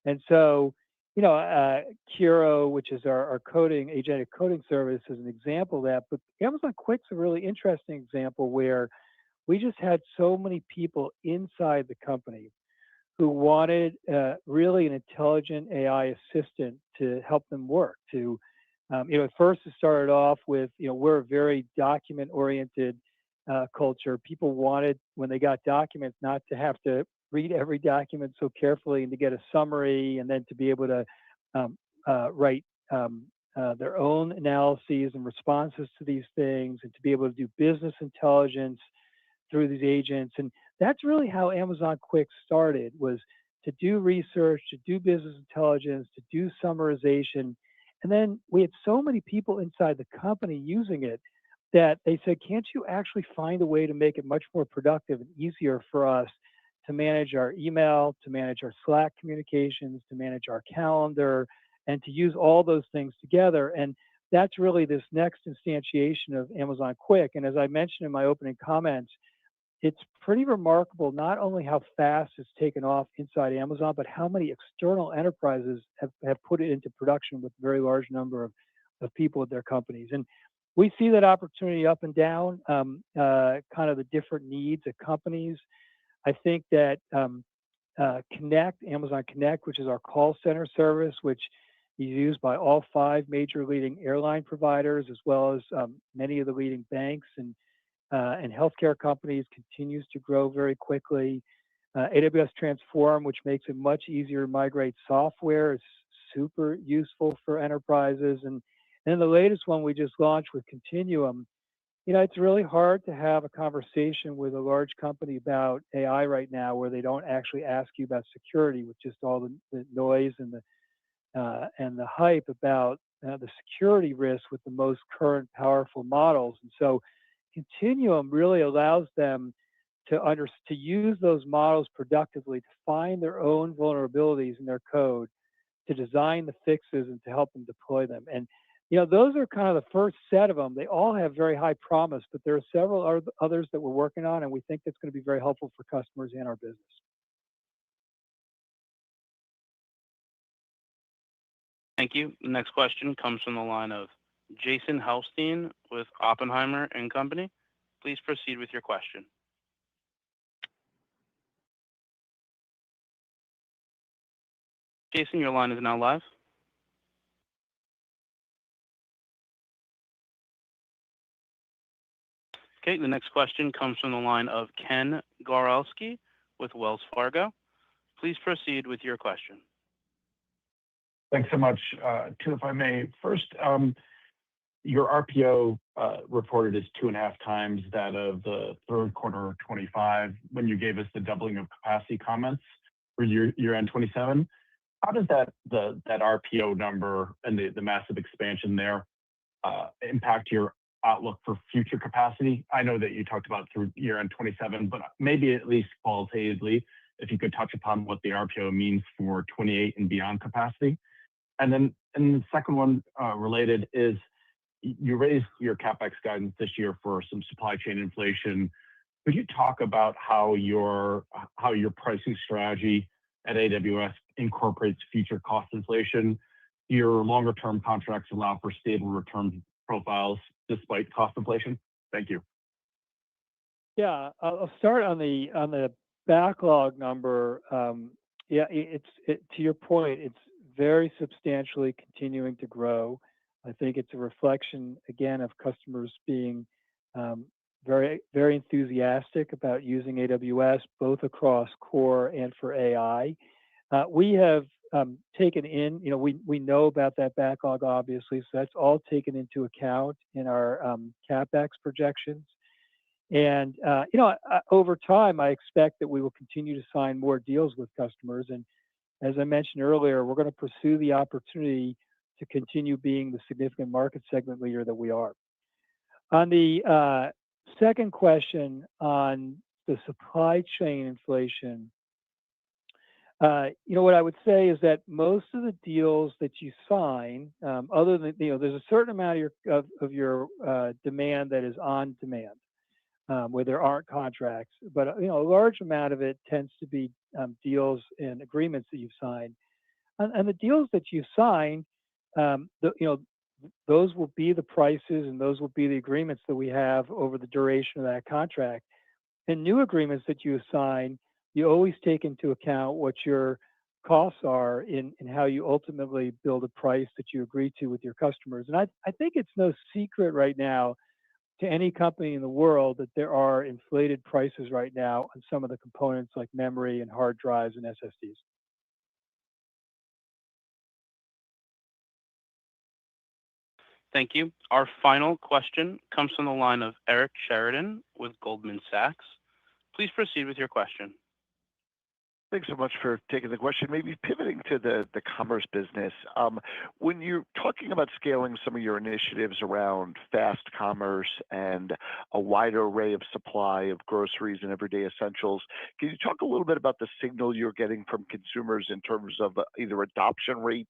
And so, Kiro, which is our agentic coding service, is an example of that. But Amazon Quick's a really interesting example where we just had so many people inside the company who wanted really an intelligent AI assistant to help them work. At first it started off with, we're a very document-oriented culture. People wanted, when they got documents, not to have to read every document so carefully and to get a summary and then to be able to write their own analyses and responses to these things and to be able to do business intelligence through these agents. And that's really how Amazon Quick started, was to do research, to do business intelligence, to do summarization. And then we had so many people inside the company using it that they said, can't you actually find a way to make it much more productive and easier for us to manage our email, to manage our Slack communications, to manage our calendar, and to use all those things together? And that's really this next instantiation of Amazon Quick. And as I mentioned in my opening comments, it's pretty remarkable not only how fast it's taken off inside Amazon, but how many external enterprises have put it into production with a very large number of people at their companies. And we see that opportunity up and down, kind of the different needs of companies. I think that Amazon Connect, which is our call center service, which is used by all 5 major leading airline providers, as well as many of the leading banks and healthcare companies, continues to grow very quickly. AWS Transform, which makes it much easier to migrate software, is super useful for enterprises. And then the latest one we just launched with Continuum, it's really hard to have a conversation with a large company about AI right now where they don't actually ask you about security, with just all the noise and the hype about the security risks with the most current powerful models. And so Continuum really allows them to use those models productively, to find their own vulnerabilities in their code, to design the fixes, and to help them deploy them. And those are kind of the first set of them. They all have very high promise, but there are several others that we're working on, and we think that's going to be very helpful for customers and our business. Thank you. The next question comes from the line of Jason Helfstein with Oppenheimer and Company. Please proceed with your question. Jason, your line is now live. Okay, the next question comes from the line of Ken Goralski with Wells Fargo. Please proceed with your question. Thanks so much. Two, if I may. First, your RPO reported is 2.5 times that of the third quarter of 25 when you gave us the doubling of capacity comments for year-end 27. How does that RPO number and the massive expansion there impact your outlook for future capacity? I know that you talked about through year-end 27, but maybe at least qualitatively, if you could touch upon what the RPO means for 28 and beyond capacity. And the second one related is you raised your CapEx guidance this year for some supply chain inflation. Could you talk about how your pricing strategy at AWS incorporates future cost inflation? Your longer term contracts allow for stable return profiles despite cost inflation. Thank you. Yeah, I'll start on the backlog number. Yeah, to your point, it's very substantially continuing to grow. I think it's a reflection, again, of customers being very, very enthusiastic about using AWS, both across core and for AI. We have taken in, we know about that backlog, obviously, so that's all taken into account in our CapEx projections. And, over time, I expect that we will continue to sign more deals with customers. And as I mentioned earlier, we're going to pursue the opportunity to continue being the significant market segment leader that we are. On the second question on the supply chain inflation, what I would say is that most of the deals that you sign, other than, there's a certain amount of your demand that is on demand, where there aren't contracts, but a large amount of it tends to be deals and agreements that you've signed. And the deals that you sign, those will be the prices and those will be the agreements that we have over the duration of that contract. And new agreements that you sign, you always take into account what your costs are in how you ultimately build a price that you agree to with your customers. And I think it's no secret right now to any company in the world that there are inflated prices right now on some of the components like memory and hard drives and SSDs. Thank you. Our final question comes from the line of Eric Sheridan with Goldman Sachs. Please proceed with your question. Thanks so much for taking the question. Maybe pivoting to the commerce business. When you're talking about scaling some of your initiatives around fast commerce and a wider array of supply of groceries and everyday essentials, can you talk a little bit about the signal you're getting from consumers in terms of either adoption rates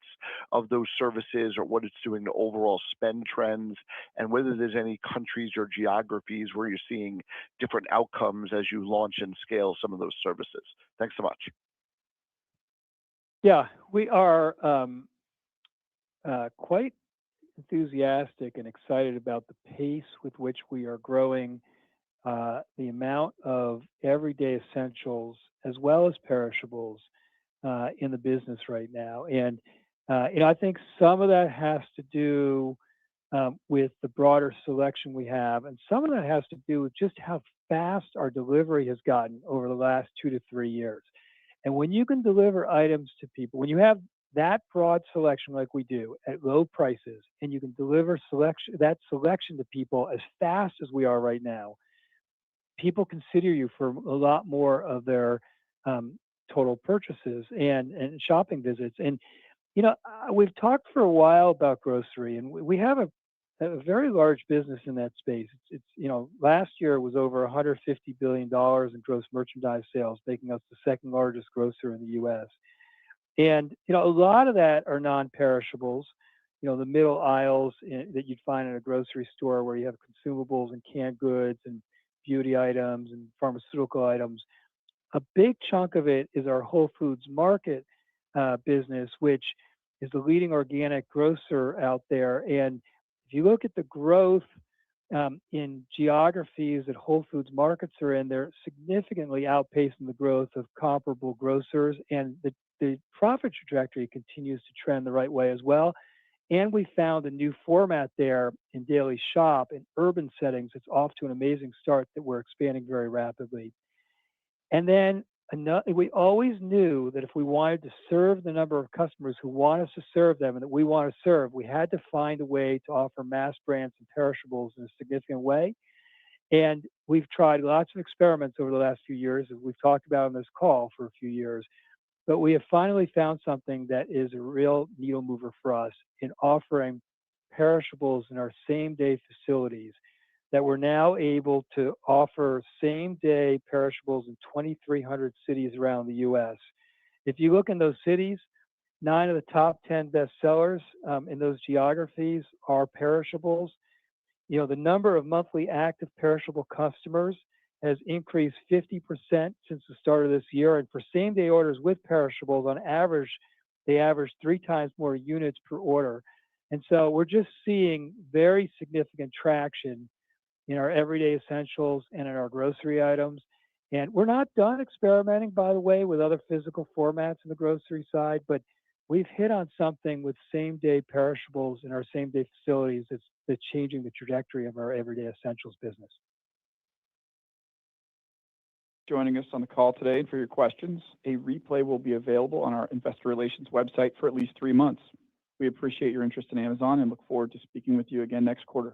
of those services or what it's doing to overall spend trends, and whether there's any countries or geographies where you're seeing different outcomes as you launch and scale some of those services? Thanks so much. Yeah, we are quite enthusiastic and excited about the pace with which we are growing the amount of everyday essentials as well as perishables in the business right now. And I think some of that has to do with the broader selection we have, and some of that has to do with just how fast our delivery has gotten over the last 2 to 3 years. And when you can deliver items to people, when you have that broad selection like we do at low prices, and you can deliver that selection to people as fast as we are right now, people consider you for a lot more of their total purchases and shopping visits. And we've talked for a while about grocery, and we have a very large business in that space. It's last year it was over $150 billion in gross merchandise sales, making us the second largest grocer in the U.S. And a lot of that are non-perishables. The middle aisles that you'd find in a grocery store where you have consumables and canned goods and beauty items and pharmaceutical items. A big chunk of it is our Whole Foods Market business, which is the leading organic grocer out there. And if you look at the growth in geographies that Whole Foods Markets are in, they're significantly outpacing the growth of comparable grocers, and the profit trajectory continues to trend the right way as well. And we found a new format there in Daily Shop in urban settings. It's off to an amazing start that we're expanding very rapidly. And then we always knew that if we wanted to serve the number of customers who want us to serve them and that we want to serve, we had to find a way to offer mass brands and perishables in a significant way. And we've tried lots of experiments over the last few years, as we've talked about on this call for a few years. But we have finally found something that is a real needle mover for us in offering perishables in our same-day facilities, that we're now able to offer same-day perishables in 2,300 cities around the U.S. If you look in those cities, 9 of the top 10 bestsellers in those geographies are perishables. You know, the number of monthly active perishable customers has increased 50% since the start of this year. And for same-day orders with perishables, on average, they average 3 times more units per order. And so we're just seeing very significant traction in our everyday essentials and in our grocery items. And we're not done experimenting, by the way, with other physical formats in the grocery side, but we've hit on something with same-day perishables in our same-day facilities that's changing the trajectory of our everyday essentials business. Joining us on the call today and for your questions. A replay will be available on our investor relations website for at least 3 months. We appreciate your interest in Amazon and look forward to speaking with you again next quarter.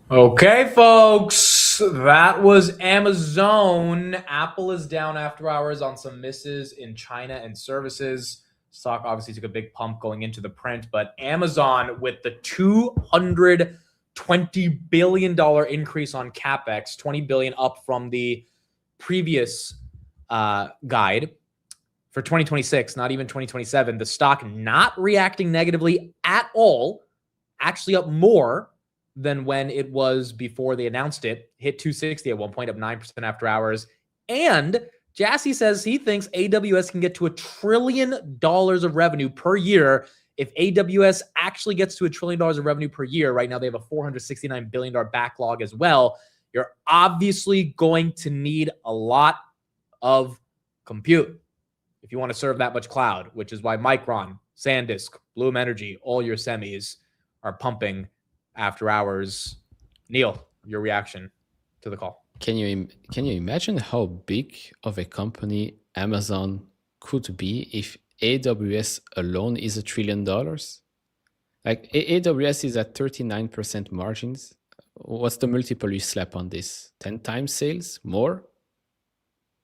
Okay, folks, that was Amazon. Apple is down after hours on some misses in China and services. Stock obviously took a big pump going into the print, but Amazon with the $220 billion increase on CapEx, $20 billion up from the previous guide for 2026, not even 2027. The stock not reacting negatively at all, actually up more than when it was before they announced it. Hit 260 at one point, up 9% after hours. And Jassy says he thinks AWS can get to $1 trillion of revenue per year. If AWS actually gets to $1 trillion of revenue per year, right now they have a $469 billion backlog as well. You're obviously going to need a lot of compute if you want to serve that much cloud, which is why Micron, SanDisk, Bloom Energy, all your semis are pumping after hours. Neil, your reaction to the call. Can you imagine how big of a company Amazon could be if AWS alone is $1 trillion? Like AWS is at 39% margins. What's the multiple you slap on this? 10 times sales? More?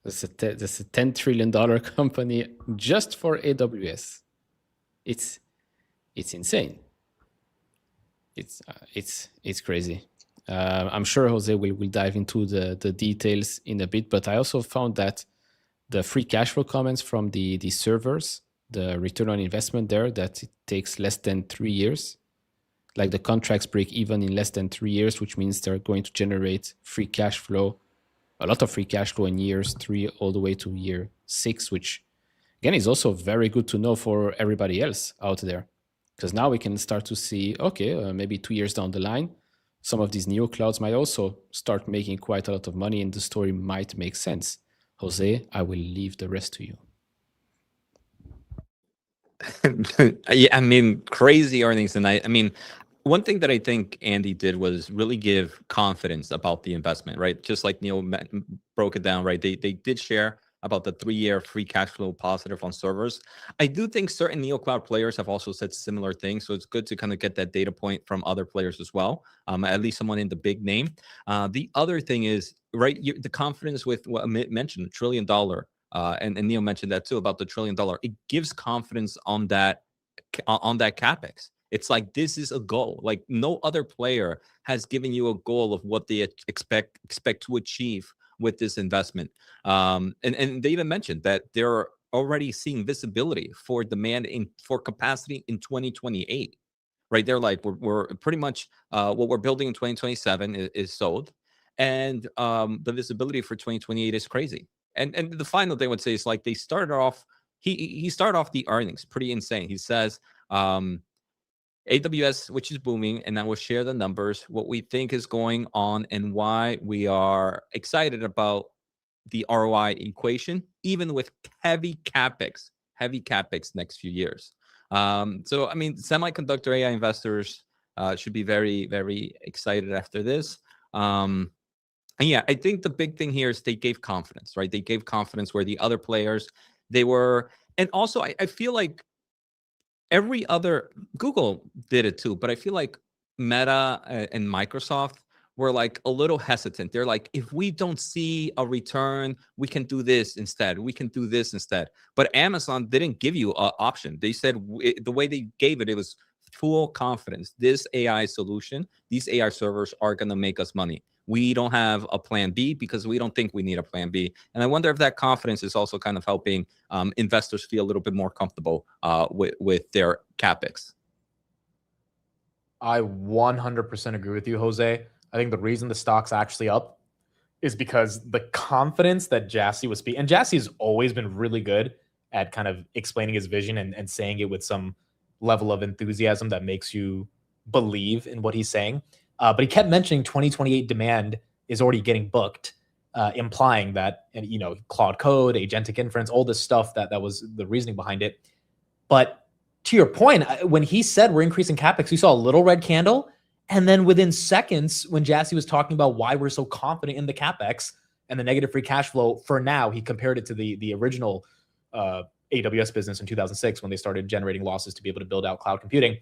That's a $10 trillion company just for AWS. It's insane. It's crazy. I'm sure Jose will dive into the details in a bit, but I also found that the free cash flow comments from the servers, the return on investment there, that it takes less than 3 years. Like the contracts break even in less than 3 years, which means they're going to generate free cash flow, a lot of free cash flow in years 3 all the way to year 6, which again is also very good to know for everybody else out there. Because now we can start to see, okay, maybe 2 years down the line, some of these neo clouds might also start making quite a lot of money and the story might make sense. Jose, I will leave the rest to you. Yeah, I mean, crazy earnings tonight. I mean, one thing that I think Andy did was really give confidence about the investment, right? Just like Neil broke it down, right? They did share about the 3-year free cash flow positive on servers. I do think certain neocloud players have also said similar things, so it's good to kind of get that data point from other players as well, at least someone in the big name. The other thing is, right, the confidence with what Amit mentioned, $1 trillion, and Neil mentioned that too about the $1 trillion. It gives confidence on that CapEx. It's like, this is a goal. Like no other player has given you a goal of what they expect to achieve with this investment. And they even mentioned that they're already seeing visibility for demand for capacity in 2028, right? They're like, we're pretty much what we're building in 2027 is sold. And the visibility for 2028 is crazy. And the final thing I would say is like, they started off, he started off the earnings pretty insane. He says, AWS, which is booming, and I will share the numbers, what we think is going on and why we are excited about the ROI equation even with heavy capex next few years. So I mean, semiconductor AI investors should be very, very excited after this. And yeah, I think the big thing here is they gave confidence, right? They gave confidence where the other players, they were, and also I feel like every other, Google did it too, but I feel like Meta and Microsoft were like a little hesitant. They're like, if we don't see a return, we can do this instead. We can do this instead. But Amazon didn't give you an option. They said the way they gave it, it was full confidence. This AI solution, these AI servers are going to make us money. We don't have a plan B because we don't think we need a plan B. And I wonder if that confidence is also kind of helping investors feel a little bit more comfortable with their capex. I 100% agree with you, Jose. I think the reason the stock's actually up is because the confidence that Jassy was speaking, and Jassy's always been really good at kind of explaining his vision and saying it with some level of enthusiasm that makes you believe in what he's saying. But he kept mentioning 2028 demand is already getting booked, implying that, and you know, cloud code, agentic inference, all this stuff that was the reasoning behind it. But to your point, when he said we're increasing capex, we saw a little red candle. And then within seconds, when Jassy was talking about why we're so confident in the capex and the negative free cash flow, for now, he compared it to the original AWS business in 2006 when they started generating losses to be able to build out cloud computing.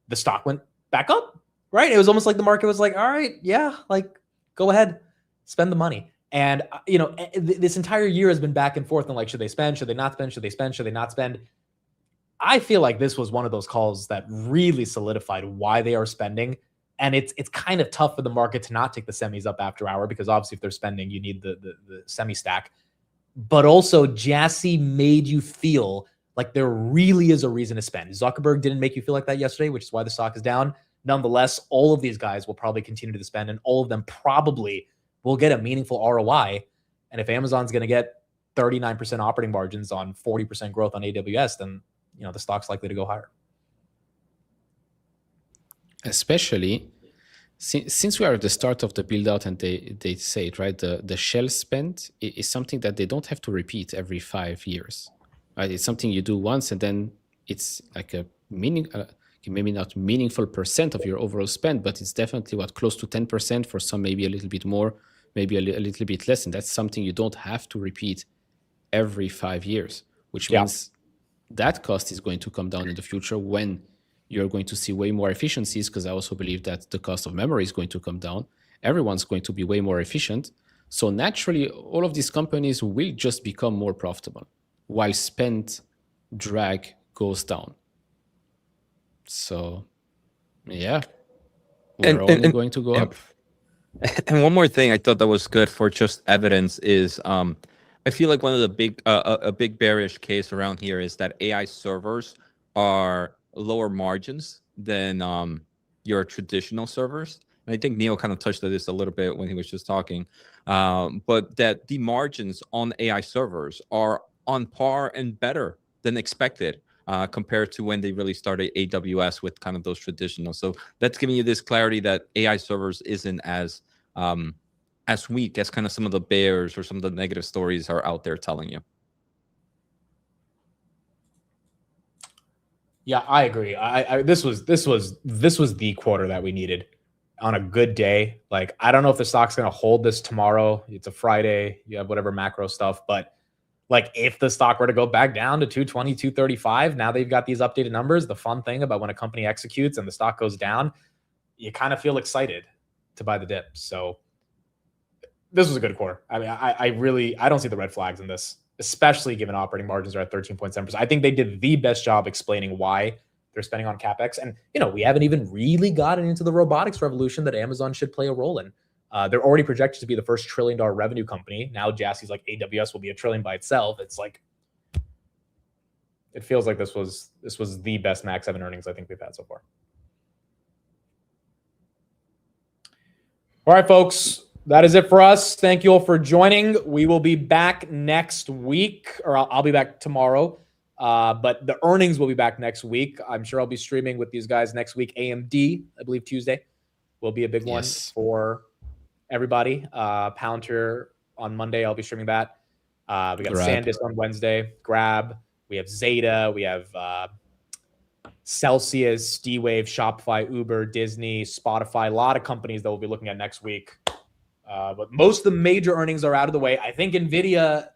The stock went back up, right? It was almost like the market was like, all right, yeah, like go ahead, spend the money. And, you know, this entire year has been back and forth on like, should they spend? Should they not spend? Should they spend? Should they not spend? I feel like this was one of those calls that really solidified why they are spending. And it's kind of tough for the market to not take the semis up after hour, because obviously if they're spending, you need the semi stack. But also Jassy made you feel like there really is a reason to spend. Zuckerberg didn't make you feel like that yesterday, which is why the stock is down. Nonetheless, all of these guys will probably continue to spend, and all of them probably will get a meaningful ROI. And if Amazon's going to get 39% operating margins on 40% growth on AWS, then you know the stock's likely to go higher. Especially since we are at the start of the build out, and they say it, right, the shell spend is something that they don't have to repeat every 5 years, right? It's something you do once, and then it's like a maybe not meaningful percent of your overall spend, but it's definitely close to 10%, for some maybe a little bit more, maybe a little bit less, and that's something you don't have to repeat every 5 years, which means that cost is going to come down in the future when you're going to see way more efficiencies, because I also believe that the cost of memory is going to come down. Everyone's going to be way more efficient. So naturally, all of these companies will just become more profitable while spend drag goes down. So, yeah, we're only going to go up. And one more thing I thought that was good for just evidence is I feel like one of the big a big bearish case around here is that AI servers are lower margins than your traditional servers. And I think Neil kind of touched on this a little bit when he was just talking, but that the margins on AI servers are on par and better than expected compared to when they really started AWS with kind of those traditional. So that's giving you this clarity that AI servers isn't as weak as kind of some of the bears or some of the negative stories are out there telling you. Yeah, I agree. This was the quarter that we needed on a good day. Like, I don't know if the stock's going to hold this tomorrow. It's a Friday. You have whatever macro stuff, but like if the stock were to go back down to 220, 235, now they've got these updated numbers. The fun thing about when a company executes and the stock goes down, you kind of feel excited to buy the dip. So this was a good quarter. I mean, I don't see the red flags in this, especially given operating margins are at 13.7%. I think they did the best job explaining why they're spending on CapEx. And, you know, we haven't even really gotten into the robotics revolution that Amazon should play a role in. They're already projected to be the first $1 trillion revenue company. Now Jassy's like AWS will be $1 trillion by itself. It's like, it feels like this was the best Max 7 earnings I think we've had so far. All right, folks. That is it for us. Thank you all for joining. We will be back next week, or I'll be back tomorrow. But the earnings will be back next week. I'm sure I'll be streaming with these guys next week. AMD, I believe Tuesday, will be a big one for everybody. Palantir on Monday, I'll be streaming that. We got Grab. SanDisk on Wednesday, Grab. We have Zeta. We have Celsius, D-Wave, Shopify, Uber, Disney, Spotify. A lot of companies that we'll be looking at next week. But most of the major earnings are out of the way. I think NVIDIA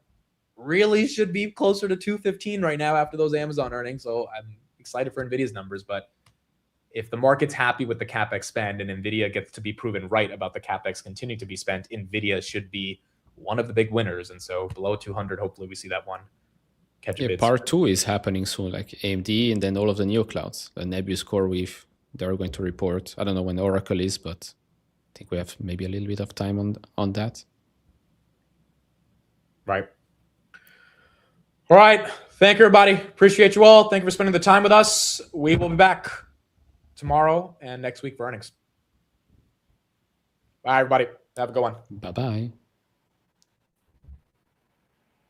really should be closer to 215 right now after those Amazon earnings. So I'm excited for NVIDIA's numbers. But if the market's happy with the CapEx spend and NVIDIA gets to be proven right about the CapEx continuing to be spent, NVIDIA should be one of the big winners. And so below 200, hopefully we see that one catch a bid. Part 2 is happening soon, like AMD and then all of the neo clouds. The Nebius CoreWeave, they're going to report. I don't know when Oracle is, but I think we have maybe a little bit of time on that. Right. All right. Thank you, everybody. Appreciate you all. Thank you for spending the time with us. We will be back tomorrow and next week for earnings. Bye, everybody. Have a good one. Bye-bye.